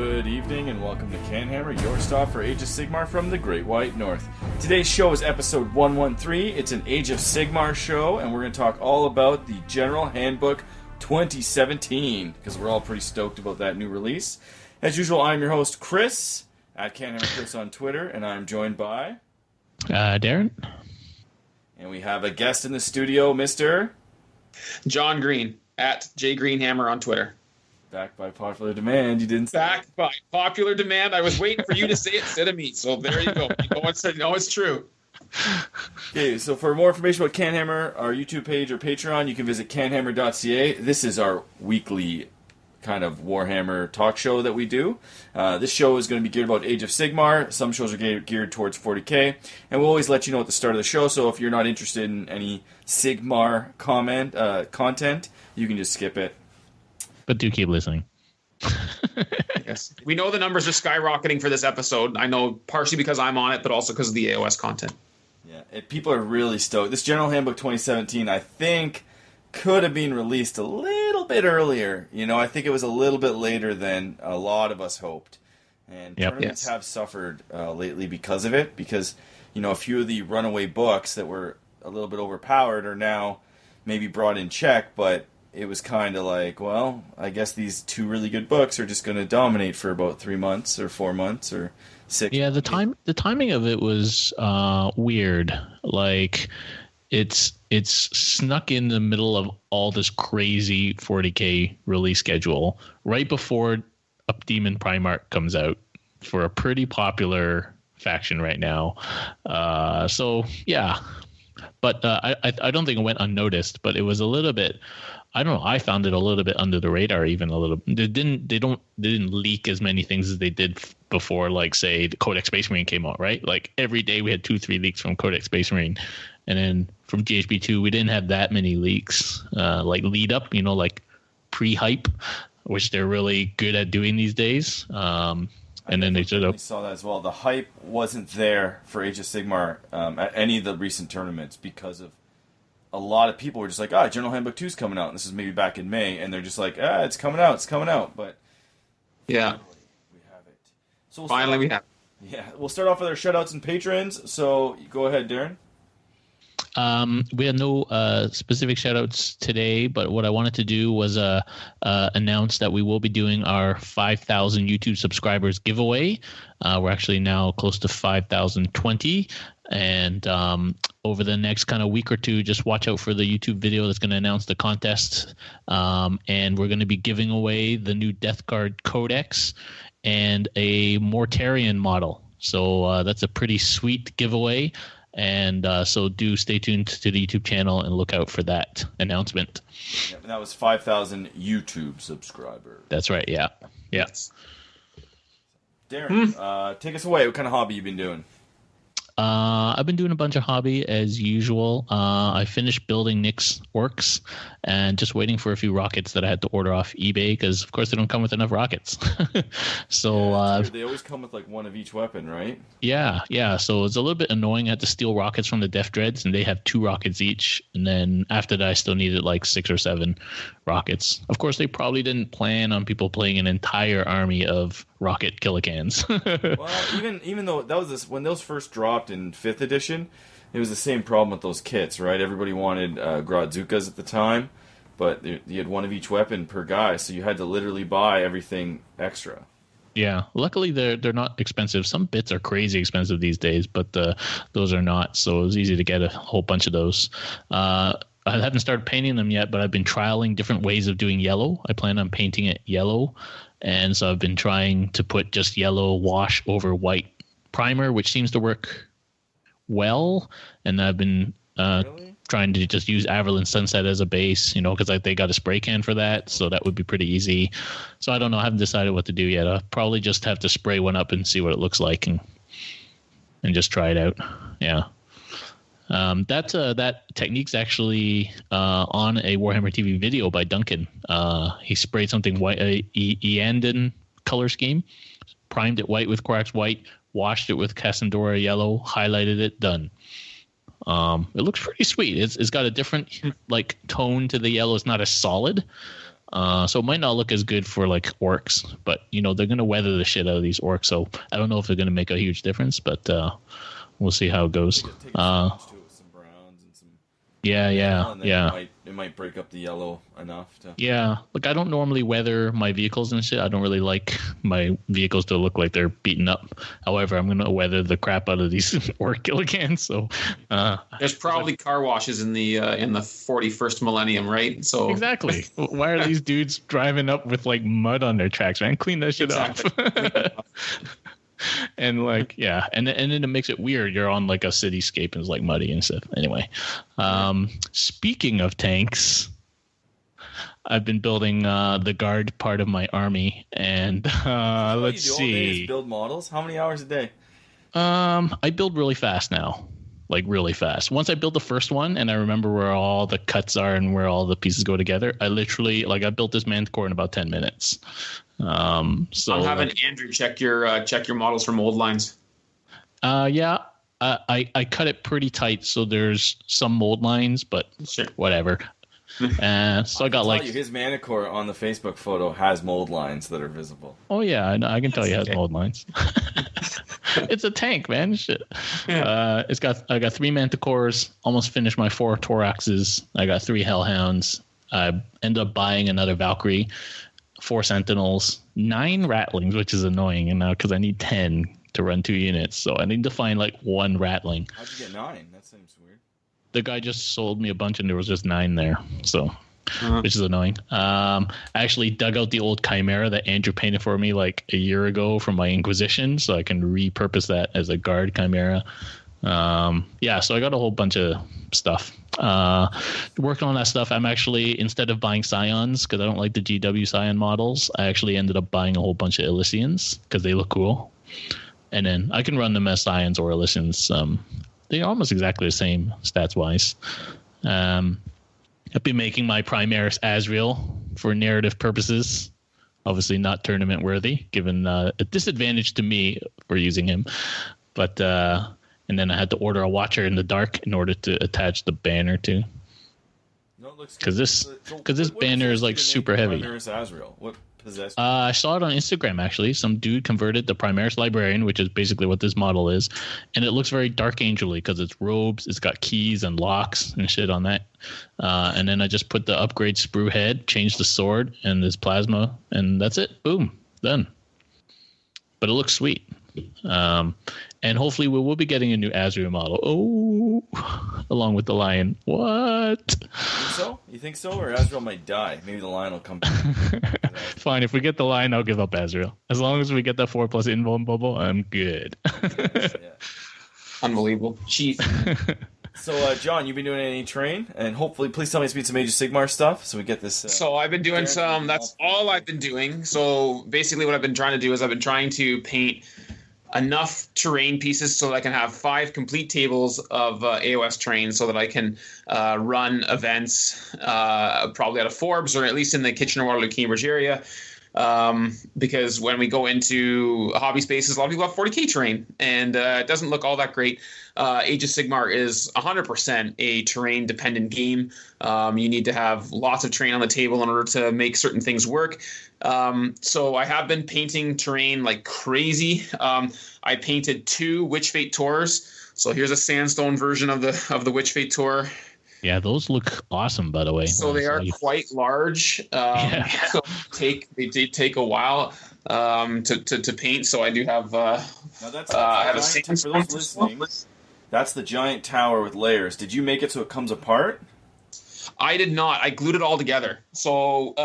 Good evening and welcome to CanHammer, your stop for Age of Sigmar from the Great White North. Today's show is episode 113. It's an Age of Sigmar show, and we're going to talk all about the General Handbook 2017, because we're all pretty stoked about that new release. As usual, I'm your host, Chris, at CanHammer Chris on Twitter, and I'm joined by... Darren. And we have a guest in the studio, Mr. John Green, at JGreenHammer on Twitter. Back by popular demand. You didn't say Back by popular demand. I was waiting for you to say it instead of me. So there you go. You know it's true. Okay, so for more information about CanHammer, our YouTube page or Patreon, you can visit canhammer.ca. This is our weekly kind of Warhammer talk show that we do. This show is going to be geared about Age of Sigmar. Some shows are geared towards 40k. And we'll always let you know at the start of the show, so if you're not interested in any Sigmar content, you can just skip it. But do keep listening. Yes. We know the numbers are skyrocketing for this episode. I know partially because I'm on it, but also because of the AOS content. Yeah, people are really stoked. This General Handbook 2017, I think, could have been released a little bit earlier. You know, I think it was a little bit later than a lot of us hoped. And tournaments have suffered lately because of it, because, you know, a few of the runaway books that were a little bit overpowered are now maybe brought in check, but it was kind of like, well, I guess these two really good books are just going to dominate for about 3 months or 4 months or 6. Yeah, the timing of it was weird. Like, it's snuck in the middle of all this crazy 40k release schedule right before Up Demon Primarch comes out for a pretty popular faction right now. So yeah, but I don't think it went unnoticed, but it was a little bit. I don't know. I found it a little bit under the radar, even a little. They didn't leak as many things as they did before, like say the Codex Space Marine came out, right? Like every day we had 2-3 leaks from Codex Space Marine, and then from GHB2 we didn't have that many leaks, like lead up, you know, like pre-hype, which they're really good at doing these days. And then they sort of saw that as well. The hype wasn't there for Age of Sigmar at any of the recent tournaments because of a lot of people were just like, General Handbook 2 is coming out. And this is maybe back in May, and they're just like, it's coming out. But yeah, we have it. So we have it. Yeah, we'll start off with our shoutouts and patrons. So go ahead, Darren. We had no specific shoutouts today, but what I wanted to do was announce that we will be doing our 5,000 YouTube subscribers giveaway. We're actually now close to 5,020, and over the next kind of week or two, just watch out for the YouTube video that's going to announce the contest, and we're going to be giving away the new Death Guard Codex and a Mortarion model. So that's a pretty sweet giveaway. And so do stay tuned to the YouTube channel and look out for that announcement. Yeah, and that was 5,000 YouTube subscribers. That's right, yeah. Yes. Darren, take us away. What kind of hobby you been doing? I've been doing a bunch of hobby as usual. I finished building Nick's orcs and just waiting for a few rockets that I had to order off eBay because, of course, they don't come with enough rockets. So they always come with like one of each weapon, right? Yeah. So it's a little bit annoying. I had to steal rockets from the Death Dreads, and they have 2 rockets each. And then after that, I still needed like 6 or 7 rockets. Of course, they probably didn't plan on people playing an entire army of rocket killicans. Well, even though that was when those first dropped in 5th edition, it was the same problem with those kits, right? Everybody wanted Grodzukas at the time, but you had one of each weapon per guy, so you had to literally buy everything extra. Yeah, luckily they're not expensive. Some bits are crazy expensive these days, but those are not, so it was easy to get a whole bunch of those. I haven't started painting them yet, but I've been trialing different ways of doing yellow. I plan on painting it yellow, and so I've been trying to put just yellow wash over white primer, which seems to work well. And I've been trying to just use Averland Sunset as a base, you know, because they got a spray can for that, so that would be pretty easy. So I don't know. I haven't decided what to do yet. I'll probably just have to spray one up and see what it looks like and just try it out. Yeah. That technique's actually on a Warhammer TV video by Duncan. He sprayed something white, Eandon color scheme, primed it white with Corax white, washed it with Cassandora yellow, highlighted it, done. It looks pretty sweet. It's got a different like tone to the yellow. It's not as solid, So it might not look as good for like orcs, but they're gonna weather the shit out of these orcs. So I don't know if they're gonna make a huge difference, but we'll see how it goes. Take a swatch to it with some browns and some Yeah. and then it might break up the yellow enough to. Yeah, like I don't normally weather my vehicles and shit. I don't really like my vehicles to look like they're beaten up. However, I'm gonna weather the crap out of these orc Gilligans. So there's probably car washes in the 41st millennium, right? So exactly. Why are these dudes driving up with like mud on their tracks, man? Clean that shit up. And like, yeah, and then it makes it weird. You're on like a cityscape and it's like muddy and stuff. Anyway, speaking of tanks, I've been building the guard part of my army, and let's see. Build models. How many hours a day? I build really fast now, like really fast. Once I build the first one, and I remember where all the cuts are and where all the pieces go together, I literally I built this manticore in about 10 minutes. So I'm having Andrew check your models from mold lines. Yeah. I cut it pretty tight, so there's some mold lines, but sure. Whatever. So I got like his Manticore on the Facebook photo has mold lines that are visible. Oh yeah, I can tell you it has mold lines. It's a tank, man. Shit. Yeah. I got 3 Manticores. Almost finished my 4 Thoraxes. I got 3 Hellhounds. I ended up buying another Valkyrie, 4 Sentinels, 9 Ratlings, which is annoying, and now because I need 10 to run 2 units, so I need to find like 1 Ratling. How'd you get 9? That seems weird. The guy just sold me a bunch, and there was just 9 there, so which is annoying. I actually dug out the old Chimera that Andrew painted for me like a year ago from my Inquisition, so I can repurpose that as a guard Chimera. Yeah, so I got a whole bunch of stuff. Working on that stuff, I'm actually, instead of buying Scions, because I don't like the GW Scion models, I actually ended up buying a whole bunch of Elysians because they look cool. And then I can run them as Scions or Elysians. They're almost exactly the same stats-wise. I've been making my Primaris Azrael for narrative purposes. Obviously not tournament worthy, given a disadvantage to me for using him. But and then I had to order a Watcher in the Dark in order to attach the banner to. Because this banner is like super heavy. Azrael. What possessed? I saw it on Instagram actually. Some dude converted the Primaris Librarian, which is basically what this model is, and it looks very Dark Angel-y because it's robes, it's got keys and locks and shit on that. And then I just put the upgrade sprue head, changed the sword and this plasma, and that's it. Boom, done. But it looks sweet. And hopefully we will be getting a new Azrael model. Oh, along with the lion. What? You think so? Or Azrael might die. Maybe the lion will come back. Fine. If we get the lion, I'll give up Azrael. As long as we get that 4+ invuln bubble, I'm good. Yeah. Unbelievable. Chief. So, John, you've been doing any train? And hopefully, please tell me it's been some Age of Sigmar stuff so we get this. So I've been doing some. That's all I've been doing. So basically what I've been trying to do is I've been trying to paint enough terrain pieces so that I can have 5 complete tables of AOS terrain so that I can run events probably out of Forbes or at least in the Kitchener-Waterloo Cambridge area. Because when we go into hobby spaces, a lot of people have 40k terrain, and it doesn't look all that great. Age of Sigmar is 100% a terrain-dependent game. You need to have lots of terrain on the table in order to make certain things work. So I have been painting terrain like crazy. I painted 2 Witch Fate Tours. So here's a sandstone version of the Witch Fate Tour. Yeah, those look awesome, by the way. So they are quite large. So they did take a while to paint. So I do have. Now that's I have a for those listening. That's the giant tower with layers. Did you make it so it comes apart? I did not. I glued it all together. So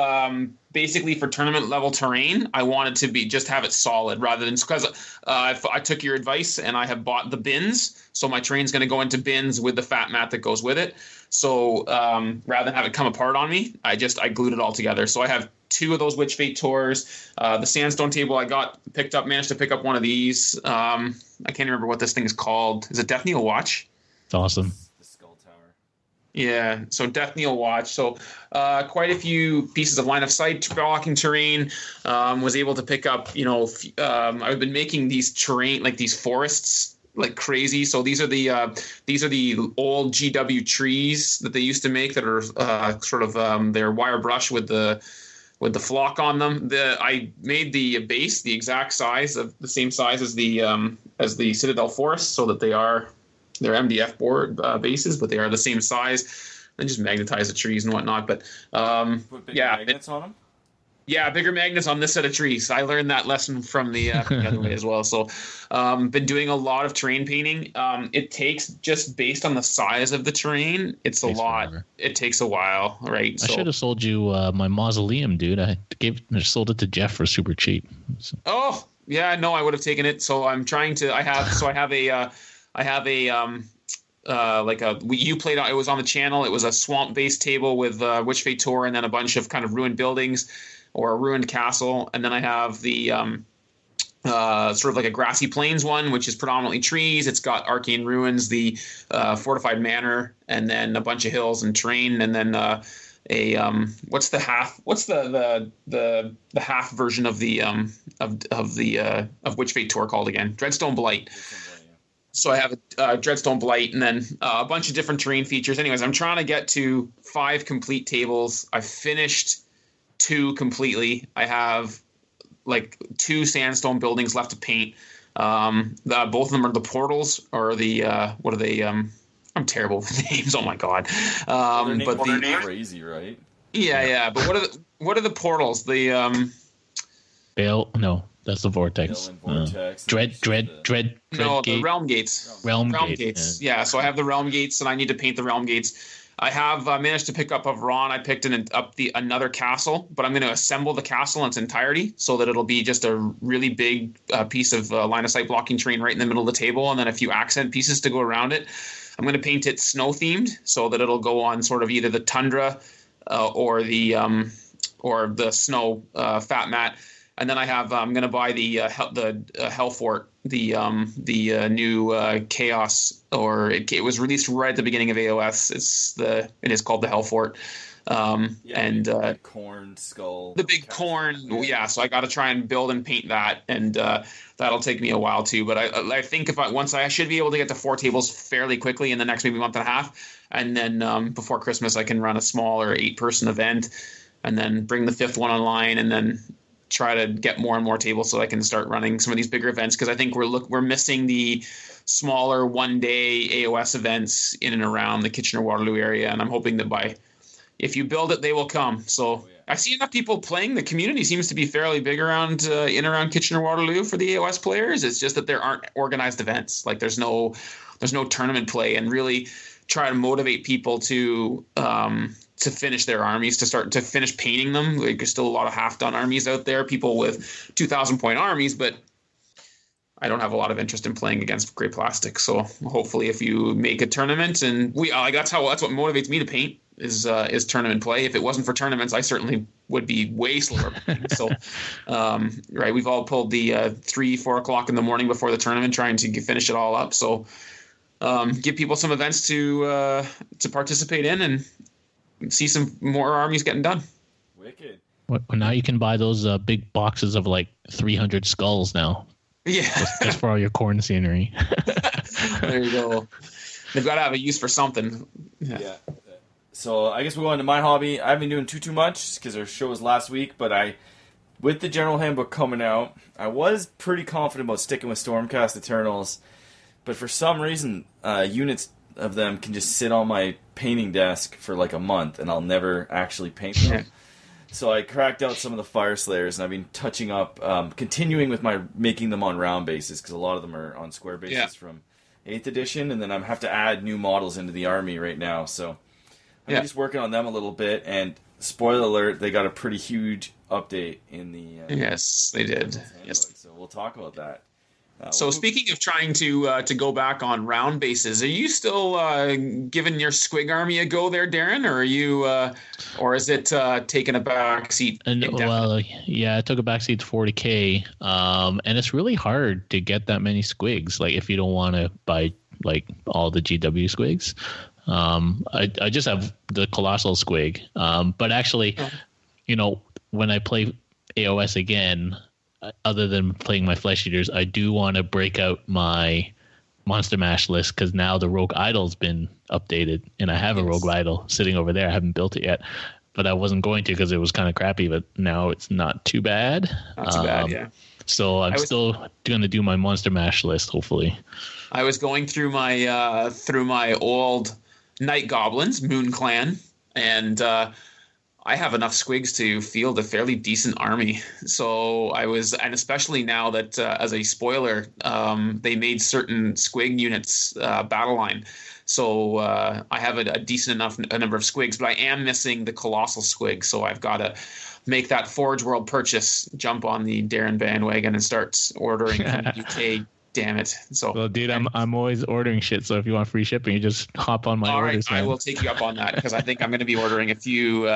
basically, for tournament level terrain, I wanted to just have it solid rather than because I took your advice and I have bought the bins. So my terrain's going to go into bins with the fat mat that goes with it. So rather than have it come apart on me, I glued it all together. So I have 2 of those Witch Fate Tours. The sandstone table I managed to pick up one of these. I can't remember what this thing is called. Is it Death Kneel Watch? It's awesome. The Skull Tower. Yeah, so Death Kneel Watch. So quite a few pieces of line of sight blocking terrain. Was able to pick up, I've been making these terrain, like these forests, like crazy. So these are the old GW trees that they used to make that are sort of they're wire brush with the with the flock on them. I made the base the exact size of the same size as the Citadel Forest, so that they're MDF board bases, but they are the same size. And just magnetize the trees and whatnot. But Put big magnets on them. Yeah, bigger magnets on this set of trees. I learned that lesson from the other way as well. So, been doing a lot of terrain painting. It takes, just based on the size of the terrain, it's a lot. Forever. It takes a while, right? I should have sold you my mausoleum, dude. I sold it to Jeff for super cheap. So. Oh yeah, no, I would have taken it. So I'm trying to. I have a. You played on. It was on the channel. It was a swamp-based table with Witch Fate Tour, and then a bunch of kind of ruined buildings. Or a ruined castle, and then I have the sort of like a grassy plains one, which is predominantly trees. It's got arcane ruins, the fortified manor, and then a bunch of hills and terrain, and then what's the half? What's the half version of the of Witch Fate Tour called again? Dreadstone Blight. So I have a Dreadstone Blight, and then a bunch of different terrain features. Anyways, I'm trying to get to 5 complete tables. I finished 2 completely. I have like 2 sandstone buildings left to paint. Both of them are the portals, or the what are they? I'm terrible with names. Oh my god! But they're crazy, right? Yeah. But what are the portals? The Bale? No, that's the vortex. Dread. No, gate. The realm gates. Realm gates. Yeah. So I have the realm gates, and I need to paint the realm gates. I have managed to pick up of Ron. I picked up another castle, but I'm going to assemble the castle in its entirety so that it'll be just a really big piece of line of sight blocking terrain right in the middle of the table, and then a few accent pieces to go around it. I'm going to paint it snow themed so that it'll go on sort of either the tundra or the snow fat mat. And then I'm going to buy the Hellfort, the new Chaos, or it was released right at the beginning of AOS. It is called the Hellfort. The corn skull. The big corn, yeah. So I got to try and build and paint that, and that'll take me a while too. But I think I should be able to get to 4 tables fairly quickly in the next maybe month and a half, and then before Christmas I can run a smaller 8-person event, and then bring the 5th one online, and then try to get more and more tables so I can start running some of these bigger events, because I think we're missing the smaller one-day AOS events in and around the Kitchener-Waterloo area, and I'm hoping that if you build it, they will come. So I see enough people playing. The community seems to be fairly big around around Kitchener-Waterloo for the AOS players. It's just that there aren't organized events. Like there's no tournament play, and really try to motivate people to finish their armies, to finish painting them. Like, there's still a lot of half-done armies out there, people with 2,000-point armies, but I don't have a lot of interest in playing against Grey Plastic. So hopefully, if you make a tournament, and that's what motivates me to paint is tournament play. If it wasn't for tournaments, I certainly would be way slower. So, right, we've all pulled the 3-4 o'clock in the morning before the tournament trying to finish it all up. So, give people some events to participate in and see some more armies getting done. Wicked. Well, now you can buy those big boxes of like 300 skulls now. Yeah. just for all your corn scenery. There you go. They've got to have a use for something. Yeah. So I guess we'll go into my hobby. I haven't been doing too much because our show was last week, but with the General Handbook coming out, I was pretty confident about sticking with Stormcast Eternals, but for some reason, units of them can just sit on my painting desk for like a month, and I'll never actually paint them. So I cracked out some of the Fire Slayers, and I've been touching up, continuing with my making them on round bases, because a lot of them are on square bases from 8th edition, and then I have to add new models into the army right now. So I'm just working on them a little bit, and spoiler alert, they got a pretty huge update in the... yes, they did. Yes. So we'll talk about that. So speaking of trying to go back on round bases, are you still giving your Squig army a go there, Darren, or are you, or is it taking a back seat? Well, yeah, I took a back seat to 40K, and it's really hard to get that many Squigs. Like if you don't want to buy like all the GW Squigs, I just have the Colossal Squig. But actually, when I play AOS again, other than playing my Flesh Eaters, I do want to break out my Monster Mash list, because now the Rogue Idol's been updated, and I have a Rogue Idol sitting over there. I haven't built it yet. but I wasn't going to because it was kind of crappy. But now it's not too bad. Not too bad, yeah. So I'm still going to do my Monster Mash list, hopefully. I was going through my old Night Goblins, Moon Clan, and I have enough squigs to field a fairly decent army. So and especially now that as a spoiler, they made certain squig units battle line. So I have a decent enough number of squigs, but I am missing the colossal squig. So I've got to make that Forge World purchase, jump on the Darren bandwagon, and start ordering from the UK. Damn it! So, well, dude, I'm always ordering shit. So if you want free shipping, you just hop on my orders. All right, I will take you up on that because I think I'm going to be ordering a few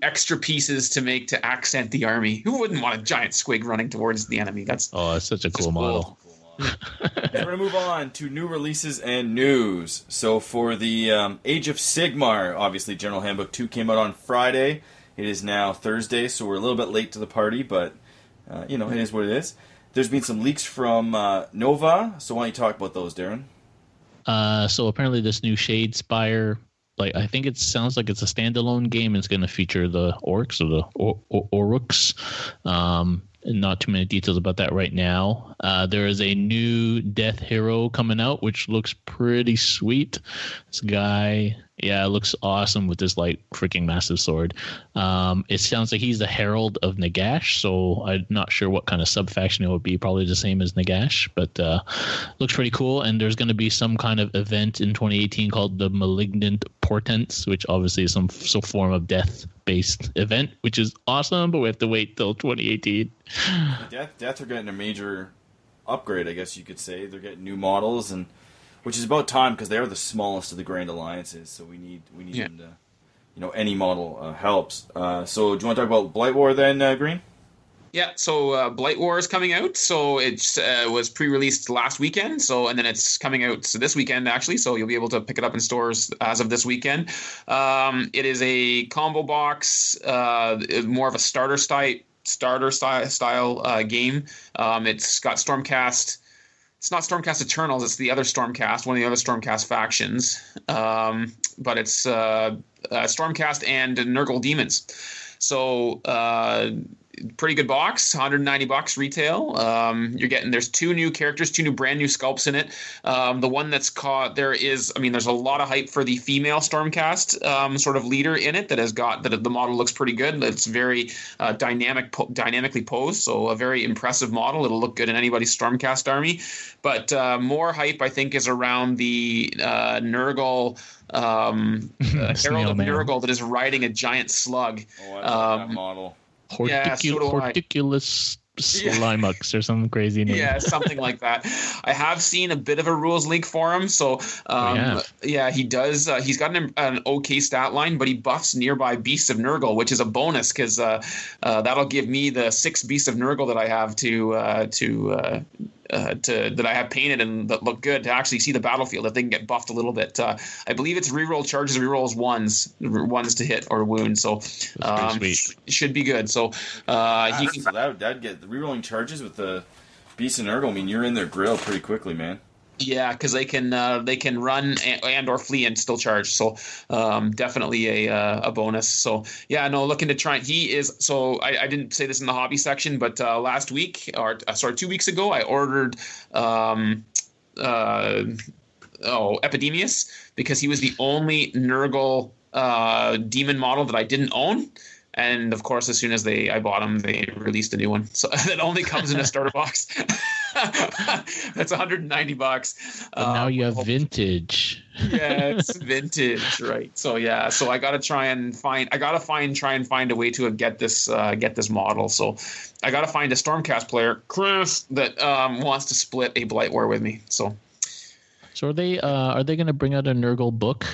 extra pieces to accent the army. Who wouldn't want a giant squig running towards the enemy? That's such a cool model. We're going to move on to new releases and news. So for the Age of Sigmar, obviously General Handbook 2 came out on Friday. It is now Thursday, so we're a little bit late to the party, but it is what it is. There's been some leaks from Nova, so why don't you talk about those, Darren? So apparently this new Shadespire, I think it sounds like it's a standalone game. It's going to feature the orcs or the Oruks. Not too many details about that right now. There is a new Death Hero coming out, which looks pretty sweet. This guy, looks awesome with this freaking massive sword. It sounds like he's the Herald of Nagash, so I'm not sure what kind of sub-faction it would be. Probably the same as Nagash, but looks pretty cool. And there's going to be some kind of event in 2018 called the Malignant Portents, which obviously is some form of death-based event, which is awesome, but we have to wait till 2018. Death are getting a major upgrade, I guess you could say. They're getting new models, and which is about time because they are the smallest of the Grand Alliances. So we need them to, any model helps. So do you want to talk about Blight War then, Green? Yeah, so Blight War is coming out. So it was pre-released last weekend. And then it's coming out this weekend, actually. So you'll be able to pick it up in stores as of this weekend. It is a combo box, more of a starter style game. It's got Stormcast. It's not Stormcast Eternals. It's the other Stormcast, one of the other Stormcast factions. But it's Stormcast and Nurgle Demons. So pretty good box, $190 retail. There's two new characters, two brand new sculpts in it. The one that's there's a lot of hype for the female Stormcast sort of leader in it that the model looks pretty good. It's very dynamically posed, so a very impressive model. It'll look good in anybody's Stormcast army. But more hype, I think, is around the Nurgle Herald of Nurgle that is riding a giant slug. Oh, I love that model. Horticulous Slimux or some crazy name. Yeah, something like that. I have seen a bit of a rules leak for him. So, he does. He's got an okay stat line, but he buffs nearby Beasts of Nurgle, which is a bonus because that'll give me the 6 Beasts of Nurgle that I have that I have painted and that look good to actually see the battlefield if they can get buffed a little bit. I believe it's reroll charges, rerolls ones to hit or wound. So should be good. So that'd get the rerolling charges with the Beast and Nurgle. I mean, you're in their grill pretty quickly, man. Yeah, because they can run and or flee and still charge. So definitely a bonus. So yeah, no, looking to try. He is. So I didn't say this in the hobby section, but last week 2 weeks ago, I ordered Epidemius because he was the only Nurgle demon model that I didn't own. And of course, as soon as I bought them, they released a new one. So that only comes in a starter box. That's $190. But now you have vintage. Yeah, it's vintage, right? So yeah, so I gotta try and find a way to get this model. So I gotta find a Stormcast player, Chris, that wants to split a Blight War with me. So are they going to bring out a Nurgle book?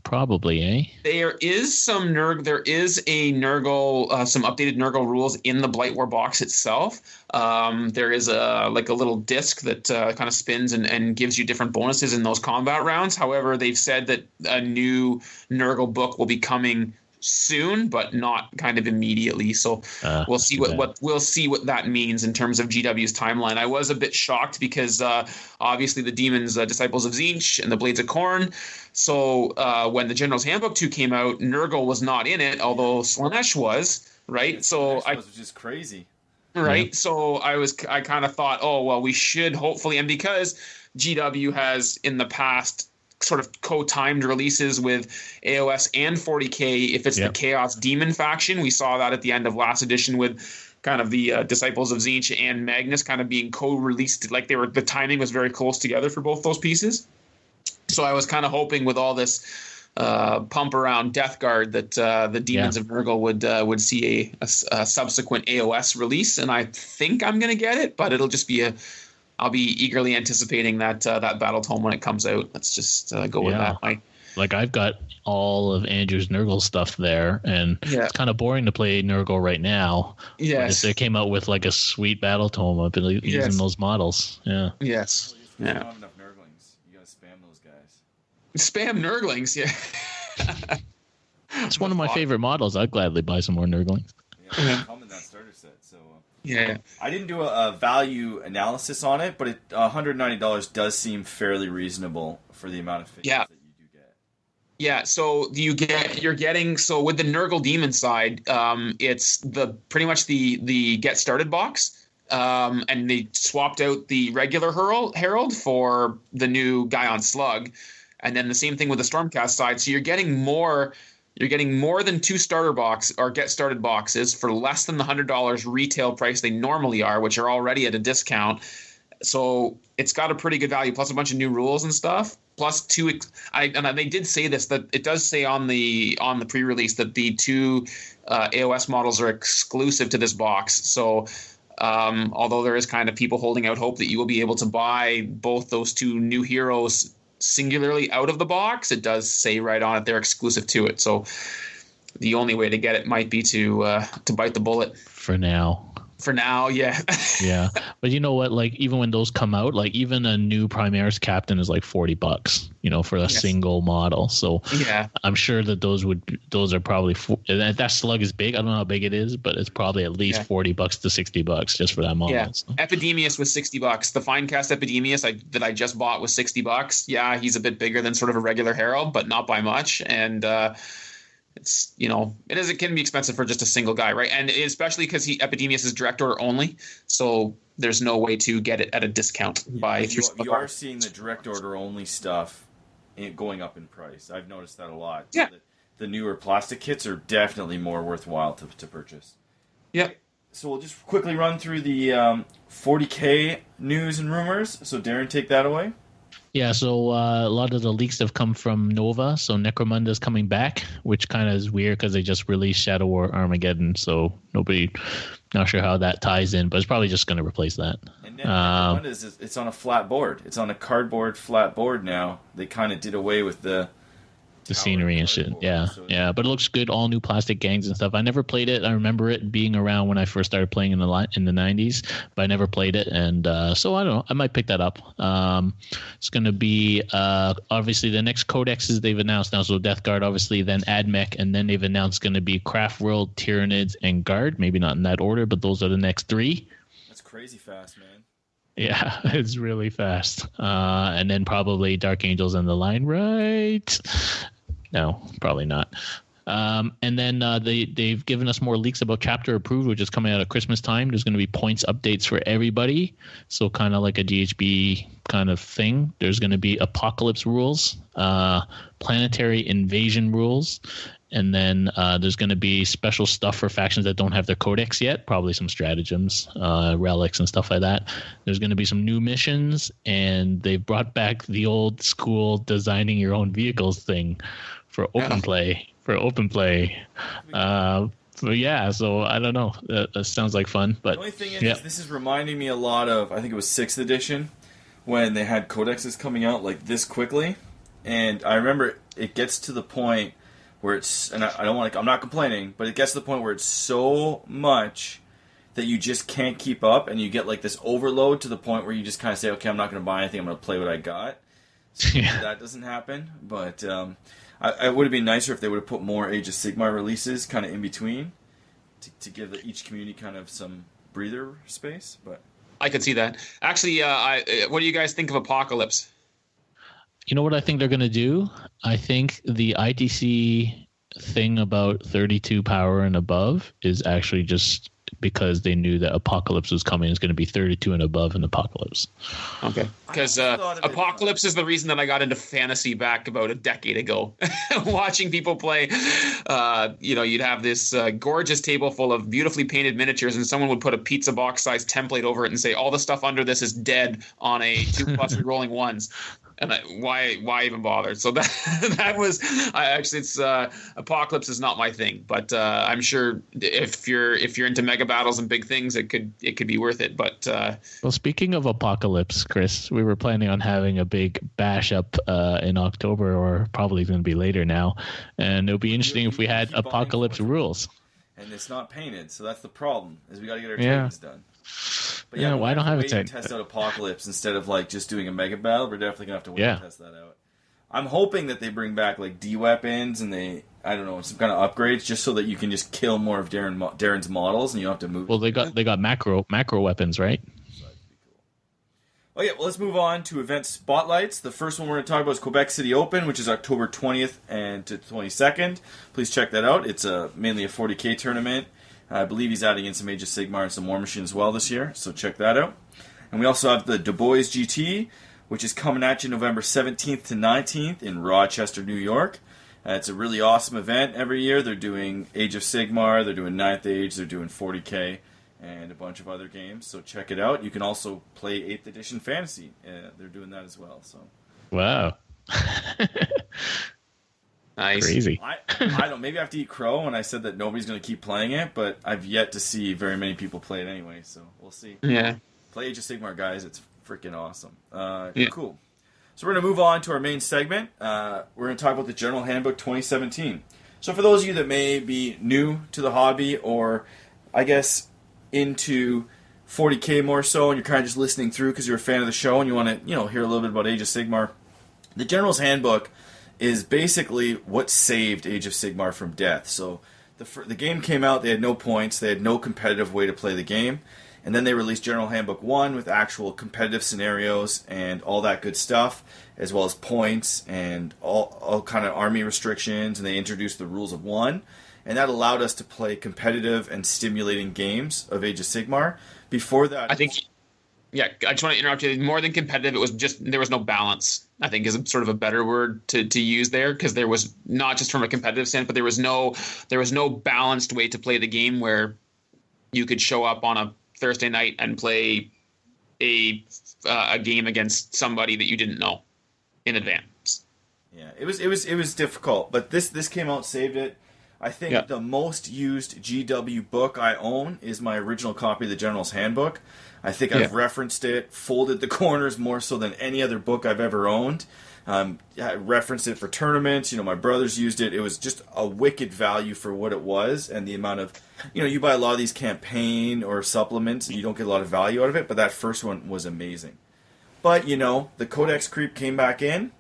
Probably, eh? There is some There is a Nurgle, some updated Nurgle rules in the Blight War box itself. There is a little disc that kind of spins and gives you different bonuses in those combat rounds. However, they've said that a new Nurgle book will be coming soon, but not kind of immediately. So we'll see what that means in terms of GW's timeline. I was a bit shocked because obviously the Demons, Disciples of Tzeentch, and the Blades of Corn. So when the General's Handbook 2 came out, Nurgle was not in it, although Slaanesh was, right? Yeah, so Slaanesh was, which is crazy. Right. Yeah. So I kind of thought, oh, well, we should hopefully, and because GW has in the past sort of co-timed releases with AOS and 40K, if it's the Chaos Demon faction, we saw that at the end of last edition with kind of the Disciples of Tzeentch and Magnus kind of being co-released, like the timing was very close together for both those pieces. So I was kind of hoping with all this pump around Death Guard that the Demons of Nurgle would see a subsequent AOS release, and I think I'm going to get it, but it'll just be I'll be eagerly anticipating that battle tome when it comes out. Let's just go with that. Like I've got all of Andrew's Nurgle stuff there, and it's kind of boring to play Nurgle right now. Yes. But if they came out with like a sweet battle tome, I've been using those models. Yeah. Yes. You don't have enough Nurglings. You gotta spam those guys. Spam Nurglings, yeah. It's one of my favorite models. I'd gladly buy some more Nurglings. Yeah, come in that starter set. So yeah, I didn't do a value analysis on it, but $190 does seem fairly reasonable for the amount of figures that you do get. Yeah, so you're getting so with the Nurgle Demon side, it's pretty much the get started box. And they swapped out the regular Herald for the new guy on Slug, and then the same thing with the Stormcast side. So you're getting more than 2 starter box or get started boxes for less than the $100 retail price they normally are, which are already at a discount. So it's got a pretty good value, plus a bunch of new rules and stuff. Plus they did say this, that it does say on the pre-release that the 2 AOS models are exclusive to this box. So although there is kind of people holding out hope that you will be able to buy both those 2 new heroes singularly out of the box, it does say right on it they're exclusive to it. So the only way to get it might be to bite the bullet for now. For now, yeah. Yeah, but you know what? Like even when those come out, like even a new Primaris Captain is like $40, for a single model. So yeah, I'm sure that those are probably that Slug is big. I don't know how big it is, but it's probably at least $40 to $60 just for that model. Yeah, so. Epidemius was $60. The Finecast Epidemius that I just bought was $60. Yeah, he's a bit bigger than sort of a regular Herald, but not by much. And it's it can be expensive for just a single guy, right? And especially because Epidemius is direct order only, so there's no way to get it at a discount. You are seeing the direct order only stuff going up in price. I've noticed that a lot. Yeah, the newer plastic kits are definitely more worthwhile to purchase. Yeah. So we'll just quickly run through the 40K news and rumors. So Darren, take that away. Yeah, so a lot of the leaks have come from Nova. So Necromunda's coming back, which kind of is weird because they just released Shadow War Armageddon. So not sure how that ties in, but it's probably just going to replace that. And Necromunda it's on a flat board. It's on a cardboard flat board now. They kind of did away with the scenery and shit. Yeah, but it looks good. All new plastic gangs and stuff. I never played it. I remember it being around when I first started playing in the 90s, but I never played it, and so I don't know. I might pick that up. It's going to be obviously the next codexes they've announced now. So Death Guard, obviously, then AdMech, and then they've announced going to be Craft World, Tyranids, and Guard. Maybe not in that order, but those are the next 3. That's crazy fast, man. Yeah, it's really fast. And then probably Dark Angels and the Line, right? No, probably not. And then they've given us more leaks about Chapter Approved, which is coming out at Christmas time. There's going to be points updates for everybody. So kind of like a GHB kind of thing. There's going to be Apocalypse rules, Planetary Invasion rules, and then there's going to be special stuff for factions that don't have their codex yet, probably some stratagems, relics, and stuff like that. There's going to be some new missions, and they've brought back the old school designing your own vehicles thing for open play. So I don't know. That sounds like fun. But the only thing is this is reminding me a lot of, I think it was 6th edition, when they had codexes coming out like this quickly. And I remember it gets to the point where it's, and I'm not complaining, but it gets to the point where it's so much that you just can't keep up, and you get like this overload to the point where you just kind of say, okay, I'm not going to buy anything, I'm going to play what I got. So that doesn't happen, but It would have been nicer if they would have put more Age of Sigmar releases kind of in between to give each community kind of some breather space. But I could see that. Actually, what do you guys think of Apocalypse? You know what I think they're going to do? I think the ITC thing about 32 power and above is actually just because they knew that Apocalypse was coming. It's going to be 32 and above in Apocalypse. Okay. Because Apocalypse is the reason that I got into fantasy back about a decade ago. Watching people play, you'd have this gorgeous table full of beautifully painted miniatures, and someone would put a pizza box size template over it and say, all the stuff under this is dead on a 2+ rolling ones. And why even bother? So that was it's Apocalypse is not my thing, but I'm sure if you're into mega battles and big things, it could be worth it. But well, speaking of Apocalypse, Chris, we were planning on having a big bash up in October, or probably going to be later now, and it would be interesting if we had Apocalypse rules. And it's not painted, so that's the problem. Is we got to get our Titans done. But well, I don't have a Titan. Test out Apocalypse instead of like just doing a mega battle. We're definitely gonna have to wait to test that out. I'm hoping that they bring back like D weapons and some kind of upgrades just so that you can just kill more of Darren's models and you don't have to move. Well, they got macro weapons, right? So that'd be cool. Okay, well, let's move on to event spotlights. The first one we're going to talk about is Quebec City Open, which is October 20th and to 22nd. Please check that out. It's mainly a 40K tournament. I believe he's adding in some Age of Sigmar and some War Machine as well this year, so check that out. And we also have the Du Bois GT, which is coming at you November 17th to 19th in Rochester, New York. It's a really awesome event every year. They're doing Age of Sigmar, they're doing 9th Age, they're doing 40K, and a bunch of other games, so check it out. You can also play 8th Edition Fantasy. They're doing that as well. So. Wow. Nice. Crazy. I don't. Maybe I have to eat crow when I said that nobody's going to keep playing it, but I've yet to see very many people play it anyway. So we'll see. Yeah. Play Age of Sigmar, guys. It's freaking awesome. Cool. So we're going to move on to our main segment. We're going to talk about the General Handbook 2017. So for those of you that may be new to the hobby, or I guess into 40K more so, and you're kind of just listening through because you're a fan of the show and you want to, hear a little bit about Age of Sigmar, the General's Handbook is basically what saved Age of Sigmar from death. So the game came out, they had no points, they had no competitive way to play the game, and then they released General Handbook 1 with actual competitive scenarios and all that good stuff, as well as points and all kind of army restrictions, and they introduced the rules of 1, and that allowed us to play competitive and stimulating games of Age of Sigmar. Before that... I just want to interrupt you. More than competitive, it was just there was no balance, I think, is sort of a better word to use there, because there was not just from a competitive standpoint, but there was no balanced way to play the game where you could show up on a Thursday night and play a game against somebody that you didn't know in advance. Yeah, it was difficult, but this came out, saved it. I think the most used GW book I own is my original copy of the General's Handbook. I think I've referenced it, folded the corners more so than any other book I've ever owned. I referenced it for tournaments. My brothers used it. It was just a wicked value for what it was, and the amount of, you buy a lot of these campaign or supplements and you don't get a lot of value out of it, but that first one was amazing. But, the Codex creep came back in.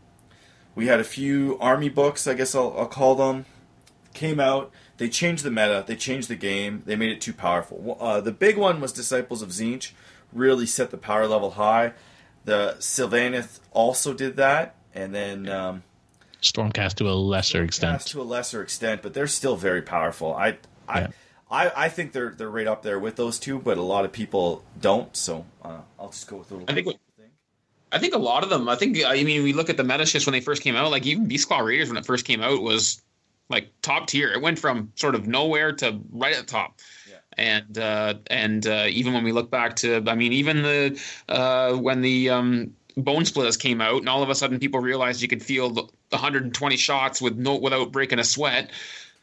We had a few army books, I guess I'll call them, came out. They changed the meta. They changed the game. They made it too powerful. The big one was Disciples of Tzeentch. Really set the power level high. The Sylvaneth also did that. And then... Stormcast to a lesser extent. But they're still very powerful. I think they're right up there with those two, but a lot of people don't. So I'll just go with a little I think a lot of them. We look at the meta shifts when they first came out. Like even Beast Claw Raiders when it first came out was like top tier. It went from sort of nowhere to right at the top. Yeah. And even when we look back to, even when the Bone Splitters came out, and all of a sudden people realized you could field 120 shots without breaking a sweat.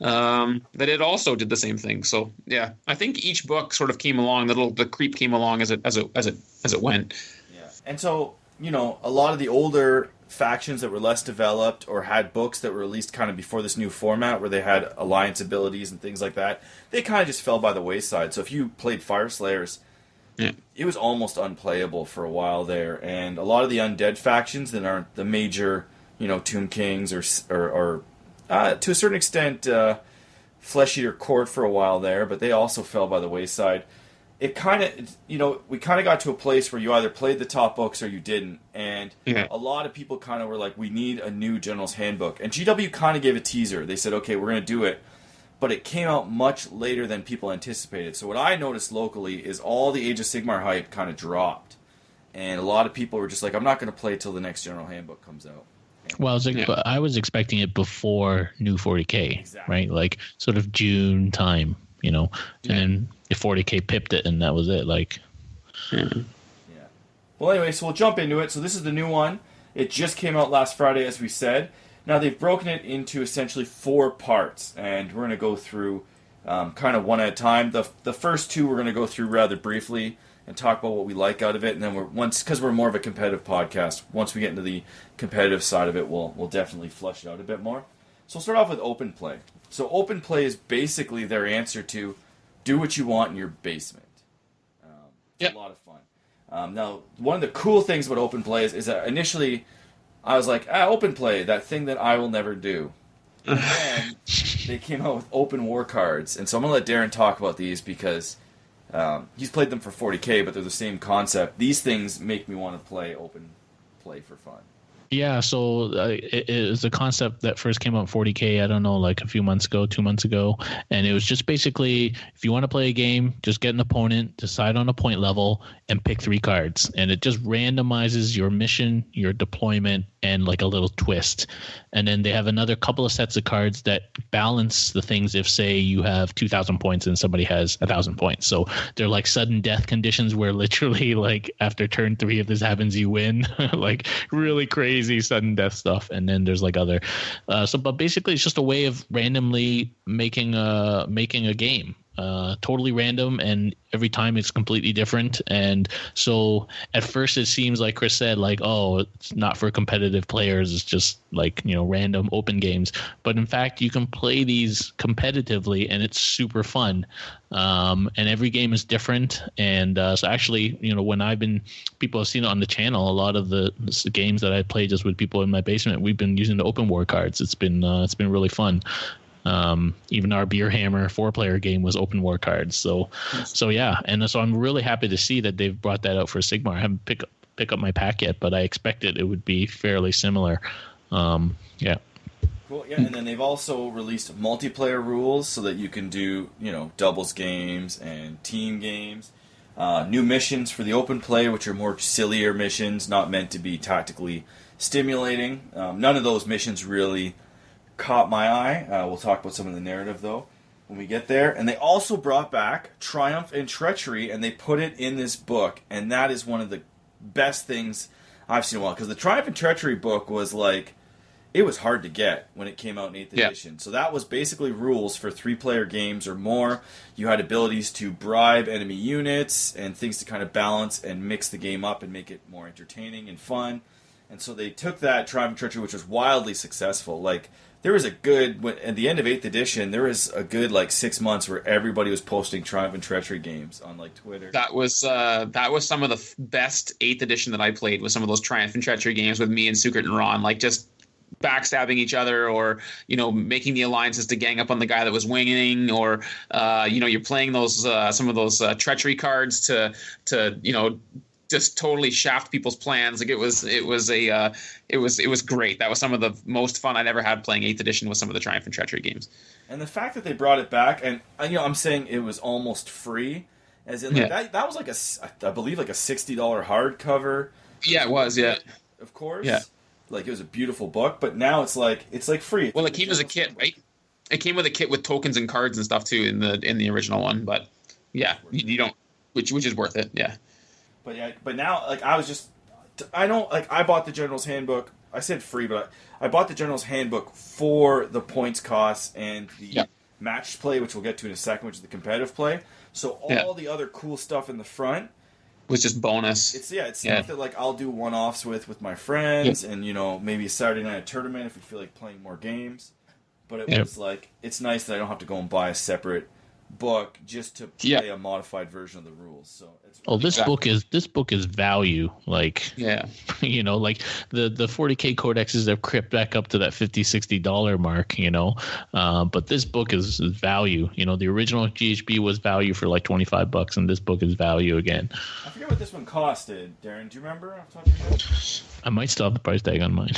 That it also did the same thing. So yeah, I think each book sort of came along. The creep came along as it went. Yeah, and so a lot of the older factions that were less developed or had books that were released kind of before this new format where they had alliance abilities and things like that, they kind of just fell by the wayside. So if you played Fire Slayers, it was almost unplayable for a while there. And a lot of the undead factions that aren't the major, Tomb Kings or to a certain extent, Flesh Eater Court for a while there, but they also fell by the wayside. It kind of, we kind of got to a place where you either played the top books or you didn't, and a lot of people kind of were like, we need a new General's Handbook. And GW kind of gave a teaser. They said, okay, we're going to do it, but it came out much later than people anticipated. So what I noticed locally is all the Age of Sigmar hype kind of dropped, and a lot of people were just like, I'm not going to play till the next General Handbook comes out. Well, I was expecting it before new 40K, Exactly. right? Like sort of June time, and then if 40K pipped it, and that was it. Like, yeah. Well, anyway, so we'll jump into it. So this is the new one. It just came out last Friday, as we said. Now they've broken it into essentially 4 parts, and we're going to go through kind of one at a time. The first 2 we're going to go through rather briefly and talk about what we like out of it, and then because we're more of a competitive podcast, once we get into the competitive side of it, we'll definitely flush it out a bit more. So we'll start off with open play. So open play is basically their answer to do what you want in your basement. It's a lot of fun. Now, one of the cool things about open play is that initially I was like, open play, that thing that I will never do. And then they came out with open war cards, and so I'm going to let Darren talk about these because he's played them for 40K, but they're the same concept. These things make me want to play open play for fun. Yeah, so it was a concept that first came out in 40K, I don't know, like a few months ago, 2 months ago. And it was just basically, if you want to play a game, just get an opponent, decide on a point level, and pick 3 cards. And it just randomizes your mission, your deployment, and like a little twist. And then they have another couple of sets of cards that balance the things if, say, you have 2,000 points and somebody has 1,000 points. So they're like sudden death conditions where literally, like, after turn 3, if this happens, you win. Like, really crazy sudden death stuff. And then there's like other but basically it's just a way of randomly making a game, totally random, and every time it's completely different. And so at first it seems like Chris said, like, oh, it's not for competitive players, it's just like, random open games, but in fact you can play these competitively and it's super fun. And every game is different. And so actually, when people have seen it on the channel, a lot of the games that I play just with people in my basement, we've been using the open war cards. It's been really fun. Even our Beer Hammer 4-player game was open war cards. So yeah. And so I'm really happy to see that they've brought that out for Sigmar. I haven't pick up my pack yet, but I expected it would be fairly similar. Yeah. Cool. Yeah, and then they've also released multiplayer rules so that you can do, doubles games and team games. New missions for the open play, which are more sillier missions, not meant to be tactically stimulating. None of those missions really caught my eye. We'll talk about some of the narrative, though, when we get there. And they also brought back Triumph and Treachery, and they put it in this book, and that is one of the best things I've seen in a while, because the Triumph and Treachery book was like, it was hard to get when it came out in 8th edition. So that was basically rules for 3-player games or more. You had abilities to bribe enemy units and things to kind of balance and mix the game up and make it more entertaining and fun. And so they took that Triumph and Treachery, which was wildly successful. Like, there was at the end of 8th edition, there was a good 6 months where everybody was posting Triumph and Treachery games on Twitter. That was some of the best 8th edition that I played, was some of those Triumph and Treachery games with me and Sukert and Ron, just backstabbing each other, or making the alliances to gang up on the guy that was winging, or you're playing those some of those treachery cards to just totally shaft people's plans. It was great. That was some of the most fun I'd ever had playing 8th edition with some of the Triumph and Treachery games. And the fact that they brought it back, and I'm saying it was almost free, as in that was I believe a $60 hardcover. Yeah, it was. Yeah, of course. Yeah. It was a beautiful book, but now it's free. Well, it came as a kit, right? It came with a kit with tokens and cards and stuff too in the original one. But yeah, you don't, which is worth it. Yeah. But now I bought the General's Handbook. I said free, but I bought the General's Handbook for the points costs and the match play, which we'll get to in a second, which is the competitive play. So all the other cool stuff in the front was just bonus. It's stuff that I'll do one-offs with my friends, and maybe a Saturday night tournament if we feel like playing more games. But it was it's nice that I don't have to go and buy a separate book just to play a modified version of the rules. So it's this book is value. Like, you know, like the 40K codexes have crept back up to that $50-$60 mark, you know, but this book is value. You know, the original GHB was value for like $25, and this book is value again. I forget what this one costed, Darren. Do you remember off the top of your head? I might still have the price tag on mine.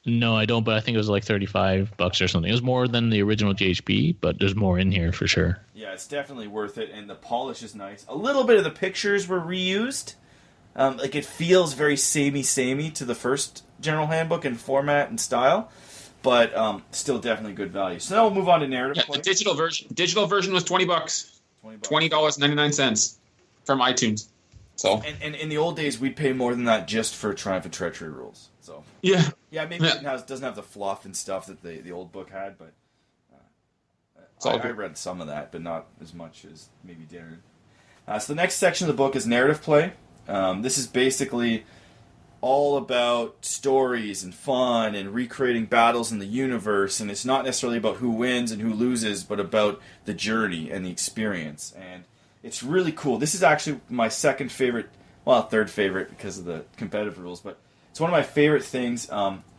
No, I don't, but I think it was like $35 or something. It was more than the original GHB, but there's more in here for sure. Yeah, it's definitely worth it, and the polish is nice. A little bit of the pictures were reused. Like, it feels very samey to the first General Handbook in format and style, but still definitely good value. So now we'll move on to narrative play. The digital version was $20. $20.99 from iTunes. So and in the old days, we'd pay more than that just for Triumph and Treachery rules. So maybe it doesn't have the fluff and stuff that the old book had, but I read some of that, but not as much as maybe Darren. So the next section of the book is narrative play. This is basically all about stories and fun and recreating battles in the universe, and it's not necessarily about who wins and who loses, but about the journey and the experience. And it's really cool. This is actually my second favorite, well, third favorite because of the competitive rules, but it's one of my favorite things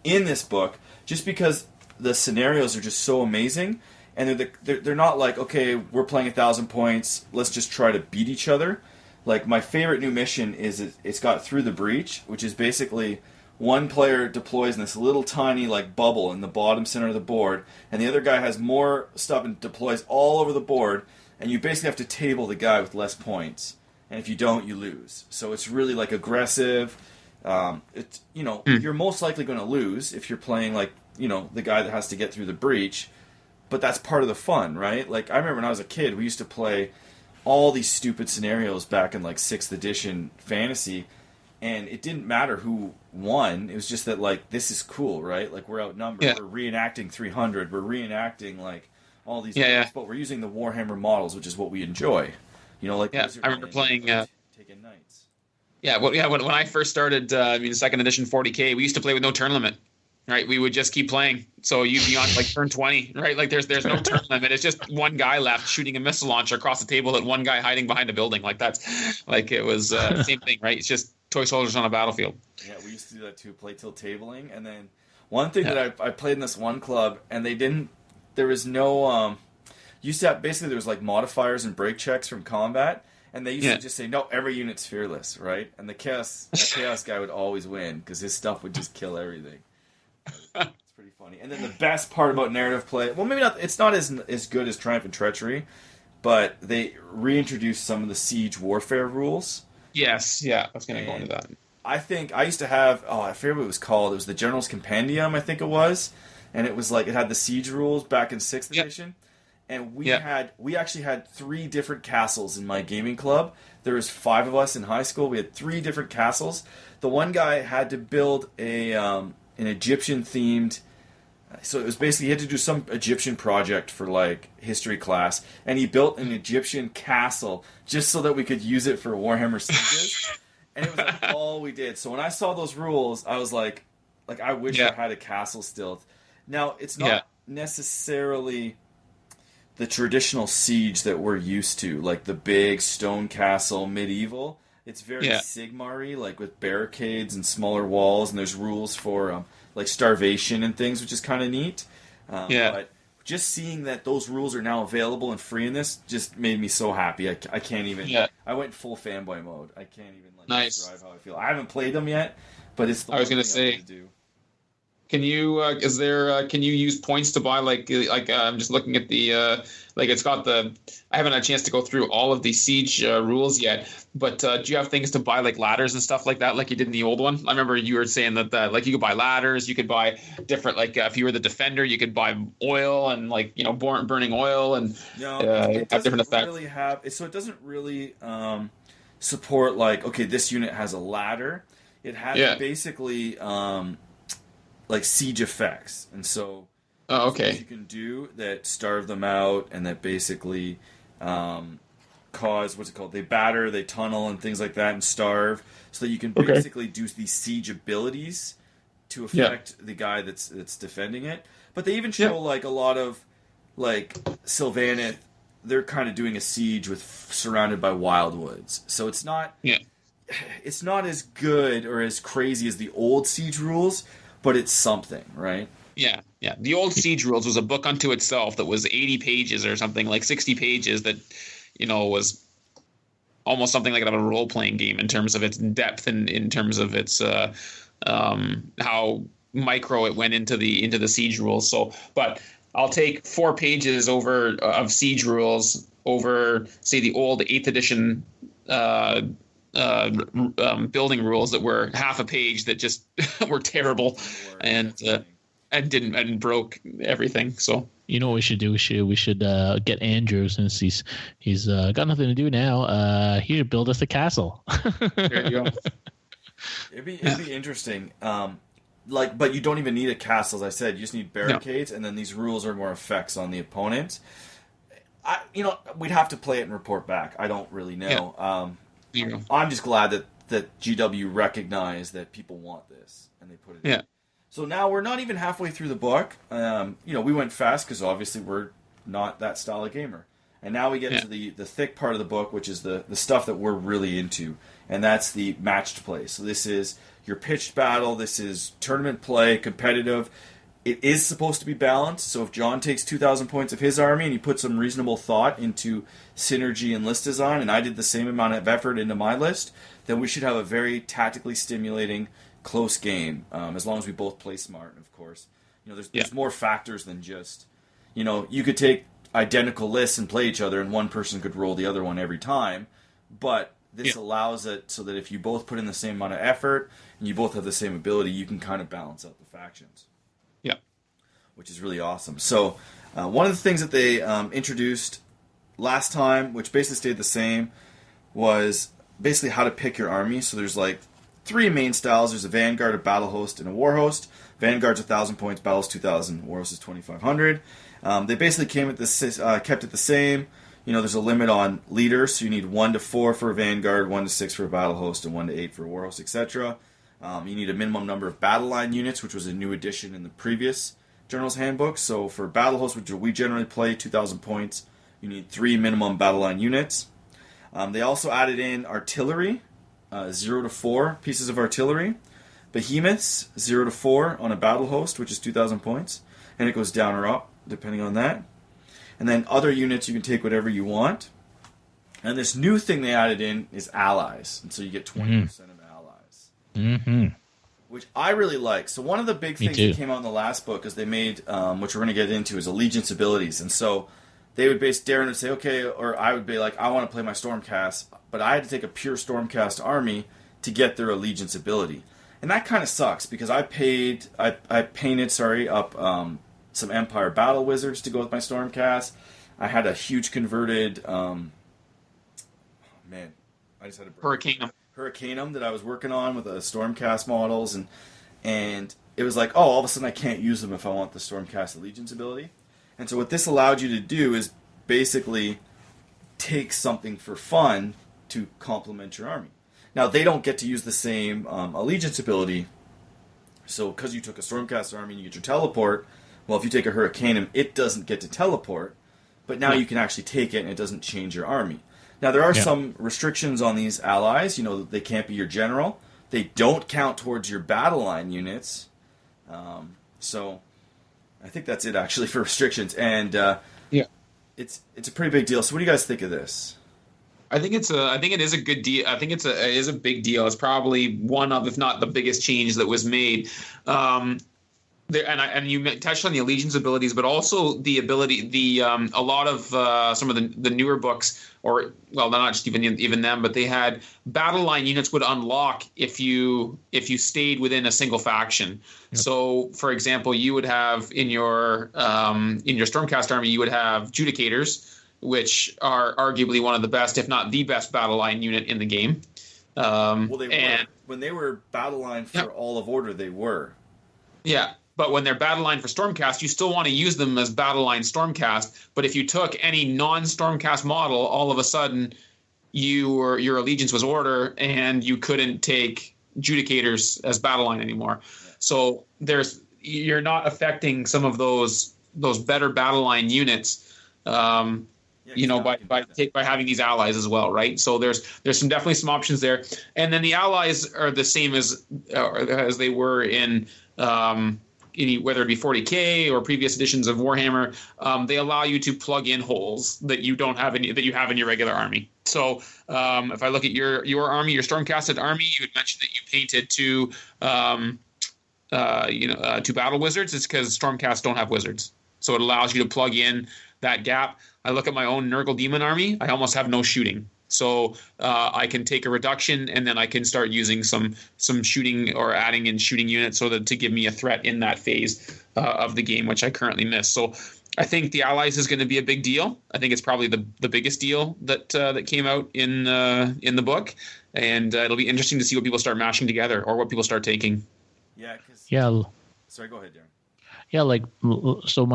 in this book, just because the scenarios are just so amazing, and they're not like, okay, we're playing 1,000 points, let's just try to beat each other. Like, my favorite new mission is it's got Through the Breach, which is basically one player deploys in this little tiny like bubble in the bottom center of the board, and the other guy has more stuff and deploys all over the board, and you basically have to table the guy with less points, and if you don't, you lose. So it's really like aggressive. It's, you know, you're most likely going to lose if you're playing like, you know, the guy that has to get through the breach, but that's part of the fun, right? Like, I remember when I was a kid, we used to play all these stupid scenarios back in like 6th edition fantasy, and it didn't matter who won. It was just that, like, this is cool, right? Like, we're outnumbered, we're reenacting 300, we're reenacting like all these things, but we're using the Warhammer models, which is what we enjoy. You know, like, I remember playing taking knights. When I first started, second edition 40K, we used to play with no turn limit, right? We would just keep playing. So you'd be on like turn 20, right? Like there's no turn limit. It's just one guy left shooting a missile launcher across the table at one guy hiding behind a building. Like, that's like, it was same thing, right? It's just toy soldiers on a battlefield. Yeah, we used to do that too, play till tabling. And then one thing that I played in this one club, and there was no, used to have, basically there was like modifiers and break checks from combat. And they used to just say, no, every unit's fearless, right? And the chaos guy would always win because his stuff would just kill everything. It's pretty funny. And then the best part about narrative play, well, maybe not, it's not as good as Triumph and Treachery, but they reintroduced some of the siege warfare rules. Yes, I was going to go into that. I think I used to have, I forget what it was called. It was the General's Compendium, I think it was. And it was like, it had the siege rules back in 6th edition. And we actually had 3 different castles in my gaming club. There was 5 of us in high school. We had 3 different castles. The one guy had to build an Egyptian themed. So it was basically, he had to do some Egyptian project for like history class, and he built an Egyptian castle just so that we could use it for Warhammer sieges. And it was like all we did. So when I saw those rules, I was like I wish I had a castle still. Now it's not necessarily the traditional siege that we're used to, like the big stone castle medieval. It's very Sigmar-y, like with barricades and smaller walls, and there's rules for like starvation and things, which is kind of neat. But just seeing that those rules are now available and free in this just made me so happy. I can't even. I went full fanboy mode. I can't even describe how I feel. I haven't played them yet, but it's the I was going to say. To do. Can you can you use points to buy like I'm just looking at the it's got the, I haven't had a chance to go through all of the siege rules yet, but do you have things to buy like ladders and stuff like that like you did in the old one? I remember you were saying that like you could buy ladders, you could buy different, like if you were the defender you could buy oil and like, you know, burning oil and have different effects. So it doesn't really support like, okay, this unit has a ladder. It has basically like siege effects, and so you can do that starve them out, and that basically cause, what's it called? They batter, they tunnel, and things like that, and starve, so that you can basically do these siege abilities to affect the guy that's defending it. But they even show like a lot of like Sylvaneth, they're kind of doing a siege surrounded by wildwoods, so it's not as good or as crazy as the old siege rules, but it's something, right? Yeah, yeah. The old Siege Rules was a book unto itself that was 80 pages or something, like 60 pages that, was almost something like a role-playing game in terms of its depth and in terms of its how micro it went into the Siege Rules. So, but I'll take 4 pages of Siege Rules over, say, the old 8th edition building rules that were half a page that just were terrible and broke everything. So you know what we should do? We should get Andrew, since he's got nothing to do now. Here, build us a castle. There you go. It'd be interesting. But you don't even need a castle, as I said. You just need barricades, and then these rules are more effects on the opponent. We'd have to play it and report back. I don't really know. Yeah. I'm just glad that GW recognized that people want this, and they put it in. So now we're not even halfway through the book. We went fast because obviously we're not that style of gamer. And now we get into the thick part of the book, which is the stuff that we're really into, and that's the matched play. So this is your pitched battle. This is tournament play, competitive. It is supposed to be balanced. So if John takes 2,000 points of his army and he put some reasonable thought into synergy and list design, and I did the same amount of effort into my list, then we should have a very tactically stimulating, close game, as long as we both play smart. And of course, there's more factors than just, you could take identical lists and play each other, and one person could roll the other one every time. But this allows it so that if you both put in the same amount of effort and you both have the same ability, you can kind of balance out the factions. Yeah, which is really awesome. So one of the things that they introduced last time, which basically stayed the same, was basically how to pick your army. So there's like 3 main styles. There's a Vanguard, a Battle Host, and a War Host. Vanguard's 1,000 points, Battle's 2,000, War Host is 2,500. They basically kept it the same. There's a limit on leaders, so you need 1 to 4 for a Vanguard, 1 to 6 for a Battle Host, and 1 to 8 for a War Host, etc. You need a minimum number of battle line units, which was a new addition in the previous General's Handbook. So for Battle Host, which we generally play, 2,000 points, you need 3 minimum battle line units. They also added in artillery, 0 to 4 pieces of artillery. Behemoths, 0 to 4 on a Battle Host, which is 2,000 points. And it goes down or up, depending on that. And then other units, you can take whatever you want. And this new thing they added in is allies. And so you get 20% of allies. Mm-hmm. Which I really like. So one of the big things that came out in the last book is they made, which we're going to get into, is allegiance abilities. And so they would Darren would say, okay, or I would be like, I want to play my Stormcast, but I had to take a pure Stormcast army to get their allegiance ability. And that kind of sucks, because I painted up some Empire Battle Wizards to go with my Stormcast. I had a huge converted, I just had a Hurricanum that I was working on with the Stormcast models, and it was like, all of a sudden I can't use them if I want the Stormcast Allegiance ability. And so what this allowed you to do is basically take something for fun to complement your army. Now, they don't get to use the same Allegiance ability, so because you took a Stormcast army and you get your teleport, well, if you take a Hurricanum, it doesn't get to teleport, but now you can actually take it and it doesn't change your army. Now, there are some restrictions on these allies. They can't be your general. They don't count towards your battle line units. So I think that's it, actually, for restrictions. And it's a pretty big deal. So what do you guys think of this? I think it is a good deal. I think it is a big deal. It's probably one of, if not the biggest change that was made. And you touched on the allegiance abilities, but also the ability, a lot of some of the newer books, or well, not just even them, but they had battle line units would unlock if you stayed within a single faction. Yep. So, for example, you would have in your Stormcast army, you would have Judicators, which are arguably one of the best, if not the best, battle line unit in the game. When they were battle line for all of Order, they were. Yeah. But when they're battle line for Stormcast, you still want to use them as battle line Stormcast. But if you took any non-Stormcast model, all of a sudden your allegiance was Order, and you couldn't take Judicators as battle line anymore. Yeah. So you're not affecting some of those those better battle line units. You know, by having these allies as well, right? So there's definitely some options there, and then the allies are the same as they were in whether it be 40K or previous editions of Warhammer. They allow you to plug in holes that you have in your regular army. So if I look at your army, your Stormcasted army, you had mentioned that you painted two battle wizards. It's because Stormcast don't have wizards, so it allows you to plug in that gap. I look at my own Nurgle Demon army. I almost have no shooting. So I can take a reduction, and then I can start using some shooting or adding in shooting units so that to give me a threat in that phase of the game, which I currently miss. So I think the allies is going to be a big deal. I think it's probably the biggest deal that came out in the book, and it'll be interesting to see what people start mashing together or what people start taking. Yeah. Sorry, go ahead, Darren. Yeah, like so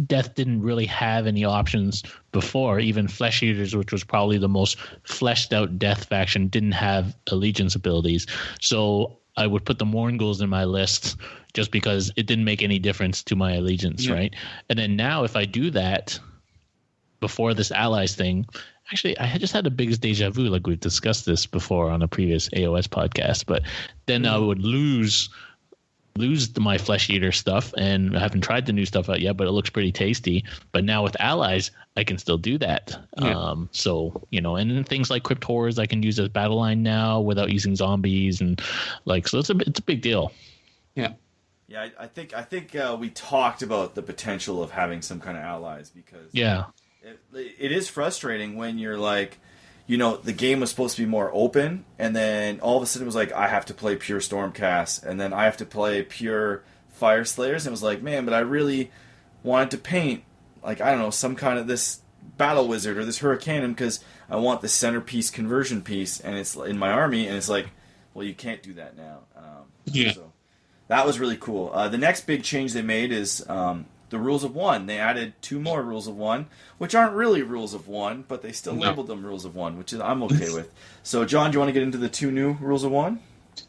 Death didn't really have any options before. Even Flesh Eaters, which was probably the most fleshed out Death faction, didn't have allegiance abilities. So I would put the Mournguls in my list just because it didn't make any difference to my allegiance, right? And then now if I do that before this allies thing, actually I just had the biggest deja vu, like we've discussed this before on a previous AOS podcast, but then I would lose my Flesh Eater stuff, and I haven't tried the new stuff out yet, but it looks pretty tasty. But now with allies, I can still do that. So, and then things like Crypt Horrors I can use as battle line now without using zombies, and so it's a big deal. Yeah. Yeah, I think we talked about the potential of having some kind of allies, because it is frustrating when you're like, the game was supposed to be more open, and then all of a sudden it was like, I have to play pure Stormcast, and then I have to play pure Fire Slayers, and it was like, man, but I really wanted to paint, like, I don't know, some kind of this Battle Wizard or this Hurricanum, because I want the centerpiece conversion piece, and it's in my army, and it's like, well, you can't do that now. So that was really cool. The next big change they made is the Rules of One. They added 2 more Rules of One, which aren't really Rules of One, but they still labeled them Rules of One, which I'm okay with. So, John, do you want to get into the 2 new Rules of One?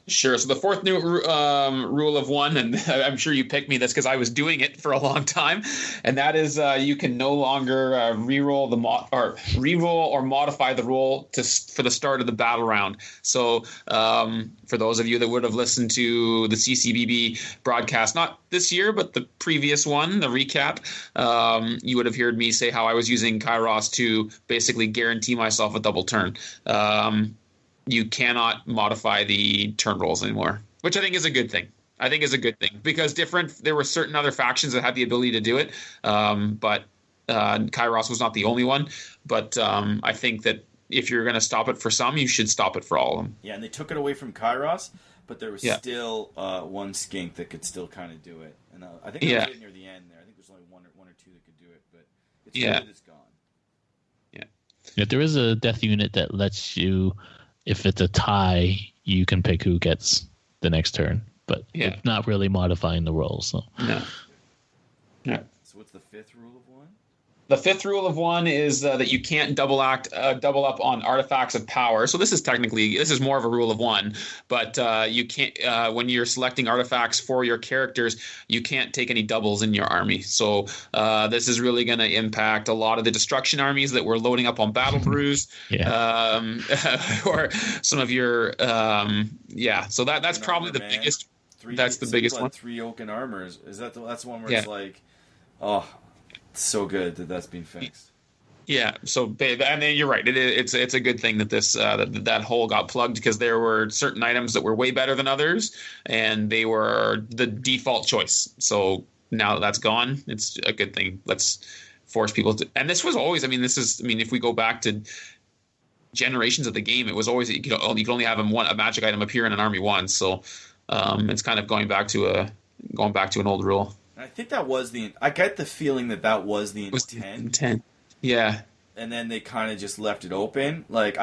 Sure. So the fourth new rule of one, and I'm sure you picked me this because I was doing it for a long time, and that is you can no longer reroll or modify the roll for the start of the battle round. So for those of you that would have listened to the CCBB broadcast, not this year but the previous one, the recap, you would have heard me say how I was using Kairos to basically guarantee myself a double turn. You cannot modify the turn rolls anymore, which I think is a good thing. Because there were certain other factions that had the ability to do it, but Kairos was not the only one. But I think that if you're going to stop it for some, you should stop it for all of them. Yeah, and they took it away from Kairos, but there was still one skink that could still kind of do it. And I think that was it near the end there. I think there's only one or two that could do it, but it's good that it's gone. Yeah, there is a death unit that lets you, if it's a tie, you can pick who gets the next turn, but it's not really modifying the roll. So no. So what's the 5th rule of one? The 5th rule of one is that you can't double up on artifacts of power. So this is more of a rule of one, but you can't when you're selecting artifacts for your characters, you can't take any doubles in your army. So this is really going to impact a lot of the destruction armies that were loading up on Battle Brews, or some of your So that's probably the biggest. That's the biggest one. 3 oaken armors. That's one where it's like, oh. So good that's been fixed. Yeah, so and then you're right. It's a good thing that this that hole got plugged, because there were certain items that were way better than others, and they were the default choice. So now that that's gone, it's a good thing. Let's force people to. And this was always. If we go back to generations of the game, it was always you could only have a magic item appear in an army once. So it's kind of going back to an old rule. I think that was I get the feeling that was the intent. Yeah. And then they kind of just left it open. Like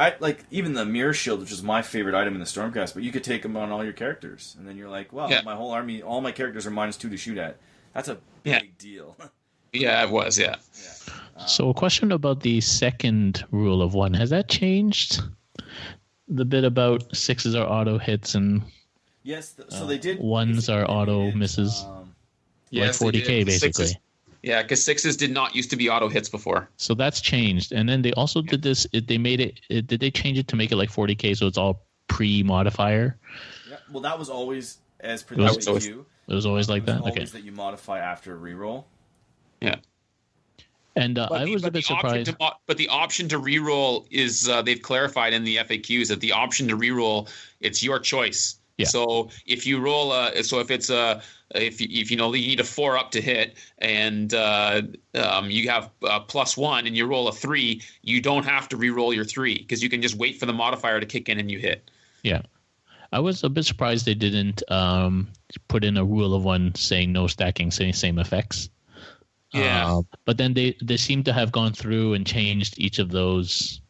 even the mirror shield, which is my favorite item in the Stormcast, but you could take them on all your characters, and then you're like, well, my whole army, all my characters are -2 to shoot at. That's a big deal. Yeah, it was. Yeah. So a question about the second rule of one: has that changed? The bit about 6s are auto hits and yes, so they did. 1s are auto misses. Yes, like 40K basically. Yeah, because sixes did not used to be auto hits before. So that's changed. And then they also did this. They made it. Did they change it to make it like 40K? So it's all pre-modifier. Yeah. Well, that was always as per It the was FAQ. It was always like It was that. always Okay. that you modify after a reroll. Yeah. And I was a bit surprised. But the option to reroll is they've clarified in the FAQs that the option to reroll, it's your choice. Yeah. So if you roll if it's if you know you need a 4 up to hit and you have +1 and you roll a 3, you don't have to reroll your 3 because you can just wait for the modifier to kick in and you hit. Yeah. I was a bit surprised they didn't put in a rule of one saying no stacking same effects. Yeah. But then they seem to have gone through and changed each of those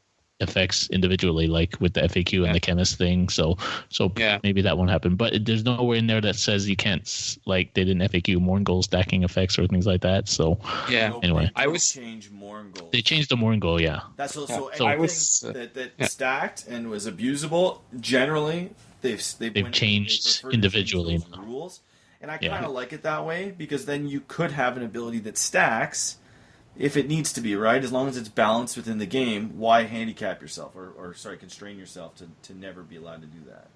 effects individually, like with the FAQ and the chemist thing. So maybe that won't happen. But there's nowhere in there that says you can't, like they did in FAQ, Mourngol stacking effects or things like that. So anyway, I was change Mourngol. They changed the Mourngol, yeah. That's also anything that stacked and was abusable. Generally, they've changed individually those rules, and I kind of like it that way because then you could have an ability that stacks. If it needs to be, right? As long as it's balanced within the game, why handicap yourself or constrain yourself to never be allowed to do that?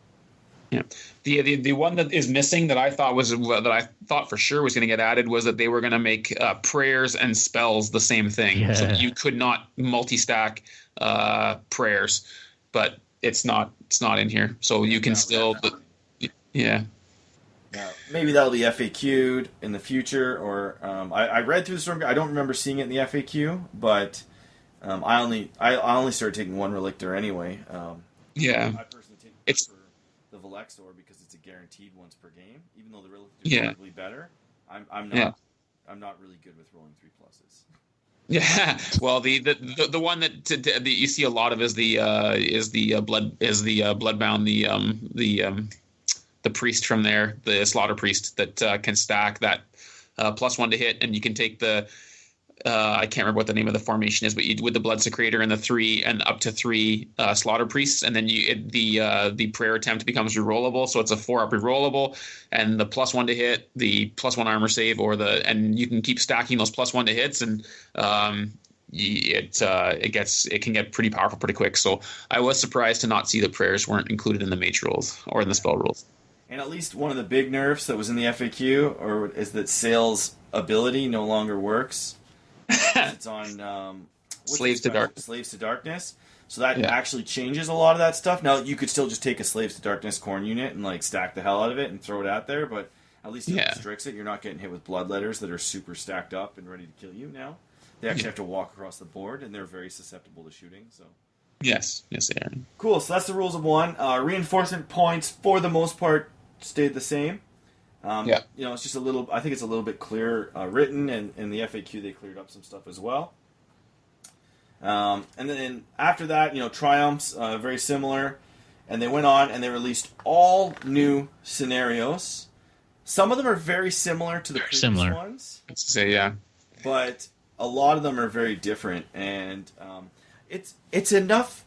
Yeah. The one that is missing that I thought for sure was going to get added was that they were going to make prayers and spells the same thing. Yeah. So you could not multi-stack prayers, but it's not in here. So you can still yeah. Now, maybe that'll be FAQ'd in the future, or I read through the storm. I don't remember seeing it in the FAQ, but I only started taking one Relictor anyway. I personally take it for the Velexor because it's a guaranteed once per game. Even though the Relictor is probably better, I'm not really good with rolling 3 pluses. Yeah, well, the one that you see a lot of is the Bloodbound, the priest from there, the slaughter priest that can stack that +1 to hit, and you can take the I can't remember what the name of the formation is, but with the blood secretor and the 3 and up to 3 slaughter priests, and then the prayer attempt becomes rerollable, so it's a 4-up rerollable, and the +1 to hit, the +1 armor save, and you can keep stacking those +1 to hits, and it can get pretty powerful pretty quick. So I was surprised to not see that prayers weren't included in the mage rules or in the spell rules. And at least one of the big nerfs that was in the FAQ is that Sail's ability no longer works. It's on Slaves to Darkness. So that actually changes a lot of that stuff. Now, you could still just take a Slaves to Darkness Corn unit and like stack the hell out of it and throw it out there, but at least it restricts it. You're not getting hit with bloodletters that are super stacked up and ready to kill you now. They actually have to walk across the board, and they're very susceptible to shooting. So yes, they are. Cool. So that's the rules of 1. Reinforcement points, for the most part, stayed the same. It's just I think it's a little bit clearer written, and in the FAQ they cleared up some stuff as well. And then after that, Triumphs, very similar. And they went on and they released all new scenarios. Some of them are very similar to the previous ones. Let's say, yeah. But a lot of them are very different. And it's enough.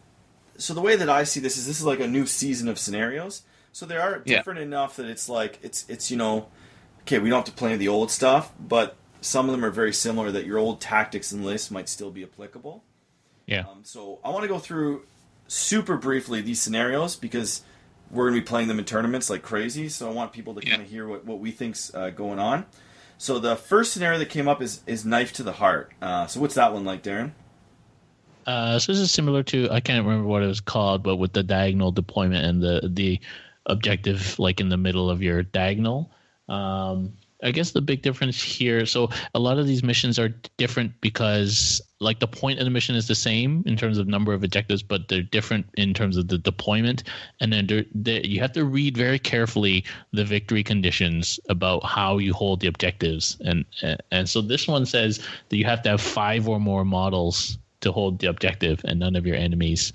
So the way that I see this is like a new season of scenarios. So they are different enough that it's like, it's okay, we don't have to play the old stuff, but some of them are very similar that your old tactics and lists might still be applicable. Yeah. So I want to go through super briefly these scenarios because we're going to be playing them in tournaments like crazy. So I want people to kind of hear what we think's going on. So the first scenario that came up is Knife to the Heart. So what's that one like, Darren? So this is similar to, I can't remember what it was called, but with the diagonal deployment and the objective like in the middle of your diagonal. I guess the big difference here, so a lot of these missions are different because like the point of the mission is the same in terms of number of objectives, but they're different in terms of the deployment. And then you have to read very carefully the victory conditions about how you hold the objectives. And so this one says that you have to have 5 or more models to hold the objective and none of your enemies'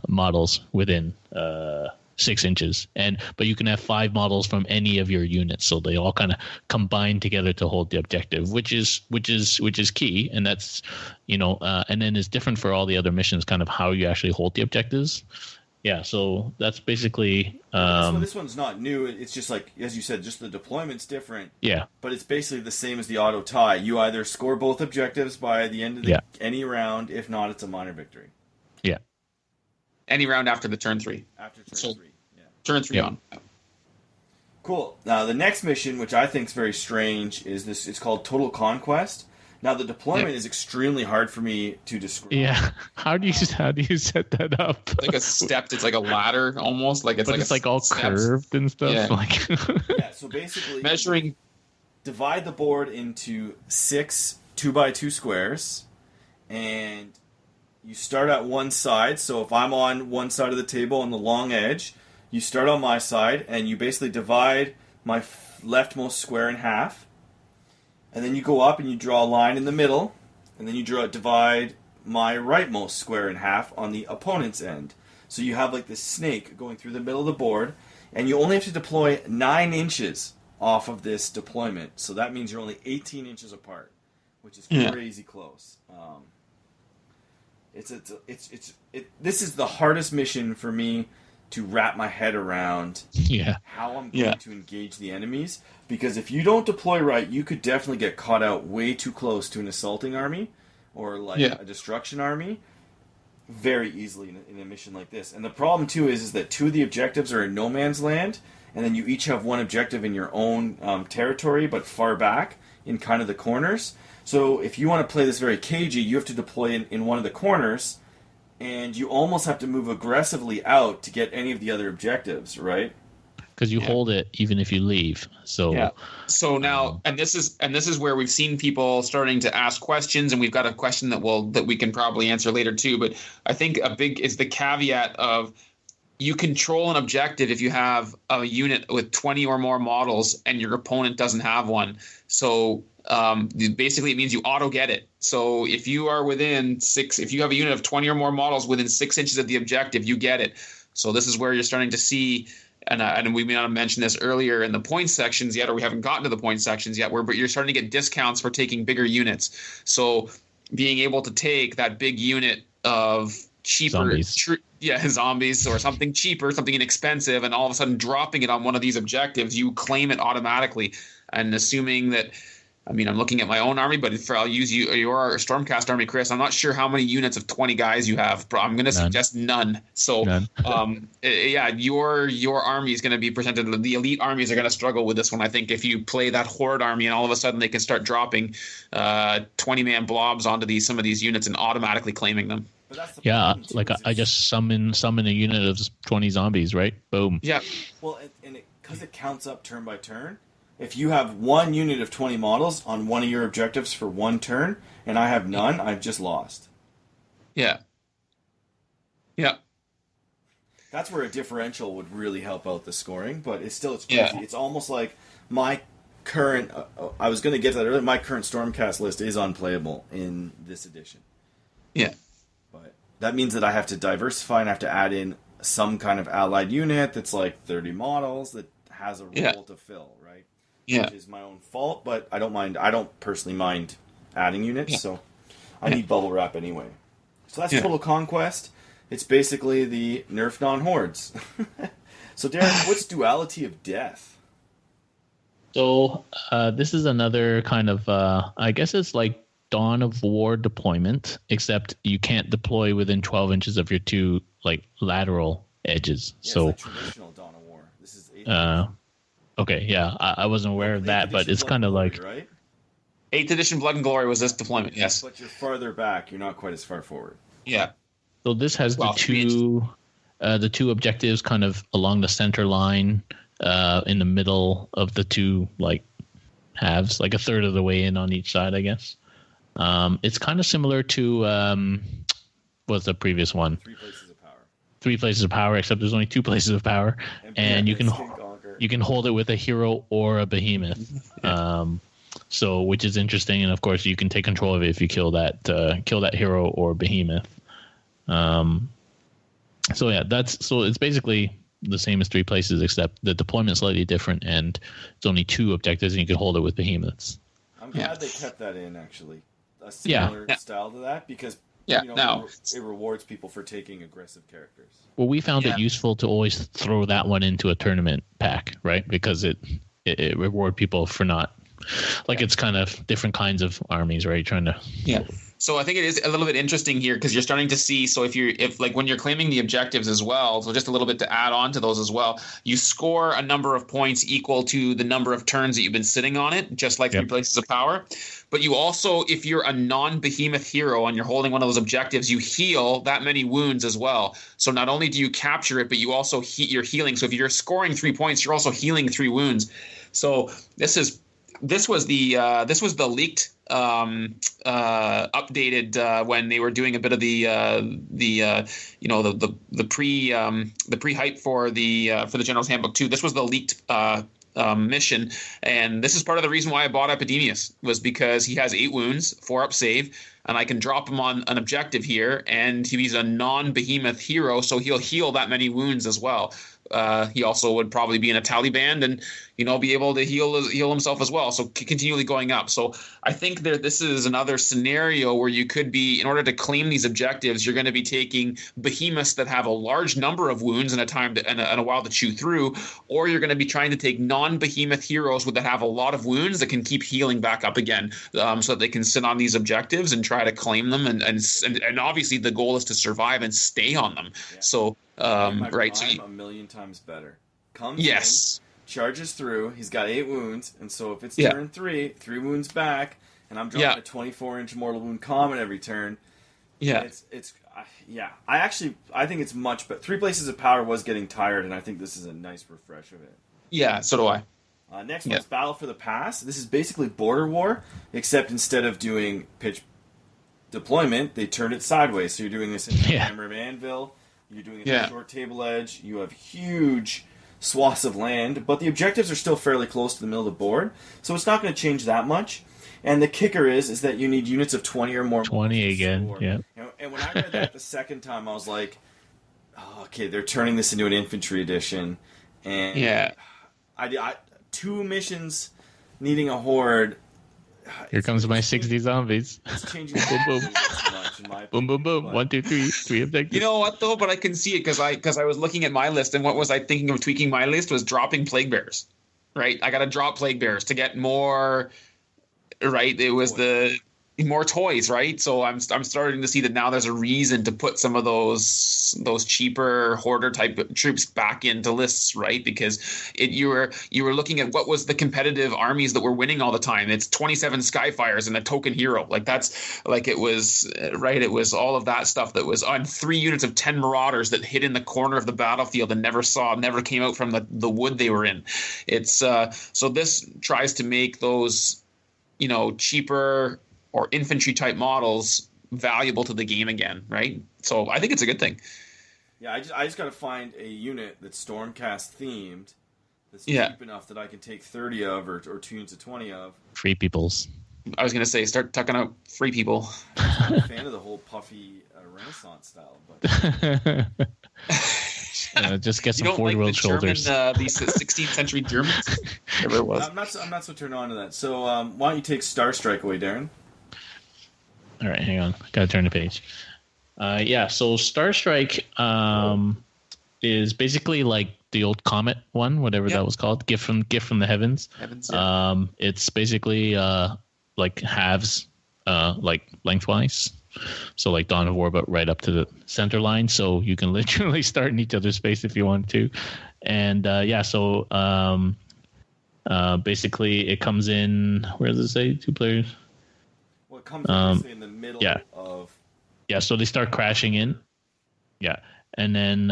models within 6 inches, but you can have 5 models from any of your units, so they all kind of combine together to hold the objective, which is key, and that's and then it's different for all the other missions, kind of how you actually hold the objectives. Yeah, so that's basically This one's not new. It's just like, as you said, just the deployment's different. yeah, But it's basically the same as the auto tie. You either score both objectives by the end of yeah, any round. If not, it's a minor victory. yeah. Any round after the turn 3. After turn So- 3. Yeah. Turn 3 Yeah. on. Cool. Now the next mission, which I think is very strange, is this. It's called Total Conquest. Now the deployment is extremely hard for me to describe. Yeah. How do you set that up? Like a stepped, it's like a ladder almost. Like it's But like it's like all steps. curved and stuff. Yeah. Like Yeah. So basically, Measuring. divide the board into 6 2x2 squares, and you start at one side. So if I'm on one side of the table on the long edge, you start on my side, and you basically divide my leftmost square in half. And then you go up and you draw a line in the middle, and then you divide my rightmost square in half on the opponent's end. So you have like this snake going through the middle of the board, and you only have to deploy 9 inches off of this deployment. So that means you're only 18 inches apart, which is crazy close. This is the hardest mission for me to wrap my head around yeah. how I'm going to engage the enemies. Because if you don't deploy right, you could definitely get caught out way too close to an assaulting army or like a destruction army very easily in a mission like this. And the problem too is that 2 of the objectives are in no man's land, and then you each have one objective in your own territory, but far back in kind of the corners. So if you want to play this very cagey, you have to deploy in one of the corners, and you almost have to move aggressively out to get any of the other objectives, right? Because you hold it even if you leave. So So now, and this is where we've seen people starting to ask questions, and we've got a question that we can probably answer later too. But I think a big is the caveat of you control an objective if you have a unit with 20 or more models and your opponent doesn't have one. So basically it means you auto get it. So if you are within 6, if you have a unit of 20 or more models within 6 inches of the objective, you get it. So this is where you're starting to see, and we may not have mentioned this earlier in the point sections yet, or we haven't gotten to the point sections yet, but you're starting to get discounts for taking bigger units. So being able to take that big unit of cheaper zombies or something cheaper, something inexpensive, and all of a sudden dropping it on one of these objectives, you claim it automatically. And assuming that, I mean, I'm looking at my own army, but I'll use your Stormcast army, Chris. I'm not sure how many units of 20 guys you have, but I'm going to suggest none. So, your army is going to be presented. The elite armies are going to struggle with this one. I think if you play that horde army and all of a sudden they can start dropping 20-man blobs onto some of these units and automatically claiming them. Like I just summon a unit of 20 zombies, right? Boom. Yeah. Well, and because it counts up turn by turn. If you have one unit of 20 models on one of your objectives for one turn, and I have none, I've just lost. Yeah. Yeah. That's where a differential would really help out the scoring, but it's crazy. Yeah. It's almost like my current, I was going to get to that earlier, my current Stormcast list is unplayable in this edition. Yeah. But that means that I have to diversify and have to add in some kind of allied unit that's like 30 models that has a role to fill, right? Yeah. Which is my own fault, but I don't mind. I don't personally mind adding units, so I need bubble wrap anyway. So that's Total Conquest. It's basically the nerf non-hordes. So, Darren, what's Duality of Death? So this is another kind of, I guess it's like Dawn of War deployment, except you can't deploy within 12 inches of your 2 like lateral edges. Yeah, so it's like traditional Dawn of War. This is 8th okay, yeah, I wasn't aware of that, but it's kind of like right? 8th edition Blood and Glory was this deployment. Yes, but you're farther back. You're not quite as far forward. Yeah. So this has the two objectives kind of along the center line, in the middle of the 2 like halves, like a third of the way in on each side, I guess. It's kind of similar to what's the previous one? 3 Places of Power. 3 Places of Power, except there's only 2 places of power, and you can hold it with a hero or a behemoth. So which is interesting, and of course you can take control of it if you kill that hero or behemoth. So it's basically the same as 3 Places, except the deployment is slightly different, and it's only 2 objectives, and you can hold it with behemoths. I'm glad they kept that in, actually. A similar style to that, because Yeah. You know, Now, it rewards people for taking aggressive characters. Well, we found it useful to always throw that one into a tournament pack, right? Because it reward people for not, like, it's kind of different kinds of armies, right? Trying to So I think it is a little bit interesting here because you're starting to see. So if like when you're claiming the objectives as well, so just a little bit to add on to those as well, you score a number of points equal to the number of turns that you've been sitting on it, just like 3 places of power. But you also, if you're a non-behemoth hero and you're holding one of those objectives, you heal that many wounds as well. So not only do you capture it, but you also you're healing. So if you're scoring 3 points, you're also healing 3 wounds. So this was the leaked updated when they were doing a bit of the pre-hype for the General's Handbook 2. This was the leaked mission, and this is part of the reason why I bought Epidemius, was because he has 8 wounds, 4 up save, and I can drop him on an objective here, and he's a non-behemoth hero, so he'll heal that many wounds as well. He also would probably be in a tally band and, be able to heal himself as well. So continually going up. So I think this is another scenario where you could be, in order to claim these objectives, you're going to be taking behemoths that have a large number of wounds and a while to chew through, or you're going to be trying to take non-behemoth heroes that have a lot of wounds that can keep healing back up again, so that they can sit on these objectives and try to claim them. And obviously the goal is to survive and stay on them. Yeah. So right, so a million times better. Yes. Charges through. He's got 8 wounds, and so if it's turn 3 wounds back, and I'm dropping a 24-inch mortal wound common every turn. Yeah, I think it's much better. 3 places of power was getting tired, and I think this is a nice refresh of it. Yeah, so do I. Next one's Battle for the Pass. This is basically Border War, except instead of doing pitch deployment, they turned it sideways. So you're doing this in Hammer of Anvil. You're doing it in short table edge. You have huge swaths of land, but the objectives are still fairly close to the middle of the board, so it's not going to change that much. And the kicker is that you need units of 20 or more. 20 again, yeah. And when I read that the second time, I was like, oh, okay, they're turning this into an infantry edition. And I 2 missions needing a horde. Here comes my 60 zombies. It's changing boom, boom, boom, boom. 1, 2, 3 objectives. You know what though? But I can see it because I was looking at my list, and what was I thinking of tweaking my list was dropping plague bears. Right, I got to drop plague bears to get more. Right, it was the more toys, right? So I'm starting to see that now there's a reason to put some of those cheaper hoarder type troops back into lists, right? Because you were looking at what was the competitive armies that were winning all the time. It's 27 Skyfires and a token hero. Like that's like it was right. It was all of that stuff that was on 3 units of 10 Marauders that hid in the corner of the battlefield and never came out from the wood they were in. It's so this tries to make those cheaper or infantry type models valuable to the game again, right? So I think it's a good thing. Yeah, I just got to find a unit that's Stormcast themed, that's cheap enough that I can take 30 of or 2 units of 20 of. Free peoples. I was going to say, start tucking out free people. I'm a fan of the whole puffy Renaissance style, but just get some 4-wheel shoulders. These 16th century Germans. Whatever it was. I'm not so turned on to that. So why don't you take Star Strike away, Darren? All right, hang on. Got to turn the page. So Star Strike is basically like the old Comet one, whatever that was called, Gift from the Heavens. It's basically like halves, like lengthwise. So like Dawn of War, but right up to the center line. So you can literally start in each other's space if you want to. And basically it comes in, where does it say? 2 players? Well, it comes in the middle of... Yeah, so they start crashing in. Yeah. And then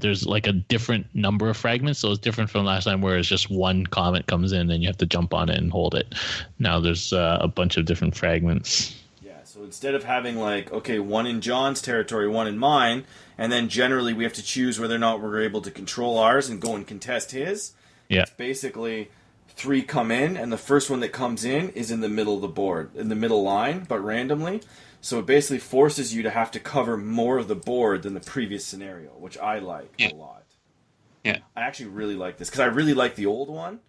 there's like a different number of fragments. So it's different from last time where it's just one comet comes in and you have to jump on it and hold it. Now there's a bunch of different fragments. Yeah, so instead of having like, okay, 1 in John's territory, 1 in mine, and then generally we have to choose whether or not we're able to control ours and go and contest his. Yeah. It's basically 3 come in, and the first one that comes in is in the middle of the board, in the middle line, but randomly. So it basically forces you to have to cover more of the board than the previous scenario, which I like a lot. Yeah. I actually really like this, because I really like the old one.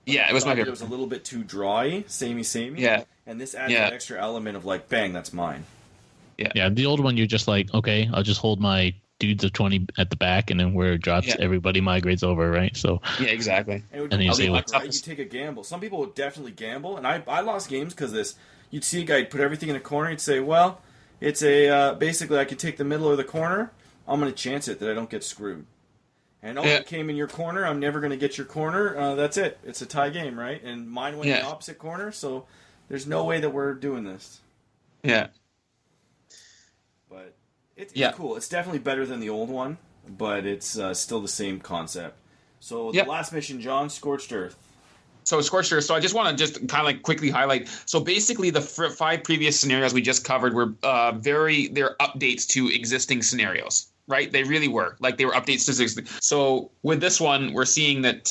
Yeah, it was my favorite. It was a little bit too drawy, samey. Yeah. And this adds an extra element of like, bang, that's mine. Yeah, the old one, you're just like, okay, I'll just hold my dudes of 20 at the back, and then where it drops, everybody migrates over, right? So Yeah, exactly. And then you say, right? You take a gamble. Some people would definitely gamble, and I lost games because this. You'd see a guy put everything in a corner. You'd say, well, it's a basically I could take the middle or the corner. I'm going to chance it that I don't get screwed. And it came in your corner. I'm never going to get your corner. That's it. It's a tie game, right? And mine went in the opposite corner, so there's no way that we're doing this. Yeah. But it's cool. It's definitely better than the old one, but it's still the same concept. So the last mission, John, Scorched Earth. So Scorched Earth. So I just want to kind of like quickly highlight. So basically, the 5 previous scenarios we just covered were they're updates to existing scenarios. Right, they really were like they were updates to existing. So with this one, we're seeing that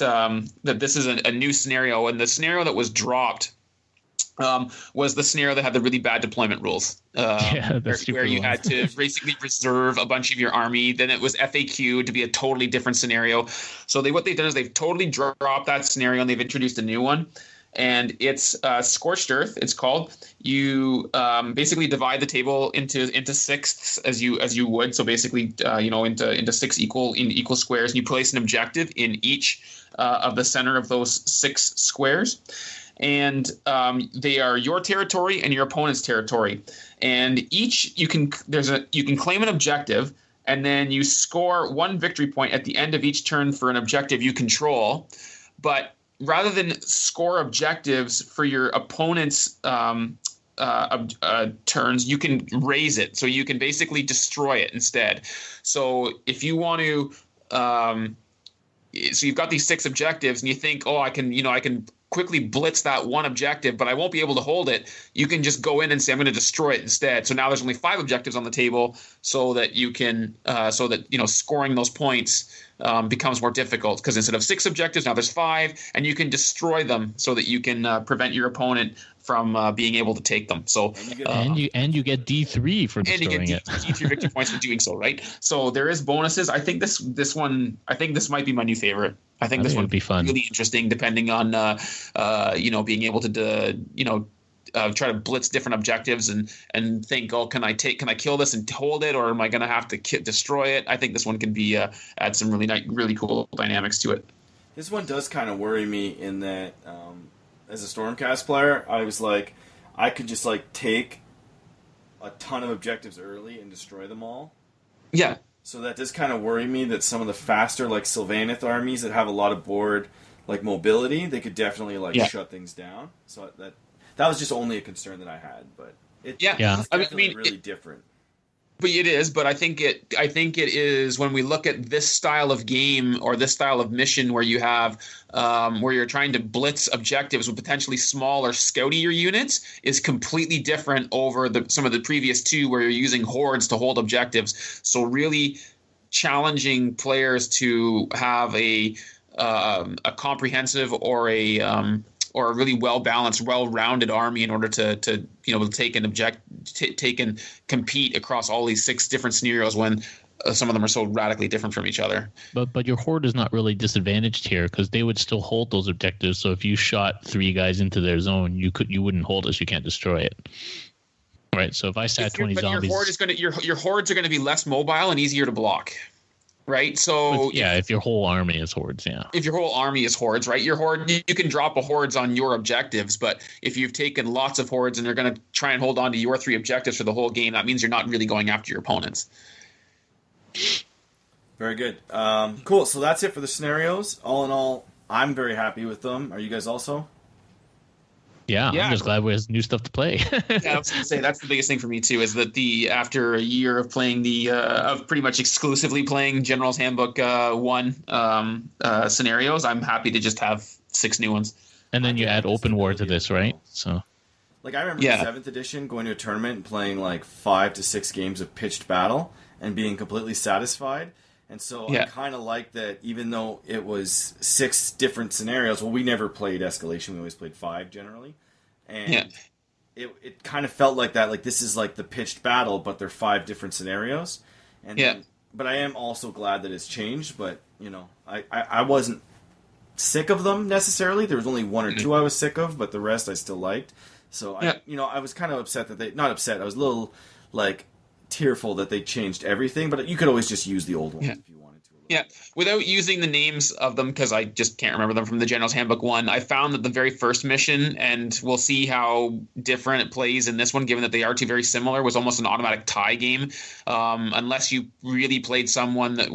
that this is a new scenario, and the scenario that was dropped was the scenario that had the really bad deployment rules, where you had to basically reserve a bunch of your army. Then it was FAQ to be a totally different scenario. So what they've done is they've totally dropped that scenario and they've introduced a new one. And it's Scorched Earth. It's called. You basically divide the table into sixths as you would. So basically, into 6 equal squares, and you place an objective in each of the center of those 6 squares. And they are your territory and your opponent's territory. And each you can claim an objective, and then you score 1 victory point at the end of each turn for an objective you control. But rather than score objectives for your opponent's turns, you can raise it. So you can basically destroy it instead. So if you want to, so you've got these 6 objectives, and you think, I can quickly blitz that one objective, but I won't be able to hold it. You can just go in and say, I'm going to destroy it instead. So now there's only 5 objectives on the table, so that you can, scoring those points becomes more difficult, because instead of 6 objectives, now there's 5, and you can destroy them so that you can prevent your opponent from being able to take them. So and you get D3 for destroying it. D3 victory points for doing so, right? So there is bonuses. I think this one. I think this might be my new favorite. I think this one would be fun. Really interesting, depending on being able to try to blitz different objectives and think, can I kill this and hold it, or am I going to have to destroy it? I think this one can be add some really cool dynamics to it. This one does kind of worry me in that as a Stormcast player, I was like, I could just take a ton of objectives early and destroy them all. Yeah. So that does kind of worry me that some of the faster Sylvaneth armies that have a lot of board mobility, they could definitely shut things down. So that was just only a concern that I had, but it's definitely really different. But it is. But I think it is, when we look at this style of game or this style of mission where you have where you're trying to blitz objectives with potentially smaller, scoutier units, is completely different over some of the previous 2 where you're using hordes to hold objectives. So really challenging players to have a comprehensive or a really well-balanced, well-rounded army in order to take and compete across all these 6 different scenarios when some of them are so radically different from each other. But your horde is not really disadvantaged here, because they would still hold those objectives. So if you shot 3 guys into their zone, you wouldn't hold us. You can't destroy it. Right. So if I sat 20 zombies, your hordes are going to be less mobile and easier to block. Right, so if your whole army is hordes, if your whole army is hordes, right, your horde, you can drop a hordes on your objectives, but if you've taken lots of hordes and they're going to try and hold on to your 3 objectives for the whole game, that means you're not really going after your opponents. Very good. Cool. So that's it for the scenarios. All in all, I'm very happy with them. Are you guys also? Yeah, I'm just glad we have new stuff to play. I was going to say that's the biggest thing for me too, is that after a year of playing of pretty much exclusively playing General's Handbook 1 scenarios, I'm happy to just have 6 new ones. And then you add open war to this, right? So, I remember the 7th edition going to a tournament and playing 5 to 6 games of pitched battle and being completely satisfied. And so I kind of like that, even though it was 6 different scenarios. Well, we never played escalation; we always played 5 generally, and it kind of felt like that. This is the pitched battle, but they're 5 different scenarios. And then, but I am also glad that it's changed. But I wasn't sick of them necessarily. There was only 1 or 2 I was sick of, but the rest I still liked. So I was kind of upset that not upset. I was a little tearful that they changed everything, but you could always just use the old ones if you wanted to. Yeah, without using the names of them, because I just can't remember them from the General's Handbook 1, I found that the very first mission, and we'll see how different it plays in this one, given that they are two very similar, was almost an automatic tie game, unless you really played someone that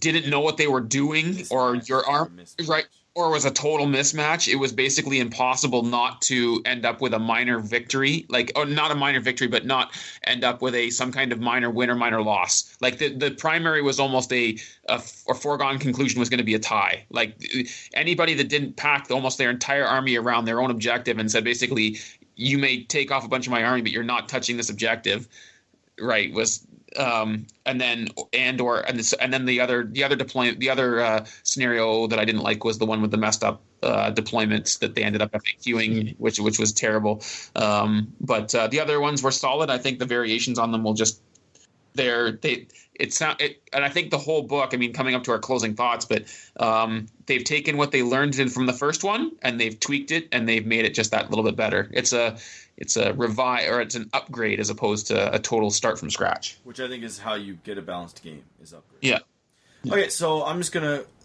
didn't know what they were doing, or your arm, right? Or was a total mismatch. It was basically impossible not to end up with a minor victory, or not a minor victory, but not end up with some kind of minor win or minor loss. Like the primary was almost a foregone conclusion was going to be a tie. Like anybody that didn't pack almost their entire army around their own objective and said basically, you may take off a bunch of my army, but you're not touching this objective. Right, was and then the other deployment, the other scenario that I didn't like was the one with the messed up deployments that they ended up FAQing, which was terrible. But the other ones were solid. I think the variations on them will just and I think the whole book, I mean, coming up to our closing thoughts, but they've taken what they learned from the first one and they've tweaked it and they've made it just that little bit better. It's a revive, or it's an upgrade as opposed to a total start from scratch. Which I think is how you get a balanced game, is upgrade. Yeah. Okay, so I'm just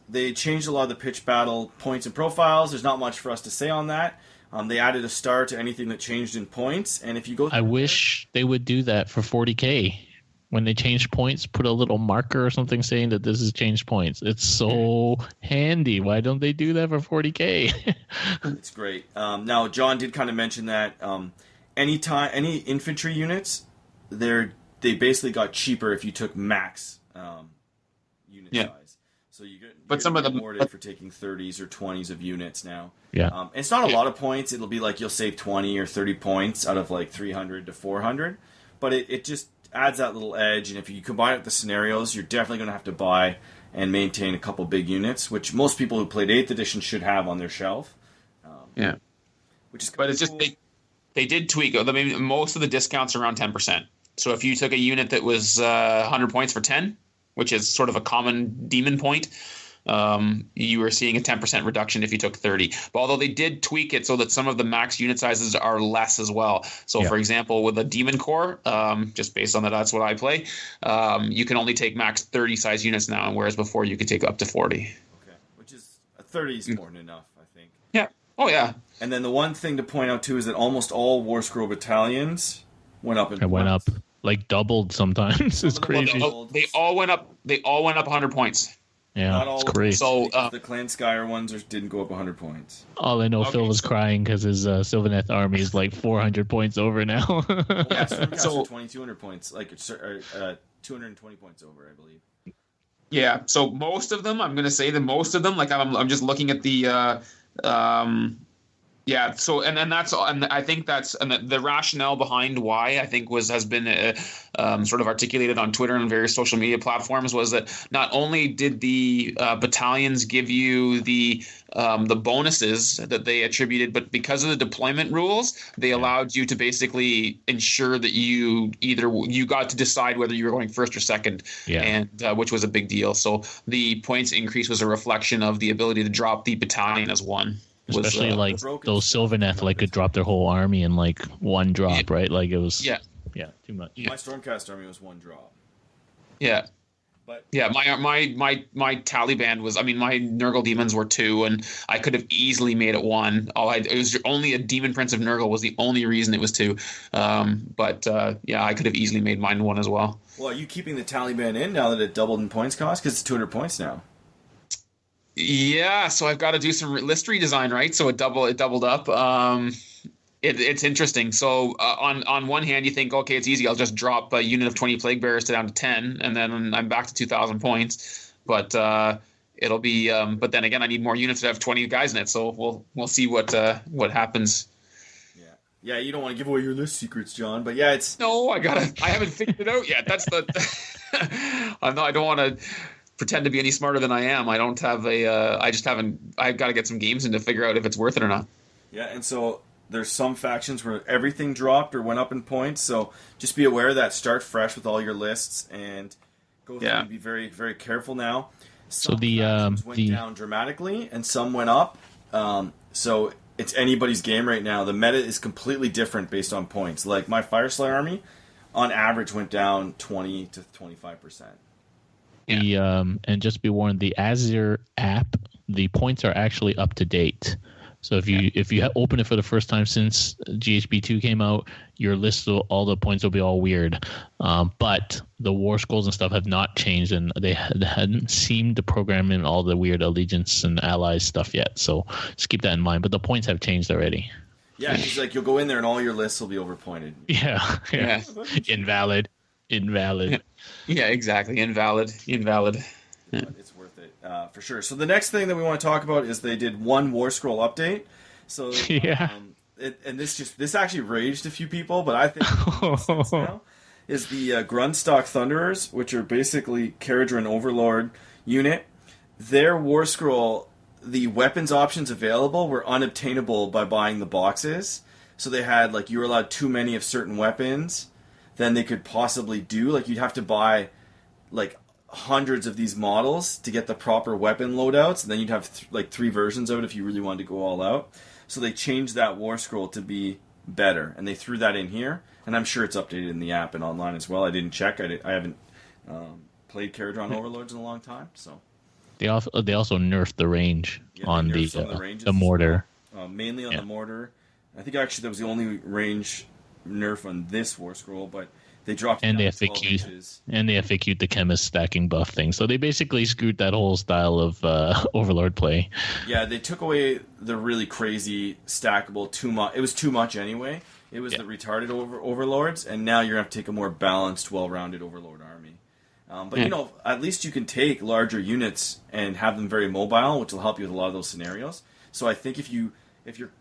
they changed a lot of the pitch battle points and profiles. There's not much for us to say on that. They added a star to anything that changed in points, and if you go I wish they would do that for 40K. When they change points, put a little marker or something saying that this has changed points. It's so handy. Why don't they do that for 40K? It's great. Now, John did kind of mention that any infantry units, they basically got cheaper if you took max unit size. So you're some of them rewarded for taking 30s or 20s of units now. Yeah. It's not a lot of points. It'll be like you'll save 20 or 30 points out of like 300 to 400, but it just adds that little edge, and if you combine it with the scenarios, you're definitely going to have to buy and maintain a couple big units, which most people who played 8th edition should have on their shelf. Which is but it's cool. just they did tweak. I mean, most of the discounts are around 10%. So if you took a unit that was 100 points for 10, which is sort of a common demon point, you were seeing a 10% reduction if you took 30. But although they did tweak it so that some of the max unit sizes are less as well. So, for example, with a Demon Corps, just based on that's what I play, you can only take max 30 size units now, whereas before you could take up to 40. Okay, which is a 30 is more than enough, I think. Yeah. Oh, yeah. And then the one thing to point out, too, is that almost all War Scroll battalions went up in points. It went up, like doubled sometimes. It's crazy. They all went up 100 points. Yeah, Not all it's of them. crazy. So the Clan Skyer ones didn't go up 100 points. All I know, Phil was crying because his Sylvaneth army is like 400 points over now. Yeah, so 2,200 points, like 220 points over, I believe. Yeah, so most of them, I'm going to say that most of them, like I'm just looking at the yeah, so and I think that's the rationale behind why I think has been sort of articulated on Twitter and various social media platforms was that not only did the battalions give you the bonuses that they attributed, but because of the deployment rules, they allowed you to basically ensure that you got to decide whether you were going first or second, and which was a big deal. So the points increase was a reflection of the ability to drop the battalion as one. Especially like those Sylvaneth like could drop their whole army in like one drop, right? Like it was too much. My Stormcast army was one drop. Yeah. But my Taliban was, I mean, my Nurgle demons were 2, and I could have easily made it 1. It was only a Demon Prince of Nurgle was the only reason it was 2. But I could have easily made mine 1 as well. Well, are you keeping the Taliban in now that it doubled in points cost? Because it's 200 points now. Yeah, so I've got to do some list redesign, right? So it doubled up. It's interesting. So on one hand, you think, okay, it's easy. I'll just drop a unit of 20 Plague Bearers down to 10, and then I'm back to 2,000 points. But it'll be. But then again, I need more units to have 20 guys in it. So we'll see what happens. Yeah. You don't want to give away your list secrets, John. But yeah, it's no. I haven't figured it out yet. That's the. I don't want to pretend to be any smarter than I am. I don't have I just haven't. I've got to get some games in to figure out if it's worth it or not. Yeah, and so there's some factions where everything dropped or went up in points. So just be aware of that. Start fresh with all your lists and go through and be very, very careful now. Some factions went down dramatically and some went up. So it's anybody's game right now. The meta is completely different based on points. Like my Fireslayer army on average went down 20 to 25%. And just be warned, the Azure app, the points are actually up to date. So if you open it for the first time since GHB2 came out, your list of all the points will be all weird. But the war scrolls and stuff have not changed, and they hadn't seemed to program in all the weird allegiance and allies stuff yet. So just keep that in mind. But the points have changed already. Yeah, because like you'll go in there and all your lists will be overpointed. Yeah. Invalid. Yeah, exactly. Invalid. But it's worth it for sure. So the next thing that we want to talk about is they did one War Scroll update. So this actually raged a few people, but I think it makes sense now. Is the Grundstock Thunderers, which are basically Caradhran Overlord unit. Their War Scroll, the weapons options available were unobtainable by buying the boxes. So they had like you were allowed too many of certain weapons than they could possibly do. Like you'd have to buy like hundreds of these models to get the proper weapon loadouts, and then you'd have like 3 versions of it if you really wanted to go all out. So they changed that War Scroll to be better, and they threw that in here, and I'm sure it's updated in the app and online as well. I didn't check. I haven't played Caradhran Overlords in a long time, so. They also nerfed the range on the mortar. Well. Mainly on the mortar. I think actually that was the only range nerf on this War Scroll, but they dropped it down to 12 inches. And they FAQ'd the chemist stacking buff thing. So they basically screwed that whole style of Overlord play. Yeah, they took away the really crazy stackable too much. It was too much anyway. It was the retarded Overlords, and now you're going to have to take a more balanced, well-rounded Overlord army. But at least you can take larger units and have them very mobile, which will help you with a lot of those scenarios. So I think if you're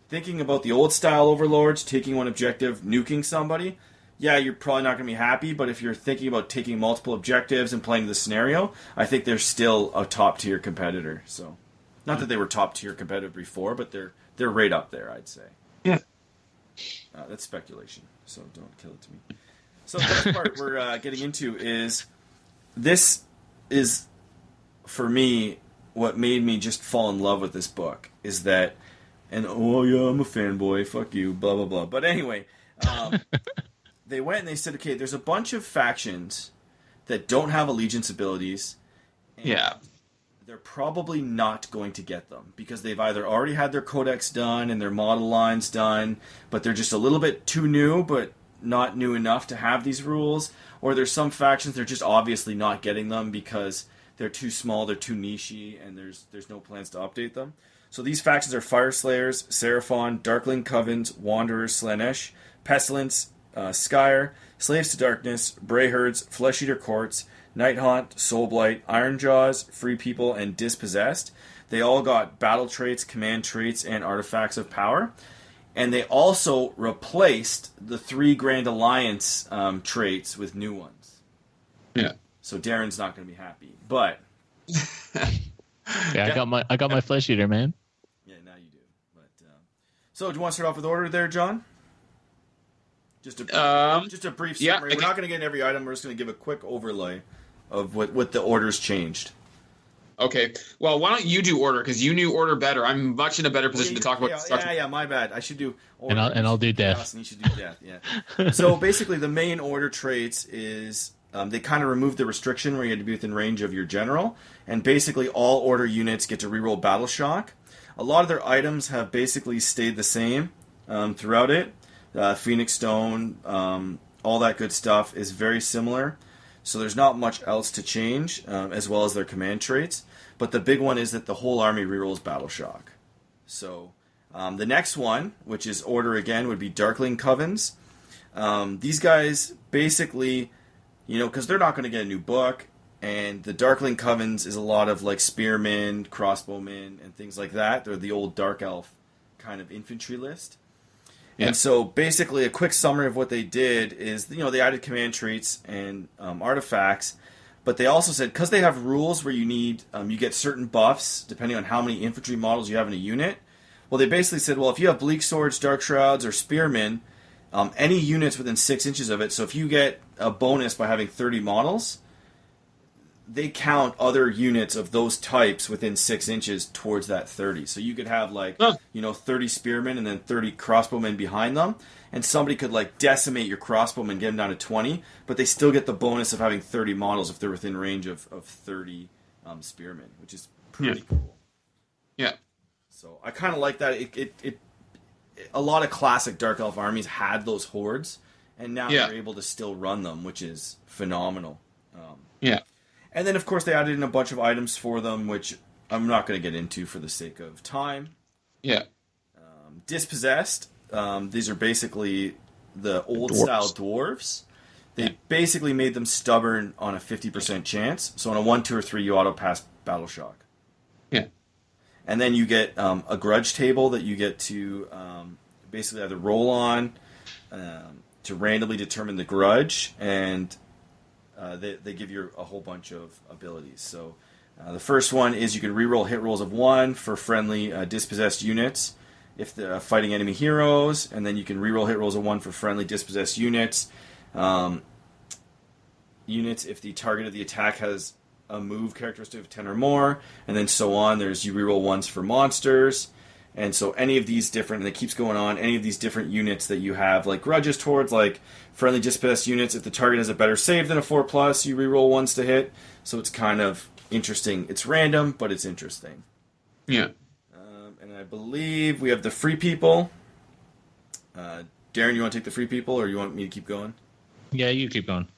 thinking about the old style Overlords, taking one objective, nuking somebody, yeah, you're probably not going to be happy. But if you're thinking about taking multiple objectives and playing the scenario, I think they're still a top tier competitor. So, not that they were top tier competitive before, but they're right up there, I'd say. Yeah. That's speculation, so don't kill it to me. So the next part we're getting into is. This is, for me, what made me just fall in love with this book, is that, and oh yeah, I'm a fanboy, fuck you, blah, blah, blah. But anyway, they went and they said, okay, there's a bunch of factions that don't have allegiance abilities. And they're probably not going to get them, because they've either already had their codex done and their model lines done, but they're just a little bit too new, but not new enough to have these rules. Or there's some factions they're just obviously not getting them because they're too small, they're too nichey, and there's no plans to update them. So these factions are Fire Slayers, Seraphon, Darkling Covens, Wanderers, Slanesh, Pestilence, Skyre, Slaves to Darkness, Brayherds, Flesh Eater Courts, Nighthaunt, Soulblight, Ironjaws, Free People, and Dispossessed. They all got battle traits, command traits, and artifacts of power. And they also replaced the 3 Grand Alliance traits with new ones. Yeah. So Darren's not going to be happy, but I got my Flesh Eater, man. Yeah, now you do. But so, do you want to start off with order there, John? Just a brief summary. We're not going to get in every item. We're just going to give a quick overlay of what the order's changed. Okay. Well, why don't you do order, because you knew order better. I'm much in a better position to talk about destruction. Yeah, my bad. I should do order. And I'll do death. And you should do death, yeah. So basically the main order traits is they kind of removed the restriction where you had to be within range of your general, and basically all order units get to reroll Battle Shock. A lot of their items have basically stayed the same throughout it. Phoenix Stone, all that good stuff is very similar. So there's not much else to change, as well as their command traits. But the big one is that the whole army rerolls Battle Shock. So the next one, which is order again, would be Darkling Covens. These guys basically, because they're not going to get a new book, and the Darkling Covens is a lot of like spearmen, crossbowmen, and things like that. They're the old Dark Elf kind of infantry list. Yeah. And so basically a quick summary of what they did is, they added command traits and artifacts, but they also said, because they have rules where you need, you get certain buffs depending on how many infantry models you have in a unit. Well, they basically said, well, if you have Bleak Swords, Dark Shrouds, or Spearmen, any units within 6 inches of it, so if you get a bonus by having 30 models, they count other units of those types within 6 inches towards that 30. So you could have 30 spearmen and then 30 crossbowmen behind them, and somebody could decimate your crossbowmen, get them down to 20, but they still get the bonus of having 30 models if they're within range of 30 spearmen, which is pretty cool. Yeah. So I kind of like that. It a lot of classic Dark Elf armies had those hordes, and now they're able to still run them, which is phenomenal. And then, of course, they added in a bunch of items for them, which I'm not going to get into for the sake of time. Yeah. Dispossessed. These are basically the old-style dwarves. They basically made them stubborn on a 50% chance. So on a 1, 2, or 3, you auto-pass Battle Shock. Yeah. And then you get a grudge table that you get to basically either roll on to randomly determine the grudge, and they give you a whole bunch of abilities. So the first one is you can reroll hit rolls of 1 for friendly dispossessed units if they're fighting enemy heroes, and then you can reroll hit rolls of 1 for friendly dispossessed units. Units if the target of the attack has a move characteristic of 10 or more, and then so on. There's you reroll 1s for monsters. And so any of these different, and it keeps going on, any of these different units that you have grudges towards, friendly dispossessed units, if the target has a better save than a 4+, you reroll 1s to hit. So it's kind of interesting. It's random, but it's interesting. Yeah. And I believe we have the free people. Darren, you want to take the free people, or you want me to keep going? Yeah, you keep going.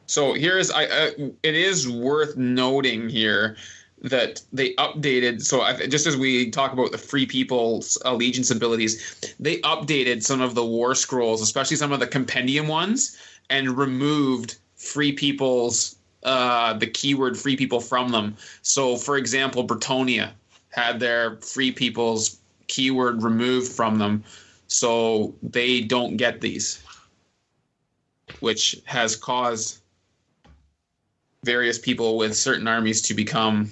So it is worth noting here that they updated. So just as we talk about the free people's allegiance abilities, they updated some of the war scrolls, especially some of the compendium ones, and removed free people's the keyword free people from them. So, for example, Bretonia had their free people's keyword removed from them, so they don't get these, which has caused various people with certain armies to become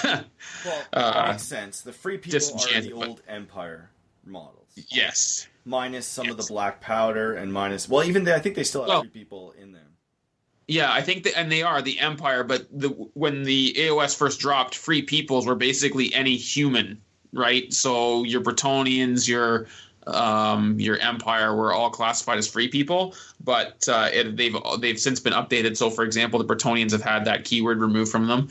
well, that makes sense. The free people are the old but... Empire models. Yes. Minus some of the black powder and minus... Well, even I think they still have free people in there. Yeah, I think and they are the Empire, but when the AOS first dropped, free peoples were basically any human, right? So your Bretonians, your Empire were all classified as free people, but they've since been updated. So, for example, the Bretonians have had that keyword removed from them,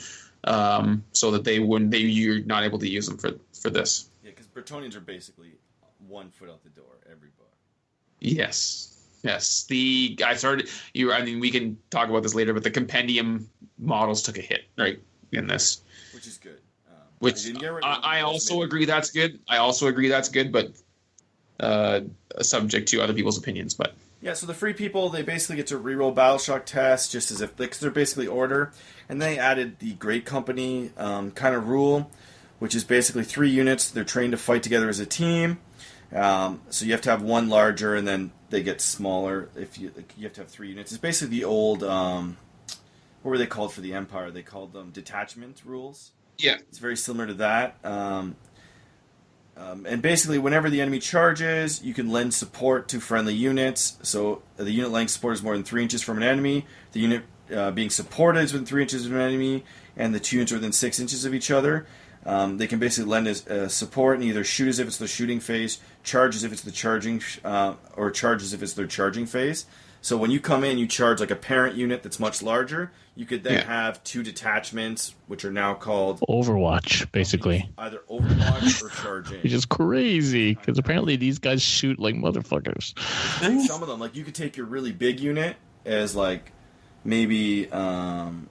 so that you're not able to use them for this. Yeah, because Bretonians are basically 1 foot out the door every book. Yes. We can talk about this later, but the compendium models took a hit right in this, which is good. Which I also agree that's good. But subject to other people's opinions. But yeah, so the free people, they basically get to reroll Battle Shock tests just as if they're basically order, and they added the Great Company kind of rule, which is basically 3 units. They're trained to fight together as a team. So you have to have 1 larger, and then they get smaller. If you have to have 3 units. It's basically the old what were they called for the Empire? They called them detachment rules. Yeah, it's very similar to that. And basically, whenever the enemy charges, you can lend support to friendly units. So the unit length support is more than 3 inches from an enemy. The unit being supported is within 3 inches of an enemy, and the 2 units are within 6 inches of each other. They can basically lend support and either shoot as if it's the shooting phase, charge as if it's the charging, or charge as if it's their charging phase. So when you come in, you charge like a parent unit that's much larger. You could then have 2 detachments, which are now called Overwatch, basically. Either Overwatch or charging. Which is crazy, because apparently these guys shoot like motherfuckers. Some of them, you could take your really big unit as maybe one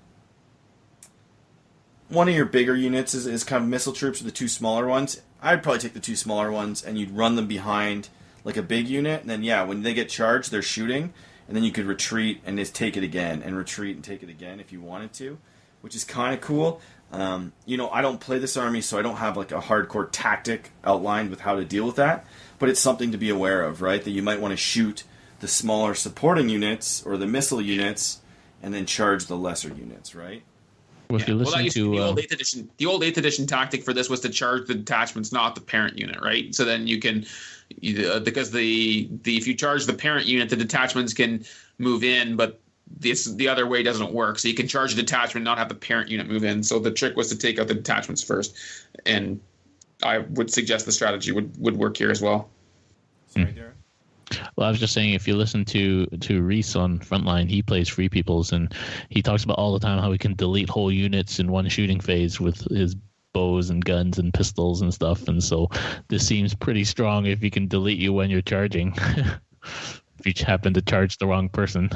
of your bigger units is kind of missile troops, or the 2 smaller ones. I'd probably take the 2 smaller ones, and you'd run them behind like a big unit, and then when they get charged, they're shooting. And then you could retreat and just take it again, and retreat and take it again if you wanted to, which is kind of cool. I don't play this army, so I don't have a hardcore tactic outlined with how to deal with that. But it's something to be aware of, right? That you might want to shoot the smaller supporting units or the missile units, and then charge the lesser units, right? Well, if you listen to the old 8th edition, the old 8th edition tactic for this was to charge the detachments, not the parent unit, right? So then you can. Because if you charge the parent unit, the detachments can move in, but the other way doesn't work. So you can charge a detachment and not have the parent unit move in. So the trick was to take out the detachments first, and I would suggest the strategy would work here as well. Sorry, Darren. Well, I was just saying, if you listen to Reese on Frontline, he plays Free Peoples, and he talks about all the time how he can delete whole units in one shooting phase with his bows and guns and pistols and stuff. And so this seems pretty strong if he can delete you when you're charging. If you happen to charge the wrong person.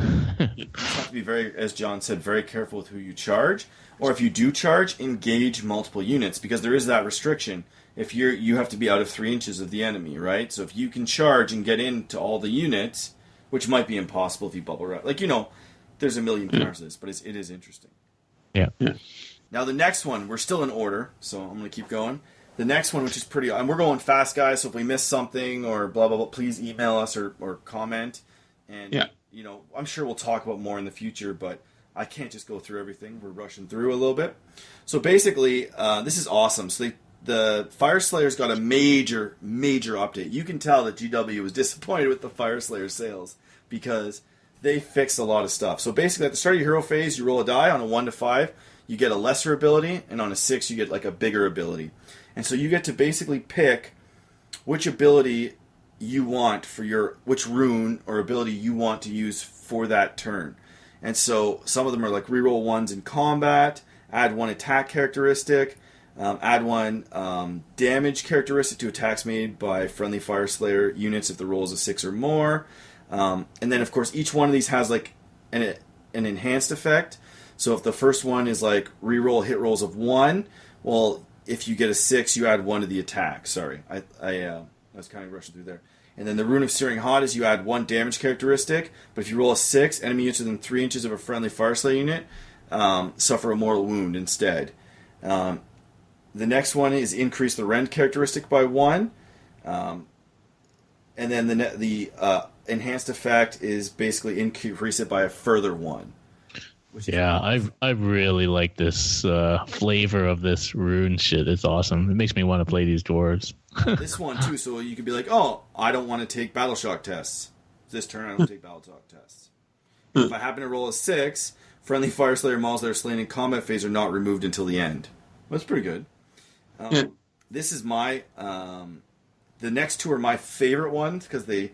You have to be very, as John said, very careful with who you charge. Or if you do charge, engage multiple units, because there is that restriction. If you have to be out of 3 inches of the enemy, right? So if you can charge and get into all the units, which might be impossible if you bubble wrap. Like, there's a million powers to this, but it is interesting. Yeah. Now the next one, we're still in order, so I'm going to keep going. The next one, which is pretty, and we're going fast, guys, so if we miss something or blah, blah, blah, please email us or comment. And, I'm sure we'll talk about more in the future, but I can't just go through everything. We're rushing through a little bit. So basically, this is awesome. So the Fire Slayer's got a major, major update. You can tell that GW was disappointed with the Fire Slayer sales because they fixed a lot of stuff. So basically, at the start of your hero phase, you roll a die. On a 1 to 5, you get a lesser ability, and on a 6, you get like a bigger ability. And so you get to basically pick which ability you want for which rune or ability you want to use for that turn. And so some of them are like reroll 1s in combat, add 1 attack characteristic, add 1 damage characteristic to attacks made by friendly Fire Slayer units if the roll is a 6 or more. And then, of course, each one of these has like an enhanced effect. So if the first one is like reroll hit rolls of 1, well, if you get a 6, you add 1 to the attack. Sorry, I was kind of rushing through there. And then the Rune of Searing Hot is you add 1 damage characteristic, but if you roll a 6, enemy units within 3 inches of a friendly Fire Slayer unit suffer a mortal wound instead. The next one is increase the rend characteristic by 1. And then the enhanced effect is basically increase it by a further 1. Yeah, I really like this flavor of this rune shit. It's awesome. It makes me want to play these dwarves. This one, too, so you could be like, oh, I don't want to take battle shock tests. This turn, I don't take battle shock tests. If I happen to roll a 6, friendly Fire Slayer models that are slain in combat phase are not removed until the end. That's pretty good. This is my... the next 2 are my favorite ones, because they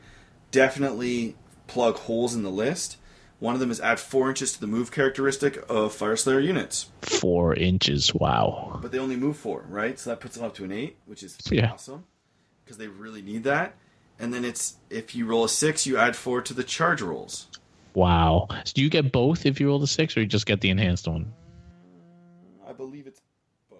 definitely plug holes in the list. One of them is add 4 inches to the move characteristic of Fire Slayer units. 4 inches, wow. But they only move 4, right? So that puts them up to an 8, which is awesome. Because they really need that. And then it's, if you roll a 6, you add 4 to the charge rolls. Wow. So do you get both if you roll the 6, or you just get the enhanced one? I believe it's both.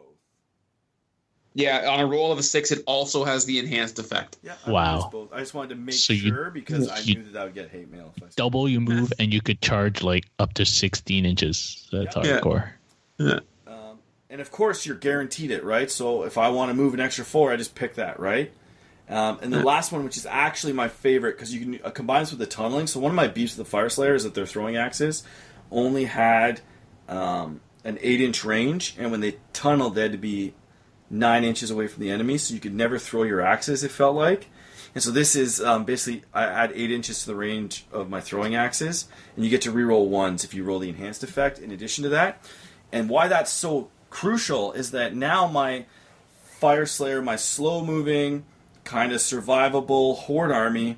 Yeah, on a roll of a 6, it also has the enhanced effect. Yeah, wow. Both. I just wanted to make sure because I knew that I would get hate mail. If I double you move, and you could charge like up to 16 inches. That's hardcore. Yeah. And of course, you're guaranteed it, right? So if I want to move an extra 4, I just pick that, right? And the last one, which is actually my favorite, because you can combine this with the tunneling. So one of my beefs with the Fire Slayer is that their throwing axes only had an 8-inch range, and when they tunneled, they had to be 9 inches away from the enemy, so you could never throw your axes, it felt like. And so this is basically, I add 8 inches to the range of my throwing axes, and you get to reroll 1s if you roll the enhanced effect in addition to that. And why that's so crucial is that now my Fire Slayer, my slow-moving, kind of survivable horde army,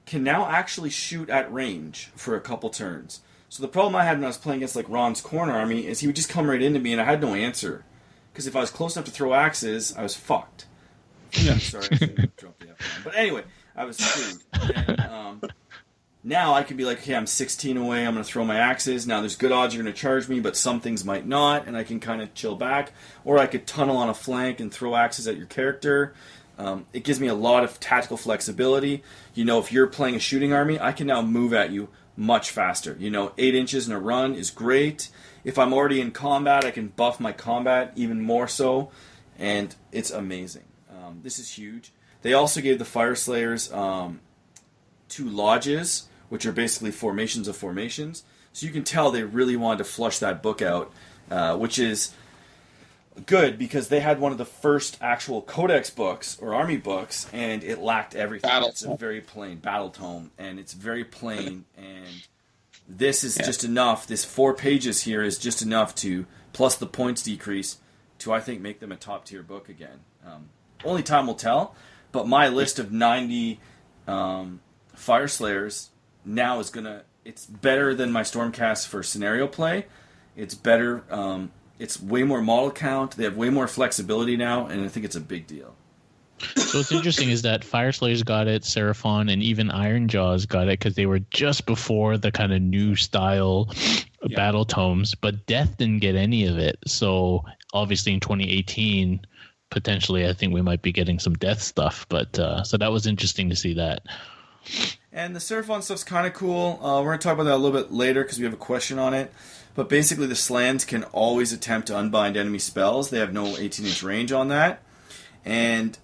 can now actually shoot at range for a couple turns. So the problem I had when I was playing against like Ron's Corn army is he would just come right into me, and I had no answer. Because if I was close enough to throw axes, I was fucked. Yeah, sorry, I shouldn't drop the F-bomb. But anyway, I was screwed. And, now I can be like, okay, I'm 16 away, I'm going to throw my axes. Now there's good odds you're going to charge me, but some things might not, and I can kind of chill back. Or I could tunnel on a flank and throw axes at your character. It gives me a lot of tactical flexibility. If you're playing a shooting army, I can now move at you much faster. 8 inches in a run is great. If I'm already in combat, I can buff my combat even more so, and it's amazing. This is huge. They also gave the Fire Slayers 2 lodges, which are basically formations of formations. So you can tell they really wanted to flush that book out, which is good because they had one of the first actual codex books or army books, and it lacked everything. It's a very plain battle tome, and it's very plain, and This is just enough. This 4 pages here is just enough to, plus the points decrease, to, I think, make them a top-tier book again. Only time will tell, but my list of 90 Fire Slayers now is going to... It's better than my Stormcast for scenario play. It's better. It's way more model count. They have way more flexibility now, and I think it's a big deal. So what's interesting is that Fire Slayers got it, Seraphon, and even Ironjaws got it because they were just before the kind of new style battle tomes, but Death didn't get any of it. So obviously in 2018, potentially I think we might be getting some Death stuff. But so that was interesting to see that. And the Seraphon stuff's kind of cool. We're going to talk about that a little bit later because we have a question on it. But basically the Slans can always attempt to unbind enemy spells. They have no 18-inch range on that. And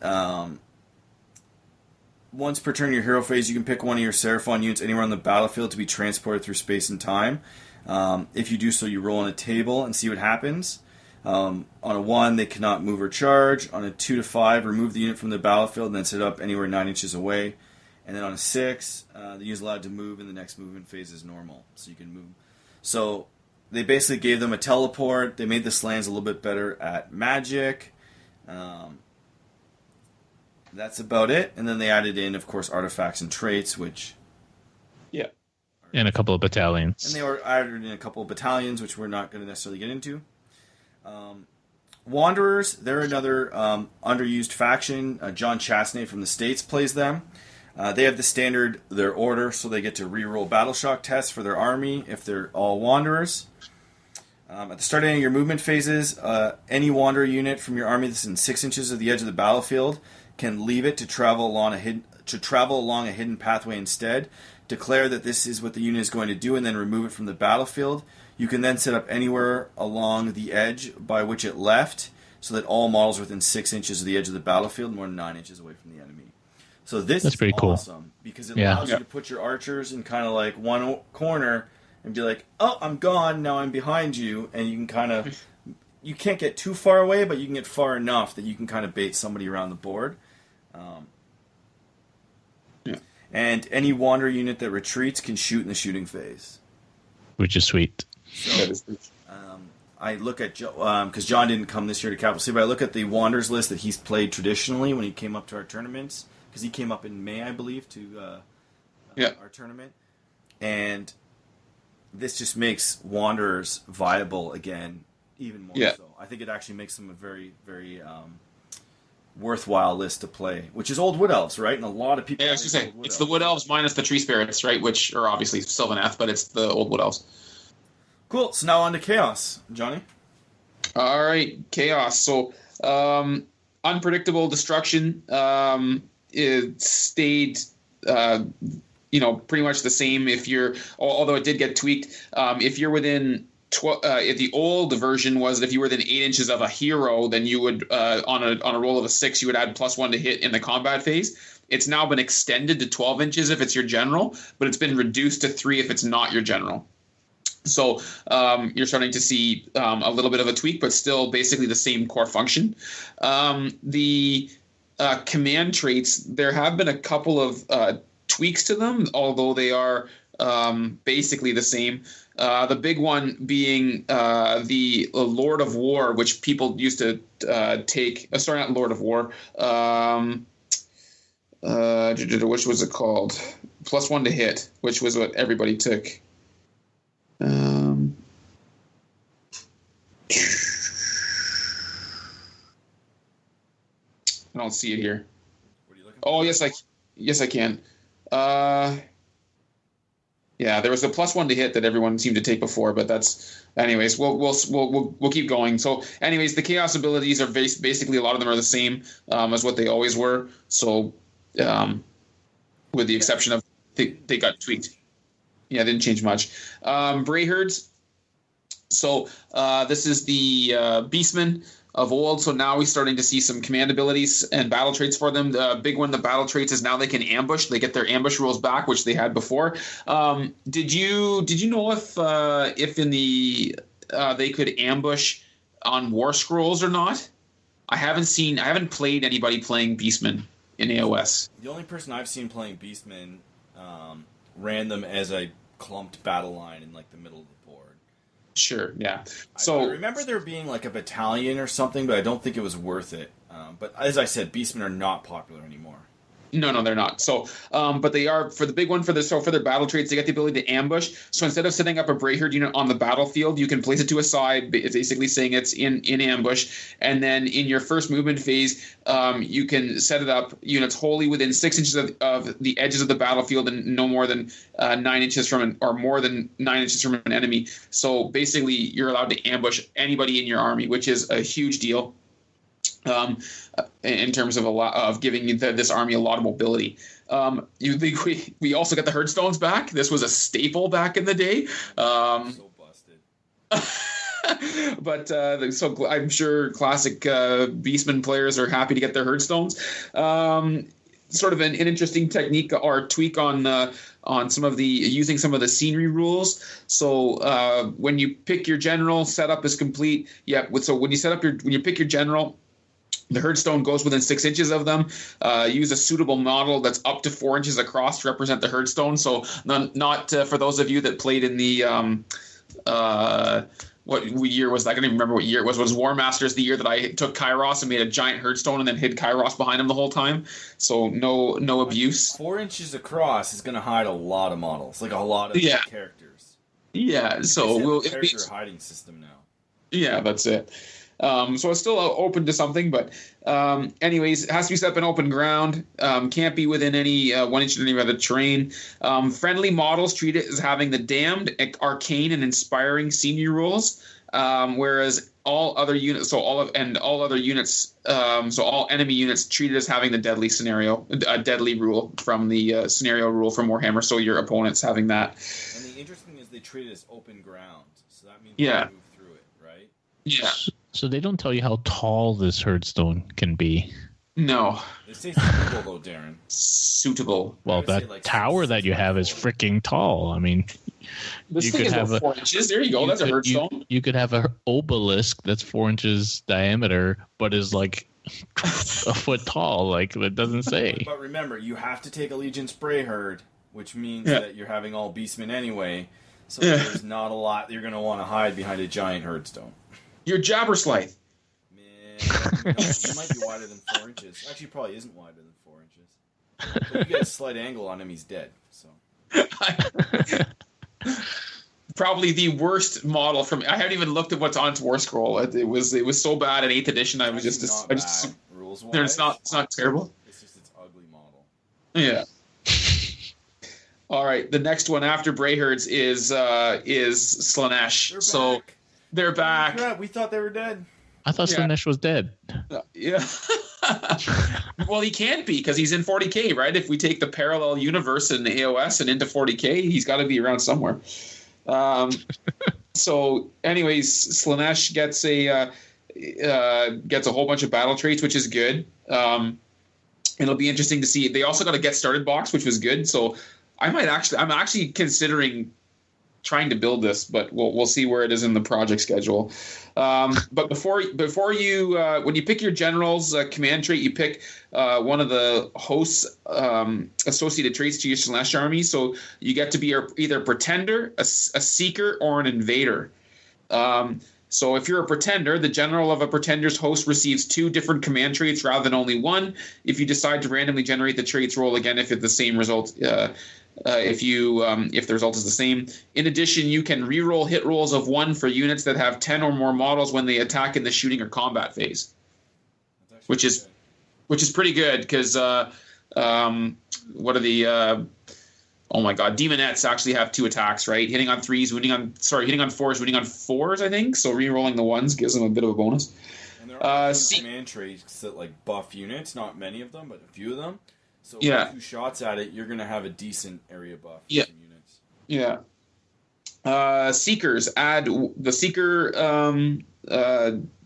once per turn in your hero phase, you can pick one of your Seraphon units anywhere on the battlefield to be transported through space and time. If you do so, you roll on a table and see what happens. On a 1, they cannot move or charge. On a 2 to 5, remove the unit from the battlefield and then set it up anywhere 9 inches away. And then on a 6, the unit is allowed to move, and the next movement phase is normal, so you can move. So they basically gave them a teleport. They made the Slans a little bit better at magic. That's about it. And then they added in, of course, artifacts and traits, which... Yeah. And a couple of battalions. And they were added in a couple of battalions, which we're not going to necessarily get into. Wanderers, they're another underused faction. John Chastney from the States plays them. They have the standard, their order, so they get to reroll battle shock tests for their army if they're all Wanderers. At the start of any of your movement phases, any Wanderer unit from your army that's in 6 inches of the edge of the battlefield can leave it to travel along a hidden pathway instead. Declare that this is what the unit is going to do and then remove it from the battlefield. You can then set up anywhere along the edge by which it left so that all models are within 6 inches of the edge of the battlefield, more than 9 inches away from the enemy. So this is pretty awesome cool. Because it allows you to put your archers in kind of like one corner and be like, oh, I'm gone, now I'm behind you, and you can kind of... You can't get too far away, but you can get far enough that you can kind of bait somebody around the board. And any Wanderer unit that retreats can shoot in the shooting phase. Which is sweet. So, I look at... Because John didn't come this year to Capital City, but I look at the Wanderers list that he's played traditionally when he came up to our tournaments. Because he came up in May, I believe, to our tournament. And this just makes Wanderers viable again, even more so. I think it actually makes them a very, very worthwhile list to play, which is Old Wood Elves, right? And a lot of people... Yeah, I was going to say, it's the Wood Elves minus the Tree Spirits, right? Which are obviously Sylvaneth, but it's the Old Wood Elves. Cool. So now on to Chaos. Johnny? All right, Chaos. So, unpredictable destruction. It stayed... pretty much the same if you're, although it did get tweaked. If you're within, if the old version was that if you were within 8 inches of a hero, then you would, on a roll of a 6, you would add +1 to hit in the combat phase. It's now been extended to 12 inches if it's your general, but it's been reduced to 3 if it's not your general. So you're starting to see a little bit of a tweak, but still basically the same core function. The command traits, there have been a couple of tweaks to them, although they are basically the same. The big one being the Lord of War, which people used to take. Sorry, not Lord of War. Which was it called? +1 to hit, which was what everybody took. I don't see it here. What are you looking for? Oh, yes, I can. Yeah, there was a +1 to hit that everyone seemed to take before, but that's, anyways, we'll keep going. So, anyways, the chaos abilities are basically a lot of them are the same as what they always were. So, with the exception of they got tweaked. Yeah, didn't change much. Brayherds. So this is the Beastmen of old. So now we're starting to see some command abilities and battle traits for them. The big one, the battle traits, is now they can ambush. They get their ambush rules back, which they had before. Did you know if in the they could ambush on War Scrolls or not? I haven't played anybody playing Beastmen in AOS. The only person I've seen playing Beastmen ran them as a clumped battle line in like the middle of the board. Sure, yeah. So I remember there being like a battalion or something, but I don't think it was worth it. But as I said, beastmen are not popular anymore. No, they're not. So, but they are for the big one for their battle traits. They get the ability to ambush. So instead of setting up a Brayherd unit on the battlefield, you can place it to a side, basically saying it's in ambush. And then in your first movement phase, you can set it up units wholly within 6 inches of the edges of the battlefield and no more than 9 inches or more than 9 inches from an enemy. So basically, you're allowed to ambush anybody in your army, which is a huge deal. In terms of giving this army a lot of mobility. We also got the Herdstones back. This was a staple back in the day. So busted. But so I'm sure classic Beastman players are happy to get their Herdstones. Sort of an interesting technique or tweak on some of using some of the scenery rules. So when you pick your general, setup is complete. Yeah. So when you pick your general, the Herdstone goes within 6 inches of them. Use a suitable model that's up to 4 inches across to represent the Herdstone. So not for those of you that played in the what year was that? I don't even remember what year it was. It was War Masters, the year that I took Kairos and made a giant Herdstone and then hid Kairos behind him the whole time. So no abuse. 4 inches across is going to hide a lot of models, like a lot of characters. Yeah. So we'll character hiding system now. Yeah, that's it. So it's still open to something, but anyways, it has to be set up in open ground. Can't be within any 1 inch of any other terrain. Friendly models treat it as having the damned, arcane, and inspiring senior rules, whereas all other units, so all enemy units treat it as having the deadly scenario, deadly rule from the scenario rule from Warhammer. So your opponent's having that. And the interesting thing is they treat it as open ground, so that means yeah. You move through it, right? Yeah. So they don't tell you how tall this Herdstone can be. No. They say suitable, though, Darren. Suitable. Well, that like tower that you have is freaking tall. I mean, this thing is about 4 inches. There you go. That's a Herdstone. You could have an obelisk that's 4 inches diameter, but is like a foot tall. Like, that doesn't say. But remember, you have to take Allegiance Brayherd, which means that you're having all beastmen anyway. So there's not a lot you're going to want to hide behind a giant Herdstone. You're Jabberslythe. Man, he might be wider than 4 inches. Actually, probably isn't wider than 4 inches. But you get a slight angle on him, he's dead. So probably the worst model from. I haven't even looked at what's on its War Scroll. It was so bad in 8th edition. I was just rules-wise. It's not terrible. It's just its ugly model. Yeah. All right, the next one after Brayherds is Slaanesh. They're back. Yeah, we thought they were dead. I thought Slaanesh was dead. Yeah. Well, he can't be because he's in 40k, right? If we take the parallel universe in the AOS and into 40k, he's got to be around somewhere. So, anyways, Slaanesh gets a whole bunch of battle traits, which is good. It'll be interesting to see. They also got a get started box, which was good. So, I'm actually considering trying to build this, but we'll see where it is in the project schedule. But before you when you pick your general's command trait, you pick one of the host's associated traits to your Slaanesh army. So you get to be either a pretender, a seeker, or an invader. So if you're a pretender, the general of a pretender's host receives 2 different command traits rather than only one. If you decide to randomly generate the traits, roll again if it's the same result. If the result is the same. In addition, you can reroll hit rolls of 1 for units that have 10 or more models when they attack in the shooting or combat phase, which is pretty good because what are the oh my god, Demonettes actually have 2 attacks, right? Hitting on 4s, wounding on 4s, I think. So re-rolling the 1s gives them a bit of a bonus. And there are command traits that like buff units, not many of them, but a few of them. So with 2 shots at it, you're going to have a decent area buff for some units. Yeah. Seekers add the Seeker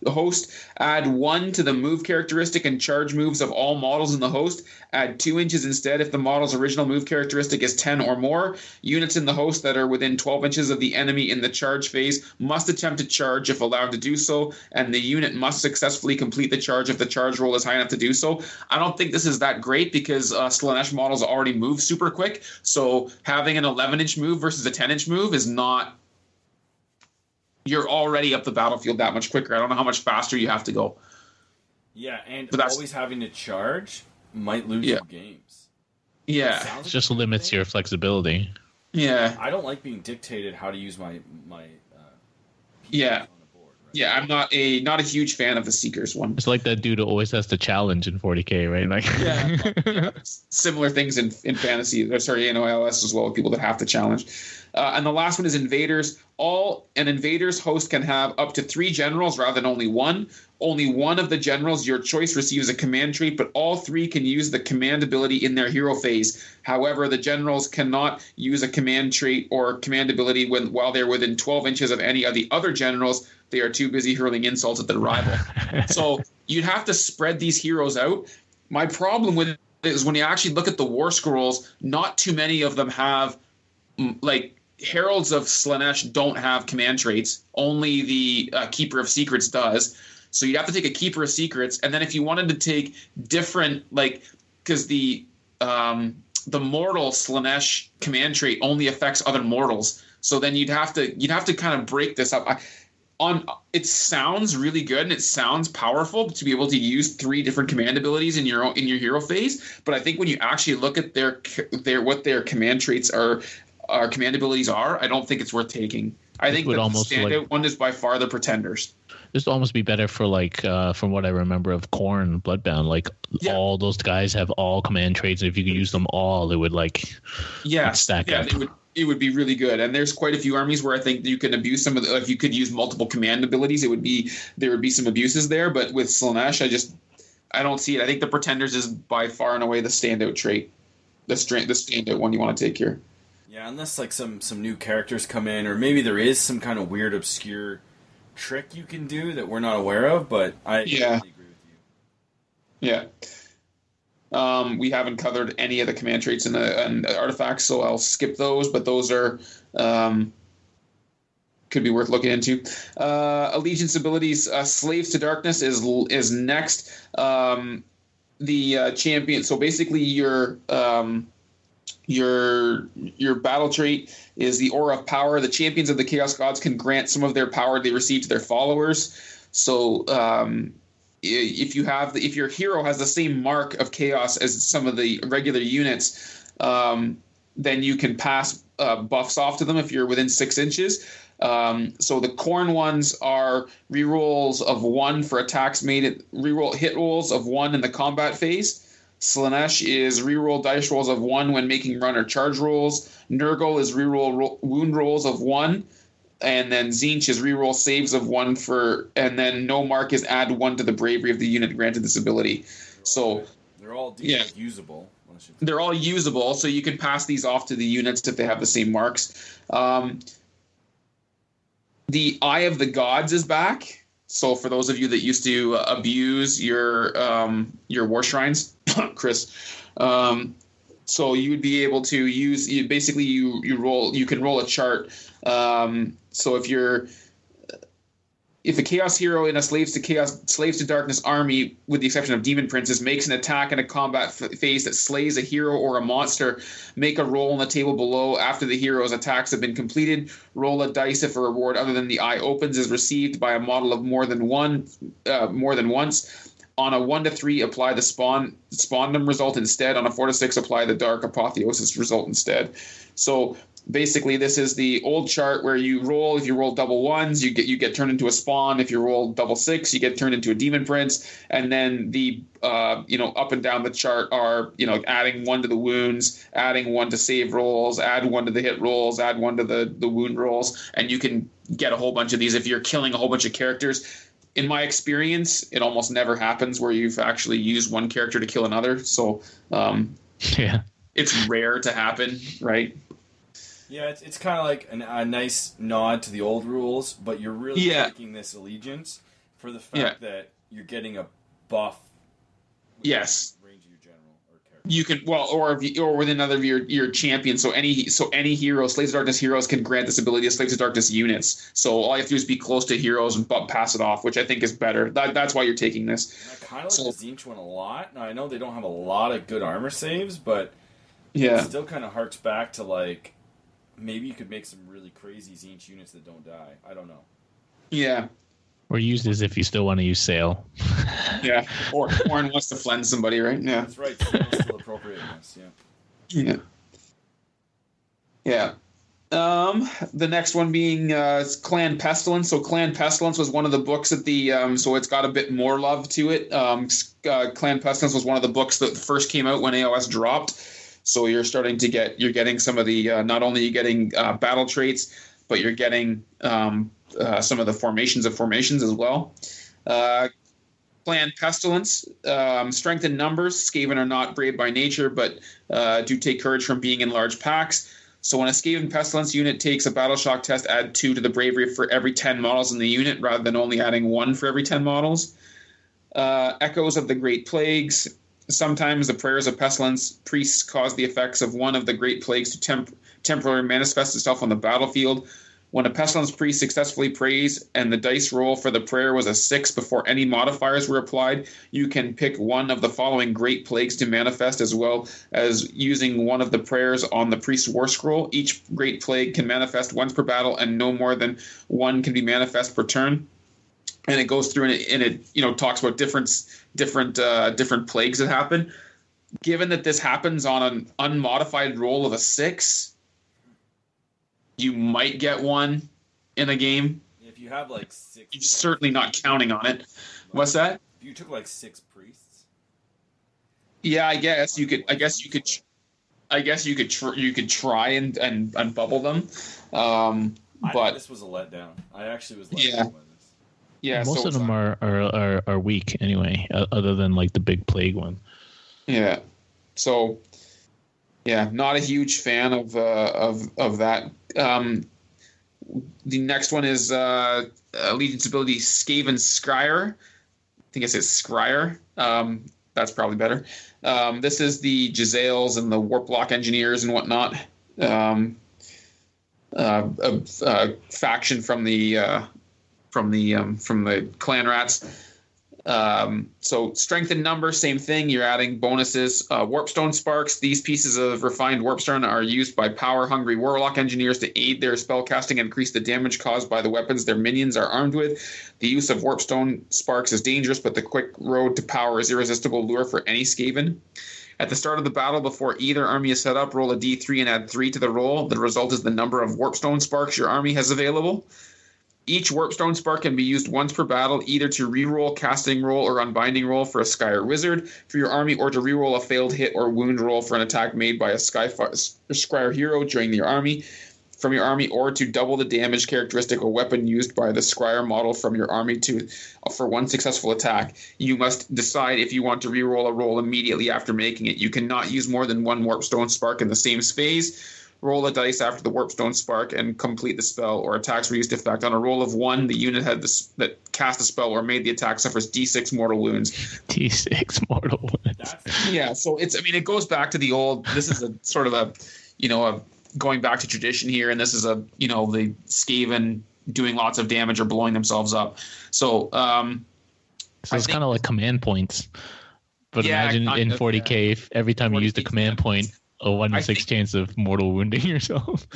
host, add 1 to the move characteristic and charge moves of all models in the host. Add 2 inches instead if the model's original move characteristic is 10 or more. Units in the host that are within 12 inches of the enemy in the charge phase must attempt to charge if allowed to do so, and the unit must successfully complete the charge if the charge roll is high enough to do so. I don't think this is that great because Slaanesh models already move super quick, so having an 11-inch move versus a 10-inch move is not... You're already up the battlefield that much quicker. I don't know how much faster you have to go. Yeah, and always having to charge might lose you games. Yeah. It just limits your flexibility. Yeah. I don't like being dictated how to use my yeah. on the board, right? Yeah, I'm not a huge fan of the Seekers one. It's like that dude who always has to challenge in 40K, right? Like yeah, similar things in fantasy. Sorry, in OLS as well, with people that have to challenge. And the last one is Invaders. An Invaders host can have up to 3 generals rather than only 1. Only one of the generals your choice receives a command trait, but all 3 can use the command ability in their hero phase. However, the generals cannot use a command trait or command ability while they're within 12 inches of any of the other generals. They are too busy hurling insults at their rival. So you'd have to spread these heroes out. My problem with it is when you actually look at the war scrolls, not too many of them have, like, Heralds of Slaanesh don't have command traits. Only the Keeper of Secrets does. So you'd have to take a Keeper of Secrets, and then if you wanted to take different, like, because the mortal Slaanesh command trait only affects other mortals. So then you'd have to kind of break this up. It sounds really good and it sounds powerful to be able to use 3 different command abilities in your hero phase. But I think when you actually look at what their command traits are. Our command abilities are, I don't think it's worth taking. I think the standout one is by far the Pretenders. This would almost be better for, like, from what I remember of Khorne Bloodbound, like, all those guys have all command traits. If you could use them all, it would, like, stack up. It would be really good. And there's quite a few armies where I think you can abuse some of the, if you could use multiple command abilities, there would be some abuses there. But with Slaanesh, I don't see it. I think the Pretenders is by far and away the standout trait, the standout one you want to take here. Yeah, unless like some new characters come in, or maybe there is some kind of weird, obscure trick you can do that we're not aware of. But I totally agree with you. Yeah. We haven't covered any of the command traits and the artifacts, so I'll skip those. But those are could be worth looking into. Allegiance abilities. Slaves to Darkness is next. The champion. So basically, your battle trait is the Aura of Power. The champions of the Chaos Gods can grant some of their power they receive to their followers. So if your hero has the same mark of chaos as some of the regular units, then you can pass buffs off to them if you're within 6 inches. So the Khorne ones are rerolls of 1 for attacks made, reroll hit rolls of 1 in the combat phase. Slaanesh is reroll dice rolls of 1 when making run or charge rolls. Nurgle is reroll wound rolls of 1. And then Tzeentch is reroll saves of 1 and then no mark is add 1 to the bravery of the unit granted this ability. So they're all usable. They're all usable, so you can pass these off to the units if they have the same marks. The Eye of the Gods is back. So for those of you that used to abuse your war shrines, Chris, so you would be able to use. You can roll a chart. So if a Chaos hero in a Slaves to Darkness army, with the exception of Demon Princes, makes an attack in a combat phase that slays a hero or a monster, make a roll on the table below after the hero's attacks have been completed. Roll a dice if a reward other than the eye opens is received by a model of more than once. On a 1 to 3, apply the Spawndom result instead. On a 4 to 6, apply the Dark Apotheosis result instead. So basically, this is the old chart where you roll. If you roll double 1s, you get turned into a spawn. If you roll double 6, you get turned into a Demon Prince. And then the up and down the chart are adding 1 to the wounds, adding 1 to save rolls, add 1 to the hit rolls, add 1 to the wound rolls, and you can get a whole bunch of these if you're killing a whole bunch of characters. In my experience, it almost never happens where you've actually used one character to kill another. So it's rare to happen, right? Yeah, it's kind of like a nice nod to the old rules, but you're really taking this allegiance for the fact that you're getting a buff. Yes. Range of your general or character. You can or with another of your champions. So any hero, Slaves of Darkness heroes can grant this ability to Slaves of Darkness units. So all you have to do is be close to heroes and pass it off, which I think is better. That's why you're taking this. And I kind of like the Tzeentch one a lot. Now I know they don't have a lot of good armor saves, but it still kind of harks back to like maybe you could make some really crazy Tzeentch units that don't die. I don't know. Yeah. Or use this if you still want to use Sail. Yeah. Or Warren wants to flend somebody, right? Yeah. That's right. Sail's still appropriate in this, Yeah. Yeah. The next one being Clan Pestilence. So Clan Pestilence was one of the books at the so it's got a bit more love to it. Clan Pestilence was one of the books that first came out when AOS dropped. So you're getting some of the not only are you getting battle traits, but you're getting some of the formations of formations as well. Clan Pestilence, strength in numbers. Skaven are not brave by nature, but do take courage from being in large packs. So when a Skaven Pestilence unit takes a Battle Shock test, add 2 to the bravery for every 10 models in the unit, rather than only adding 1 for every 10 models. Echoes of the Great Plagues. Sometimes the prayers of Pestilence priests cause the effects of one of the Great Plagues to temporarily manifest itself on the battlefield. When a Pestilence priest successfully prays and the dice roll for the prayer was a 6 before any modifiers were applied, you can pick one of the following Great Plagues to manifest, as well as using one of the prayers on the priest's war scroll. Each Great Plague can manifest once per battle, and no more than one can be manifest per turn. And it goes through and it talks about different plagues that happen. Given that this happens on an unmodified roll of a 6, you might get one in a game. If you have like 6, you're certainly not counting on it. What's that? If you took like 6 priests. Yeah, I guess you could try and bubble them. But this was a letdown. I actually was let down by this. Yeah, most of them are weak anyway, other than like the big plague one. Yeah. So, yeah, not a huge fan of that. The next one is Allegiance ability Skaven Scryer. I think it says Scryer. That's probably better. This is the Giselles and the Warp Block Engineers and whatnot. Faction from the Clan Rats. So strength in number, same thing. You're adding bonuses. Warpstone Sparks. These pieces of refined Warpstone are used by power-hungry Warlock engineers to aid their spellcasting and increase the damage caused by the weapons their minions are armed with. The use of Warpstone Sparks is dangerous, but the quick road to power is irresistible lure for any Skaven. At the start of the battle, before either army is set up, roll a d3 and add 3 to the roll. The result is the number of Warpstone Sparks your army has available. Each Warpstone Spark can be used once per battle, either to reroll casting roll or unbinding roll for a Skyer Wizard for your army, or to reroll a failed hit or wound roll for an attack made by a Skyer hero during your army, from your army, or to double the damage characteristic or weapon used by the Skyer model from your army for one successful attack. You must decide if you want to reroll a roll immediately after making it. You cannot use more than one Warpstone Spark in the same phase. Roll a dice after the Warpstone Spark and complete the spell or attack's reused effect. On a roll of 1, the unit that cast a spell or made the attack suffers D6 mortal wounds. D6 mortal wounds. Yeah, so it goes back to the old. This is a sort of a going back to tradition here, and this is the Skaven doing lots of damage or blowing themselves up. So, it's kind of like command points. But imagine in 40K, every time you use the command point, a 1 in 6 chance of mortal wounding yourself.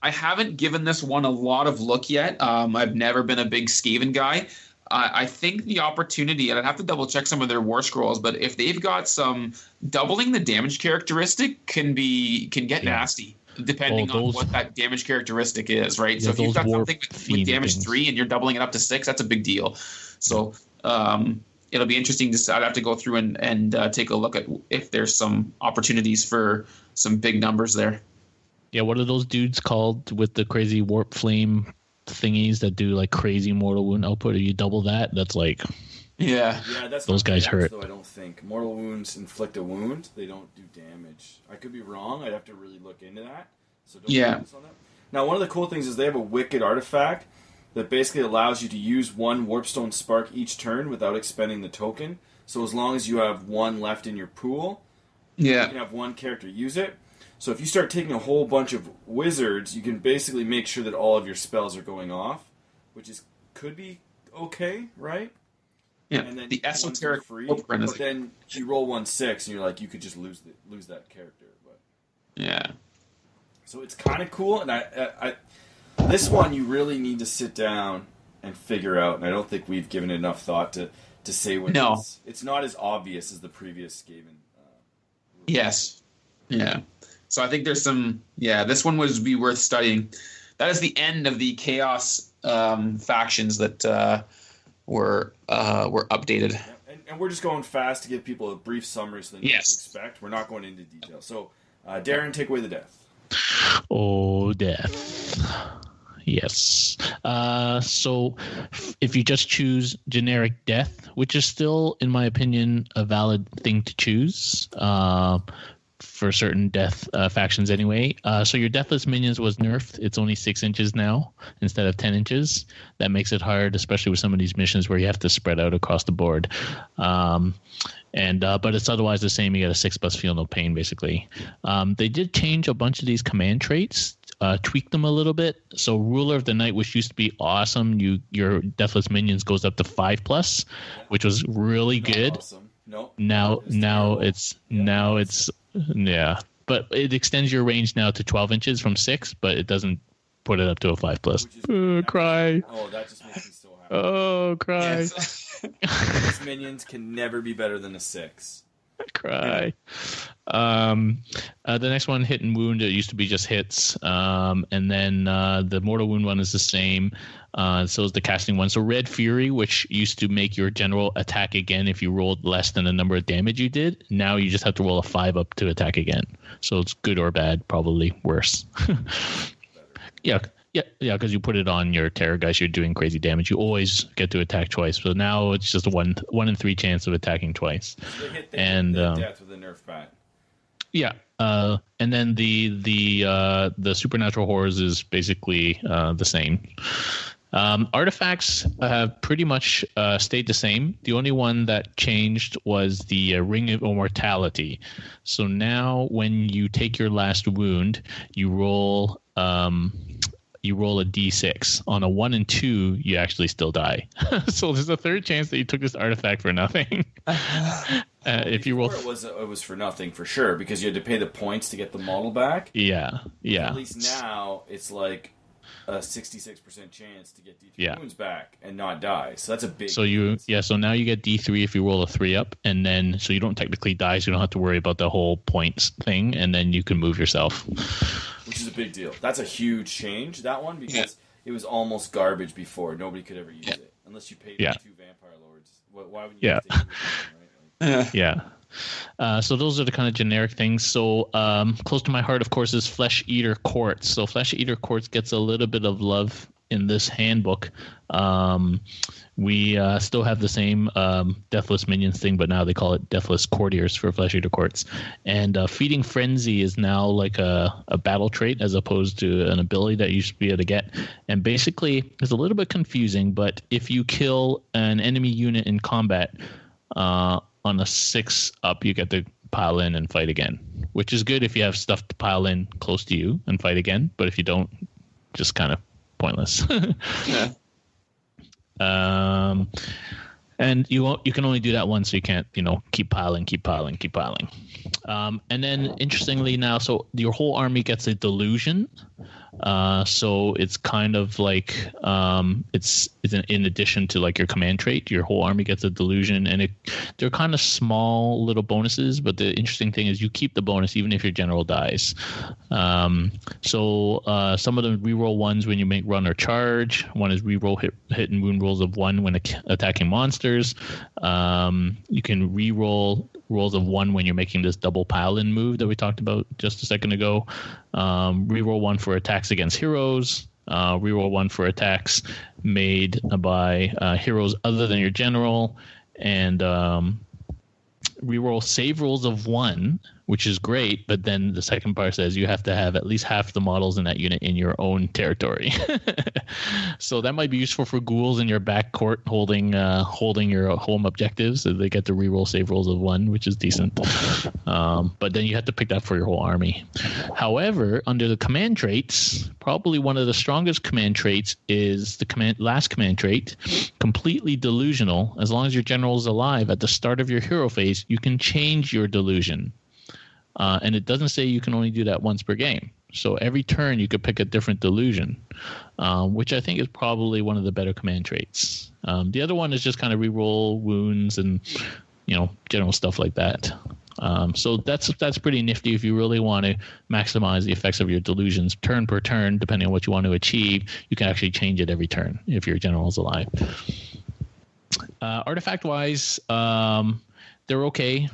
I haven't given this one a lot of look yet. I've never been a big Skaven guy. I think the opportunity, and I'd have to double check some of their war scrolls, but if they've got some doubling the damage characteristic can get nasty, depending on what that damage characteristic is, right? Yeah, so if you've got something with damage 3 and you're doubling it up to 6, that's a big deal. So it'll be interesting to. I'd have to go through and take a look at if there's some opportunities for some big numbers there. Yeah, what are those dudes called with the crazy warp flame thingies that do like crazy mortal wound output? If you double that, that's like that's those guys hurt. Though I don't think mortal wounds inflict a wound; they don't do damage. I could be wrong. I'd have to really look into that. So don't focus on that. Now, one of the cool things is they have a wicked artifact that basically allows you to use one Warpstone Spark each turn without expending the token. So as long as you have one left in your pool, you can have one character use it. So if you start taking a whole bunch of wizards, you can basically make sure that all of your spells are going off, which could be okay, right? Yeah, and then the esoteric free, but then you roll 1/6 and you're like, you could just lose that character. But yeah, so it's kind of cool, and I this one you really need to sit down and figure out, and I don't think we've given enough thought to say what it is. It's not as obvious as the previous Skaven. Yes. Yeah. So I think there's some. Yeah, this one would be worth studying. That is the end of the Chaos factions that were updated. Yeah, and we're just going fast to give people a brief summary so they know what to expect. We're not going into detail. So, Darren, take away the death. Oh, death. Yes. So if you just choose generic death, which is still, in my opinion, a valid thing to choose for certain death factions anyway. So your deathless minions was nerfed. It's only 6 inches now instead of 10 inches. That makes it hard, especially with some of these missions where you have to spread out across the board. But it's otherwise the same. You get a 6+ feel no pain, basically. They did change a bunch of these command traits, tweak them a little bit. So Ruler of the Night, which used to be awesome, your Deathless Minions goes up to 5+, which was really good. Awesome. Nope. Now it's but it extends your range now to 12 inches from 6, but it doesn't put it up to a 5+. Cry. Oh, that just makes me so happy. Oh, cry. Yes. These minions can never be better than a 6. Cry. The next one, hit and wound. It used to be just hits, and then the mortal wound one is the same. So is the casting one. So Red Fury, which used to make your general attack again if you rolled less than the number of damage you did. Now you just have to roll a 5 up to attack again. So it's good or bad, probably worse. Yeah, because you put it on your terror guys, you're doing crazy damage. You always get to attack twice. So now it's just a 1 in 3 chance of attacking twice. So they hit death with a nerf bat. Yeah, and then the supernatural horrors is basically the same. Artifacts have pretty much stayed the same. The only one that changed was the Ring of Immortality. So now when you take your last wound, you roll a d6. On a 1 and 2, you actually still die. So there's a third chance that you took this artifact for nothing. If you roll, it was for nothing for sure because you had to pay the points to get the model back. Yeah. At least now it's like a 66% chance to get D3 wounds back and not die. So that's a big. So so now you get D3 if you roll a 3 up, and then so you don't technically die, so you don't have to worry about the whole points thing, and then you can move yourself. Which is a big deal. That's a huge change, that one, because it was almost garbage before. Nobody could ever use it unless you paid 2 Vampire Lords. Why would you? Yeah. Right? Yeah. So those are the kind of generic things. So close to my heart, of course, is Flesh Eater Quartz. So Flesh Eater Quartz gets a little bit of love in this handbook. We still have the same Deathless Minions thing, but now they call it Deathless Courtiers for Flesh Eater Quartz. And Feeding Frenzy is now like a battle trait as opposed to an ability that you used to be able to get. And basically, it's a little bit confusing, but if you kill an enemy unit in combat, on a 6 up, you get to pile in and fight again, which is good if you have stuff to pile in close to you and fight again. But if you don't, just kind of pointless. Yeah. And you can only do that once, so you can't, keep piling. And then interestingly now, so your whole army gets a delusion. So it's kind of like it's in addition to like your command trait, your whole army gets a delusion, and they're kind of small little bonuses. But the interesting thing is you keep the bonus even if your general dies. So some of them reroll 1s when you make run or charge. One is reroll hit and wound rolls of 1 when attacking monsters. You can reroll rolls of 1 when you're making this double pile-in move that we talked about just a second ago. Reroll 1 for attacks against heroes. Reroll 1 for attacks made by heroes other than your general. And reroll save rolls of 1 which is great. But then the second part says you have to have at least half the models in that unit in your own territory. So that might be useful for ghouls in your back court holding your home objectives. So they get to reroll save rolls of 1, which is decent. But then you have to pick that for your whole army. However, under the command traits, probably one of the strongest command traits is the last command trait, completely delusional. As long as your general is alive at the start of your hero phase, you can change your delusion. And it doesn't say you can only do that once per game. So every turn you could pick a different delusion, which I think is probably one of the better command traits. The other one is just kind of reroll wounds and, general stuff like that. So that's pretty nifty if you really want to maximize the effects of your delusions turn per turn, depending on what you want to achieve. You can actually change it every turn if your general is alive. Artifact-wise, they're okay.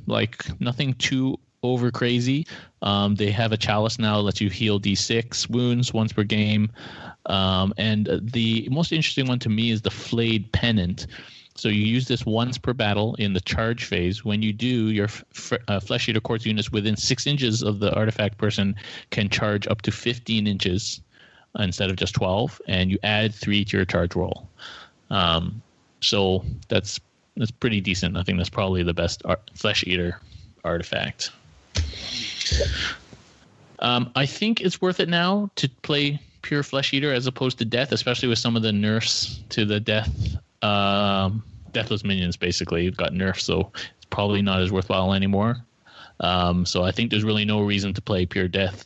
Like nothing too over crazy. They have a chalice now that lets you heal D6 wounds once per game. And the most interesting one to me is the Flayed Pennant. So you use this once per battle in the charge phase. When you do, your Flesh Eater Quartz units within 6 inches of the artifact person can charge up to 15 inches instead of just 12, and you add 3 to your charge roll. So that's pretty decent. I think that's probably the best Flesh Eater artifact. I think it's worth it now to play pure Flesh Eater as opposed to Death, especially with some of the nerfs to the Deathless minions. Basically got nerfed, so it's probably not as worthwhile anymore. So I think there's really no reason to play pure Death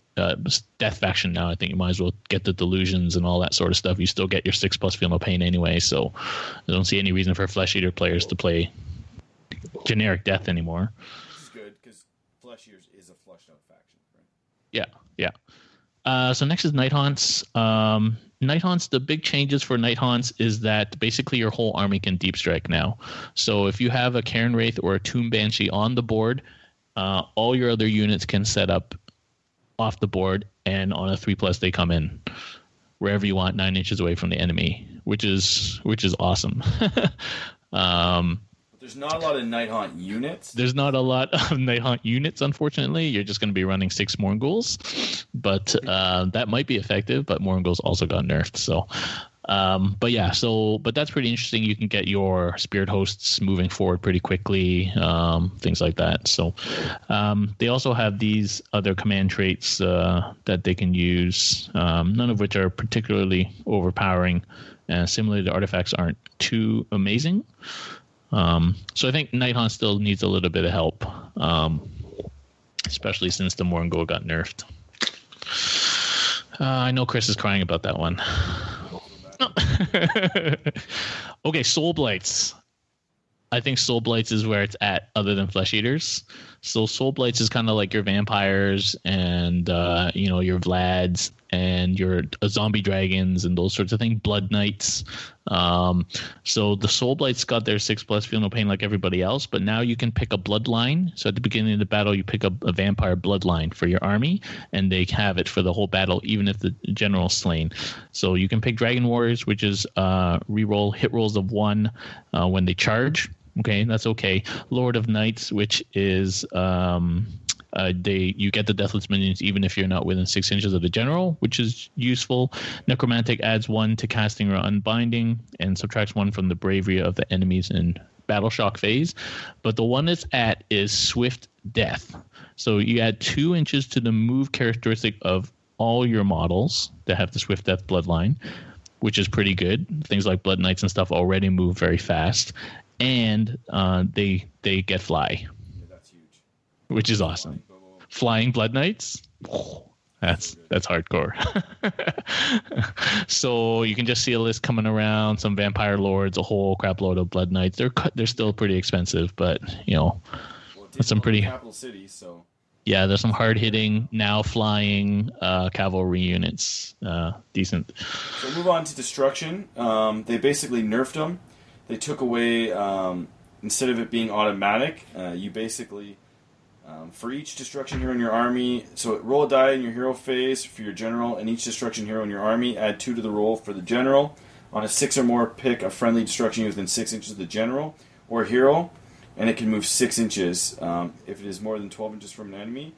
faction now. I think you might as well get the delusions and all that sort of stuff. You still get your 6+ Feel No Pain anyway, so I don't see any reason for Flesh Eater players to play generic Death anymore. Which is good because Flesh Eaters is a flushed out faction, right? Yeah. So next is Night Haunts. Night Haunts, the big changes for Night Haunts is that basically your whole army can deep strike now. So if you have a Cairn Wraith or a Tomb Banshee on the board, all your other units can set up off the board, and on a 3+ they come in wherever you want, 9 inches away from the enemy, which is awesome. There's not a lot of Night Haunt units. There's not a lot of Night Haunt units, unfortunately. You're just going to be running 6 Mournguls, but that might be effective. But Mournguls also got nerfed, so. But that's pretty interesting. You can get your Spirit Hosts moving forward pretty quickly, things like that. So they also have these other command traits that they can use, none of which are particularly overpowering. Similarly, the artifacts aren't too amazing. So I think Night Haunt still needs a little bit of help, especially since the Mourngul got nerfed. I know Chris is crying about that one. Okay, Soul Blights. I think Soul Blights is where it's at other than Flesh Eaters. So Soul Blights is kind of like your vampires and your Vlads and your zombie dragons and those sorts of things, Blood Knights. So the Soul Blights got their 6+ Feel No Pain like everybody else, but now you can pick a bloodline. So at the beginning of the battle, you pick up a vampire bloodline for your army, and they have it for the whole battle, even if the general's slain. So you can pick Dragon Warriors, which is reroll hit rolls of 1 when they charge. Okay, that's okay. Lord of Knights, which is you get the Deathless minions even if you're not within 6 inches of the general, which is useful. Necromantic adds 1 to casting or unbinding and subtracts 1 from the bravery of the enemies in battle shock phase. But the one it's at is Swift Death. So you add 2 inches to the move characteristic of all your models that have the Swift Death bloodline, which is pretty good. Things like Blood Knights and stuff already move very fast. And they get fly, Yeah, that's huge. which is awesome. Flying Blood Knights, that's hardcore. So you can just see a list coming around, some Vampire Lords, a whole crap load of Blood Knights. They're still pretty expensive, but that's some pretty capital cities. So yeah, there's some hard hitting now flying cavalry units, decent. So we'll move on to Destruction. They basically nerfed them. They took away, instead of it being automatic, you basically, for each destruction hero in your army, so roll a die in your hero phase for your general, and each destruction hero in your army, add 2 to the roll for the general. On a 6 or more, pick a friendly destruction within 6 inches of the general or hero. and it can move 6 inches if it is more than 12 inches from an enemy,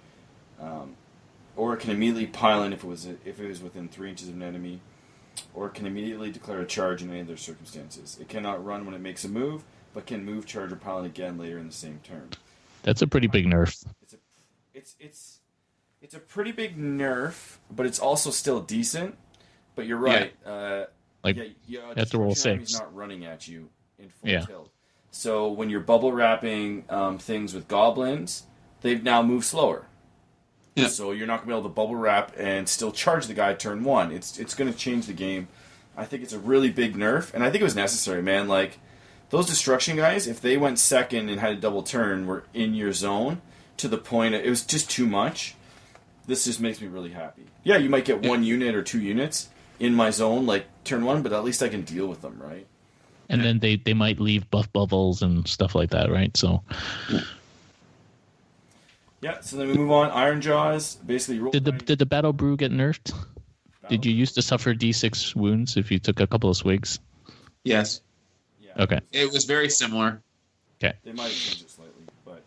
or it can immediately pile in if it was within 3 inches of an enemy, or it can immediately declare a charge in any other circumstances. It cannot run when it makes a move, but can move, charge, or pile in again later in the same turn. That's a pretty big nerf. It's a pretty big nerf, but it's also still decent. But you're right. You have to roll 6. He's not running at you in full tilt. So when you're bubble wrapping things with goblins, they've now moved slower. Yeah. So you're not going to be able to bubble wrap and still charge the guy turn 1. It's going to change the game. I think it's a really big nerf, and I think it was necessary, man. Like, those destruction guys, if they went second and had a double turn, were in your zone to the point it was just too much. This just makes me really happy. Yeah, you might get 1 unit or 2 units in my zone, like turn 1, but at least I can deal with them, right? And then they might leave buff bubbles and stuff like that, right? So, yeah. So then we move on. Iron Jaws basically. Did the Battle Brew get nerfed? Did you used to suffer D6 wounds if you took a couple of swigs? Yes. Yeah. Okay. It was very similar. Okay. They might have changed it slightly, but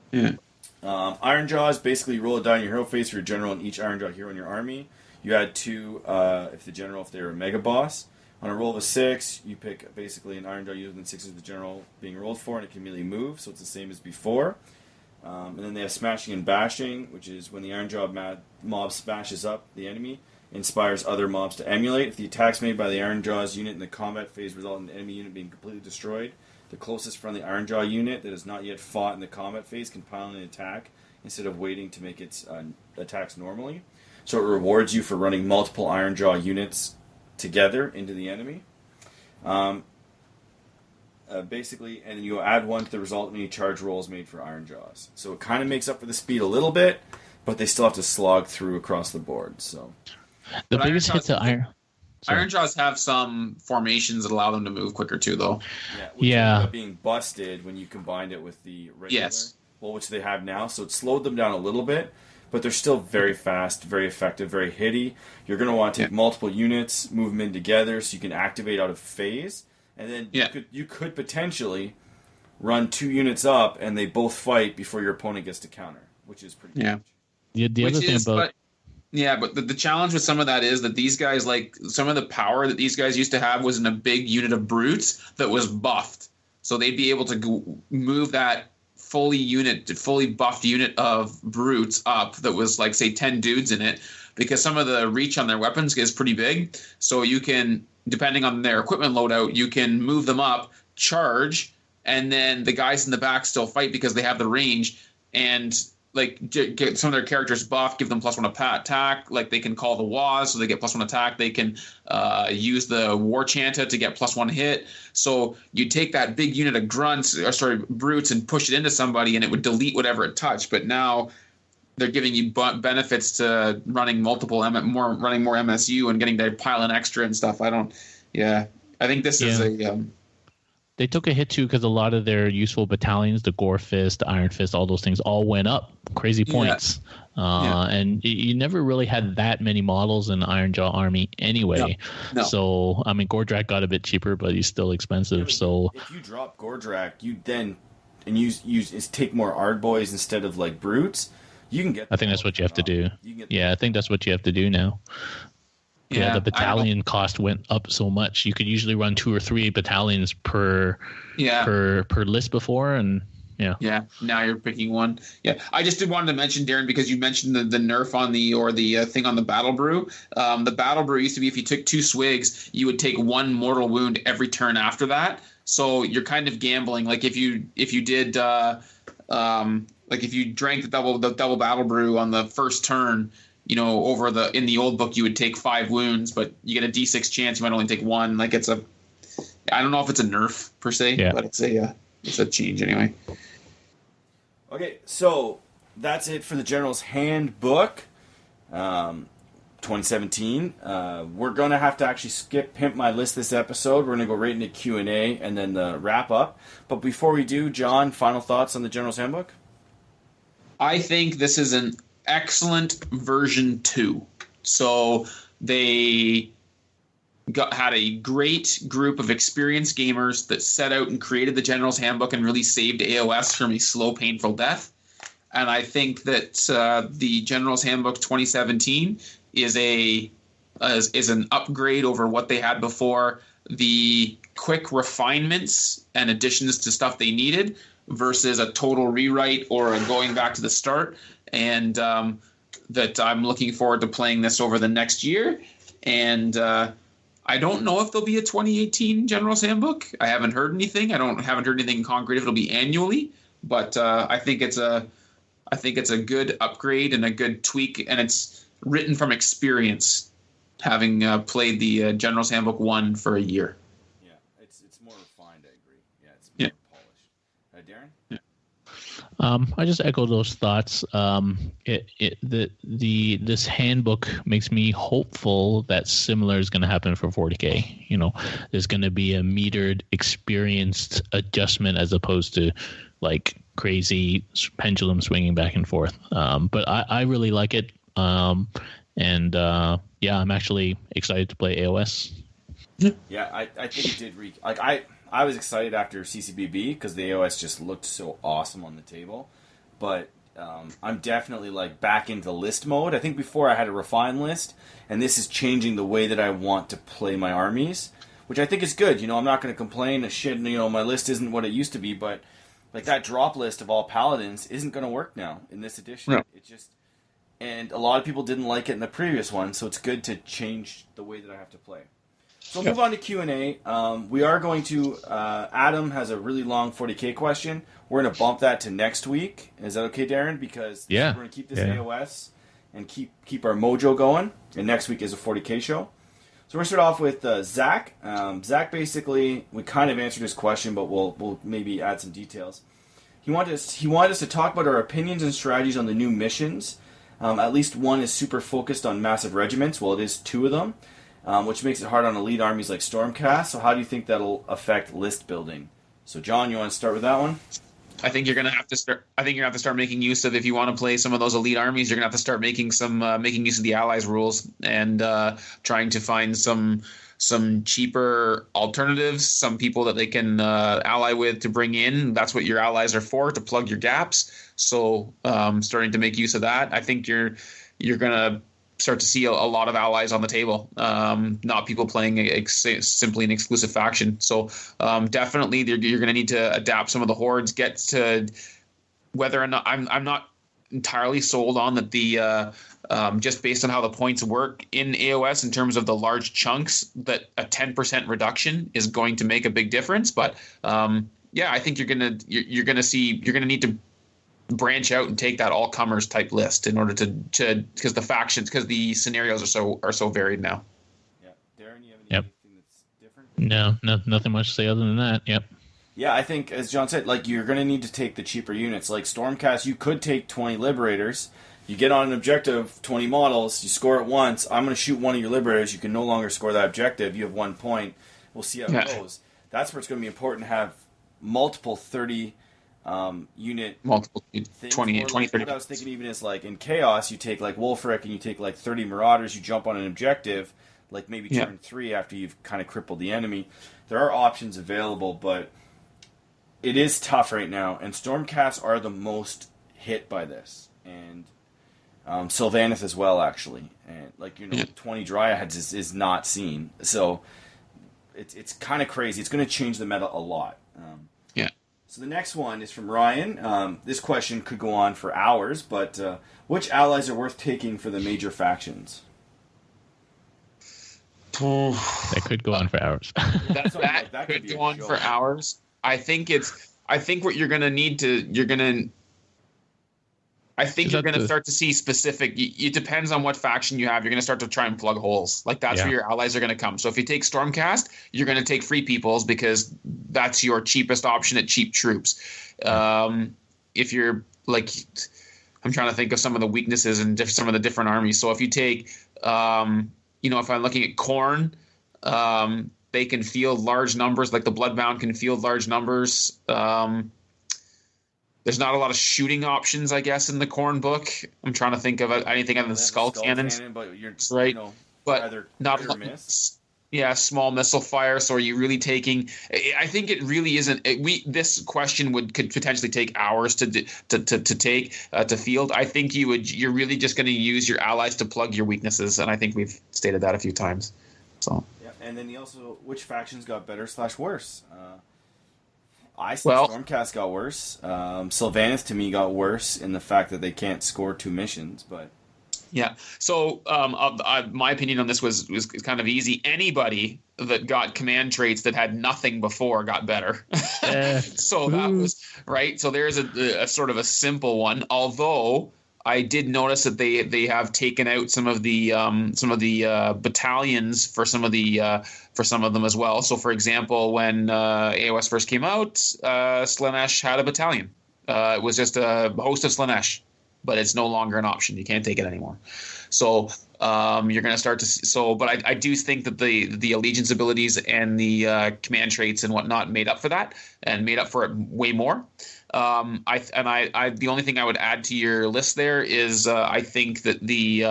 Iron Jaws basically you roll a die in your hero phase for your general and each Iron Jaw hero in your army. You add 2 if they're a mega boss. On a roll of a 6, you pick basically an Iron Jaw used within 6 of the general being rolled for, and it can immediately move, so it's the same as before. And then they have Smashing and Bashing, which is when the Iron Jaw mob smashes up the enemy, inspires other mobs to emulate. If the attacks made by the Iron Jaws unit in the combat phase result in the enemy unit being completely destroyed, the closest friendly Iron Jaw unit that has not yet fought in the combat phase can pile in an attack instead of waiting to make its attacks normally. So it rewards you for running multiple Iron Jaw units together into the enemy. Basically, and then you add 1 to the result of any charge rolls made for Iron Jaws. So it kind of makes up for the speed a little bit, but they still have to slog through across the board. So the biggest hit to Iron... Iron Jaws have some formations that allow them to move quicker too, though. Yeah, which being busted when you combined it with the regular. Yes. Well, which they have now, so it slowed them down a little bit, but they're still very fast, very effective, very hitty. You're going to want to take multiple units, move them in together so you can activate out of phase, and then you could potentially run 2 units up and they both fight before your opponent gets to counter, which is pretty good. The other thing about... But the challenge with some of that is that these guys, like, some of the power that these guys used to have was in a big unit of brutes that was buffed. So they'd be able to move that fully buffed unit of brutes up that was, like, say, 10 dudes in it, because some of the reach on their weapons is pretty big. So you can, depending on their equipment loadout, you can move them up, charge, and then the guys in the back still fight because they have the range, and like get some of their characters buffed, give them +1 attack. Like they can call the Waz, so they get +1 attack. They can use the War Chanta to get +1 hit. So you take that big unit of brutes and push it into somebody, and it would delete whatever it touched. But now they're giving you benefits to running more MSU and getting to pile in extra and stuff. I think this is a. They took a hit too because a lot of their useful battalions, the Gore Fist, the Iron Fist, all those things all went up crazy points. And you never really had that many models in the Iron Jaw army anyway. No. So, I mean, Gordrak got a bit cheaper, but he's still expensive. So if you drop Gordrak, you then take more Ardboys instead of like brutes, you can get. I think that's what you have to do. I think that's what you have to do now. Yeah, the battalion cost went up so much. You could usually run 2 or 3 battalions per list before, and now you're picking one. I just wanted to mention, Darren, because you mentioned the nerf on the thing on the Battle Brew. The Battle Brew used to be if you took 2 swigs, you would take 1 mortal wound every turn after that. So you're kind of gambling. Like if you did like if you drank the double Battle Brew on the first turn. In the old book, you would take 5 wounds, but you get a D6 chance. You might only take 1. Like I don't know if it's a nerf per se, but it's a change anyway. Okay, so that's it for the General's Handbook, 2017. We're going to have to actually skip Pimp My List this episode. We're going to go right into Q&A and then the wrap up. But before we do, John, final thoughts on the General's Handbook? I think this is an excellent version 2. So they had a great group of experienced gamers that set out and created the General's Handbook and really saved AOS from a slow, painful death. And I think that the General's Handbook 2017 is an upgrade over what they had before. The quick refinements and additions to stuff they needed versus a total rewrite or a going back to the start. And that I'm looking forward to playing this over the next year. And I don't know if there'll be a 2018 General's Handbook. I haven't heard anything. haven't heard anything concrete if it'll be annually. But I think it's a good upgrade and a good tweak, and it's written from experience, having played the General's Handbook 1 for a year. Yeah, it's more refined. I agree. Yeah, it's more polished. Darren? Yeah. I just echo those thoughts. This handbook makes me hopeful that similar is going to happen for 40K. You know, there's going to be a metered, experienced adjustment as opposed to like crazy pendulum swinging back and forth. But I really like it. I'm actually excited to play AOS. Yeah, I think it did I was excited after CCBB because the AOS just looked so awesome on the table. But I'm definitely like back into list mode. I think before I had a refined list, and this is changing the way that I want to play my armies, which I think is good. You know, I'm not going to complain that shit, you know, my list isn't what it used to be, but like that drop list of all paladins isn't going to work now in this edition. No. It just, and a lot of people didn't like it in the previous one, so it's good to change the way that I have to play. So we'll move on to Q&A. We are going to, Adam has a really long 40K question. We're going to bump that to next week. Is that okay, Darren? Because we're going to keep this AOS and keep our mojo going. And next week is a 40K show. So we're going to start off with Zach. Zach, basically, we kind of answered his question, but we'll maybe add some details. He wanted us to talk about our opinions and strategies on the new missions. At least one is super focused on massive regiments. Well, it is 2 of them. Which makes it hard on elite armies like Stormcast. So how do you think that'll affect list building? So John, you want to start with that one? I think you're gonna have to start making use of, if you want to play some of those elite armies, you're gonna have to start making use of the allies rules and trying to find some cheaper alternatives, some people that they can ally with to bring in. That's what your allies are for, to plug your gaps. So starting to make use of that, I think you're gonna start to see a lot of allies on the table, not people playing simply an exclusive faction. So definitely you're going to need to adapt some of the hordes, get to whether or not I'm not entirely sold on that the just based on how the points work in AOS in terms of the large chunks, that a 10% reduction is going to make a big difference. But I think you're going to need to branch out and take that all comers type list in order to because the scenarios are so varied now. Yeah, Darren, you have anything that's different? No, nothing much to say other than that. Yep. Yeah, I think as John said, like you're going to need to take the cheaper units. Like Stormcast, you could take 20 Liberators. You get on an objective, 20 models. You score it once. I'm going to shoot one of your Liberators. You can no longer score that objective. You have 1 point. We'll see how it goes. That's where it's going to be important to have multiple 30. Unit multiple 20 30. What I was thinking even is like in Chaos, you take like Wolfric and you take like 30 Marauders, you jump on an objective, like maybe turn 3 after you've kind of crippled the enemy. There are options available, but it is tough right now, and Stormcasts are the most hit by this, and Sylvaneth as well, actually. And 20 Dryads is not seen, so it's kind of crazy. It's going to change the meta a lot. So the next one is from Ryan. This question could go on for hours, but which allies are worth taking for the major factions? That could go on for hours. that could go on for hours. I think what you're going to need to I think you're going to start to see specific. It depends on what faction you have. You're going to start to try and plug holes. Like that's where your allies are going to come. So if you take Stormcast, you're going to take Free Peoples because that's your cheapest option at cheap troops. If you're like, I'm trying to think of some of the weaknesses in some of the different armies. So if you take, if I'm looking at Khorne, they can field large numbers. Like the Bloodbound can field large numbers. There's not a lot of shooting options, I guess, in the Khorne book. I'm trying to think of anything other than Skull Cannons. But you're right, but not hit or miss. Yeah, small missile fire. So are you really taking? I think it really isn't. This question could potentially take hours to field. I think you're really just going to use your allies to plug your weaknesses, and I think we've stated that a few times. So Yeah, and then which factions got better / worse? I think well, Stormcast got worse. Sylvanas to me got worse in the fact that they can't score 2 missions, but. yeah. So, my opinion on this was kind of easy. Anybody that got command traits that had nothing before got better. So that was right. So there's a sort of a simple one. Although I did notice that they have taken out some of the battalions for some of them as well. So, for example, when AOS first came out, Slaanesh had a battalion. It was just a host of Slaanesh. But it's no longer an option. You can't take it anymore. So you're going to start to see. So, but I do think that the allegiance abilities and the command traits and whatnot made up for that, and made up for it way more. The only thing I would add to your list there is I think that the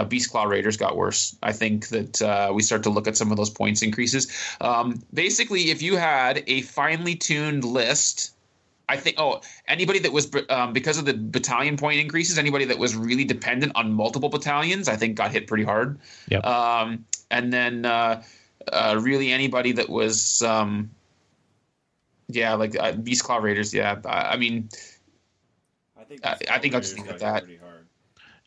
Beast Claw Raiders got worse. I think that we start to look at some of those points increases. Basically, if you had a finely tuned list. I think, anybody that was, because of the battalion point increases, anybody that was really dependent on multiple battalions, I think got hit pretty hard. Yep. And then really anybody that was, Beast Claw Raiders, yeah. I mean, I think I'll just leave it at that.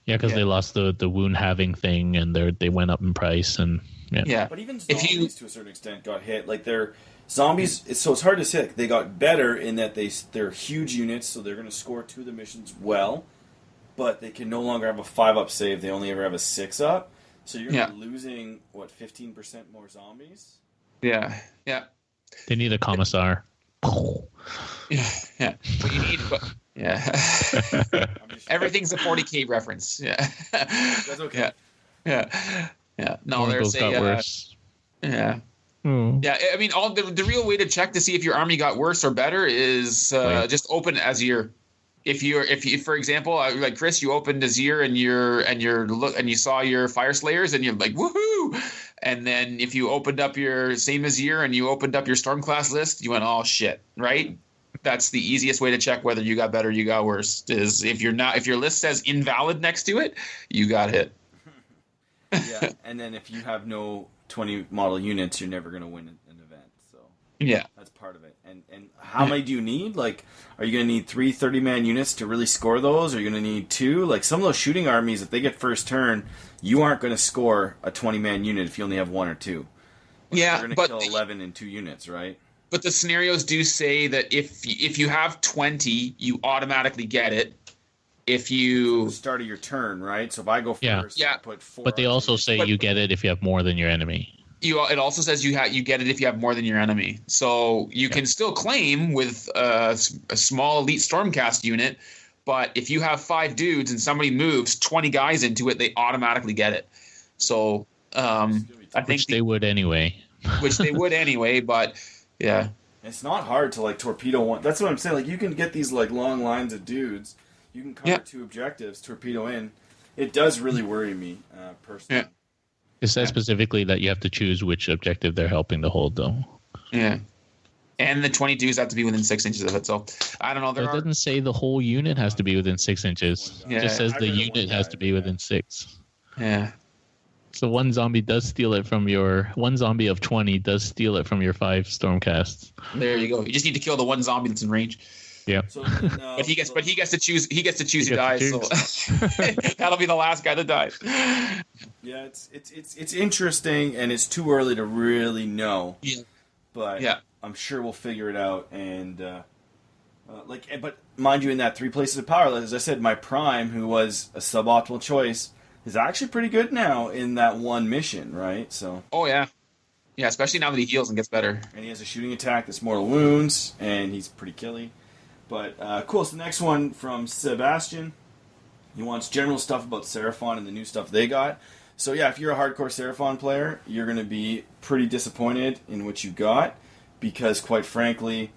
Yeah, because they lost the wound having thing, and they went up in price, and yeah. But even zombies, to a certain extent, got hit. Like they're zombies, so it's hard to say. They got better in that they're huge units, so they're going to score 2 of the missions well, but they can no longer have a 5-up save. They only ever have a 6-up. So you're going to be losing 15% more zombies. Yeah. they need a commissar. Yeah. What you need, everything's a 40K reference. Yeah. That's okay. Yeah. No, Oracle's there's got worse. Yeah. Yeah, I mean, the real way to check to see if your army got worse or better is just open Azir. If you for example, like Chris, you opened Azir and you saw your Fire Slayers and you're like woohoo, and then if you opened up your same Azir and you opened up your Storm class list, you went oh shit, right? That's the easiest way to check whether you got better or you got worse. Is if your list says invalid next to it, you got hit. Yeah, and then if you have no 20 model units, you're never going to win an event. So yeah, that's part of it. And how many do you need? Like, are you going to need 3 30-man units to really score those? Or are you going to need 2? Like, some of those shooting armies, if they get first turn, you aren't going to score a 20-man unit if you only have 1 or 2. Yeah, you're going to kill 11 in 2 units, right? But the scenarios do say that if you have 20, you automatically get it. If you the start of your turn, right? So if I go first, I put 4. But they also say you get it if you have more than your enemy. It also says you get it if you have more than your enemy. So you can still claim with a small elite Stormcast unit, but if you have 5 dudes and somebody moves 20 guys into it, they automatically get it. So I think they would anyway. Which they would anyway, but yeah. It's not hard to like torpedo one. That's what I'm saying. Like you can get these like long lines of dudes. You can cover 2 objectives, torpedo in. It does really worry me, personally. Yeah. It says specifically that you have to choose which objective they're helping to hold, though. Yeah. And the 22s have to be within 6 inches of it. So, I don't know. It doesn't say the whole unit has to be within 6 inches. Yeah. It just says the unit has to be within 6. Yeah. So one zombie does steal it from one zombie of 20 does steal it from your 5 Stormcasts. There you go. You just need to kill the one zombie that's in range. Yeah. So then, but he gets to choose. He gets to choose who dies. So that'll be the last guy that dies. Yeah, it's interesting, and it's too early to really know. Yeah. But I'm sure we'll figure it out. And but mind you, in that 3 places of power, as I said, my prime, who was a suboptimal choice, is actually pretty good now in that one mission, right? So. Oh yeah. Yeah, especially now that he heals and gets better. And he has a shooting attack that's mortal wounds, and he's pretty killy. But cool. So the next one from Sebastian. He wants general stuff about Seraphon and the new stuff they got. So yeah, if you're a hardcore Seraphon player, you're going to be pretty disappointed in what you got, because quite frankly,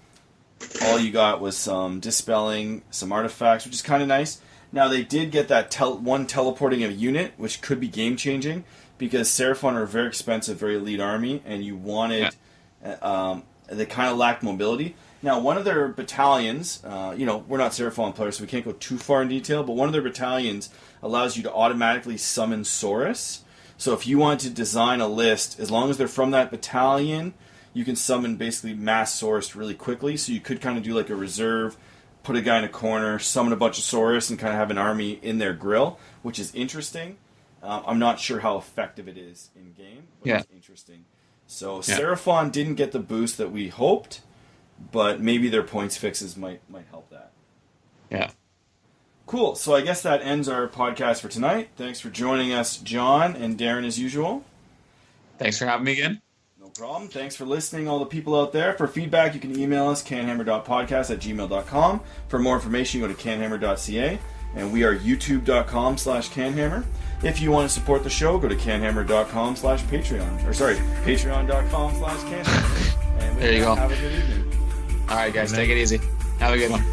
all you got was some dispelling, some artifacts, which is kind of nice. Now they did get that one teleporting of a unit, which could be game changing, because Seraphon are a very expensive, very elite army, and you wanted they kind of lacked mobility. Now, one of their battalions, we're not Seraphon players, so we can't go too far in detail, but one of their battalions allows you to automatically summon Saurus. So if you want to design a list, as long as they're from that battalion, you can summon basically mass Saurus really quickly. So you could kind of do like a reserve, put a guy in a corner, summon a bunch of Saurus, and kind of have an army in their grill, which is interesting. I'm not sure how effective it is in game, but it's interesting. So Seraphon didn't get the boost that we hoped, but maybe their points fixes might help that. Yeah. Cool. So I guess that ends our podcast for tonight. Thanks for joining us, John and Darren, as usual. Thanks for having me again. No problem. Thanks for listening, all the people out there. For feedback, you can email us, canhammer.podcast@gmail.com. For more information, go to canhammer.ca. And we are youtube.com/canhammer. If you want to support the show, go to canhammer.com/Patreon. Or sorry, patreon.com/canhammer. And there you go. Have a good evening. All right, guys. Take it easy. Have a good one.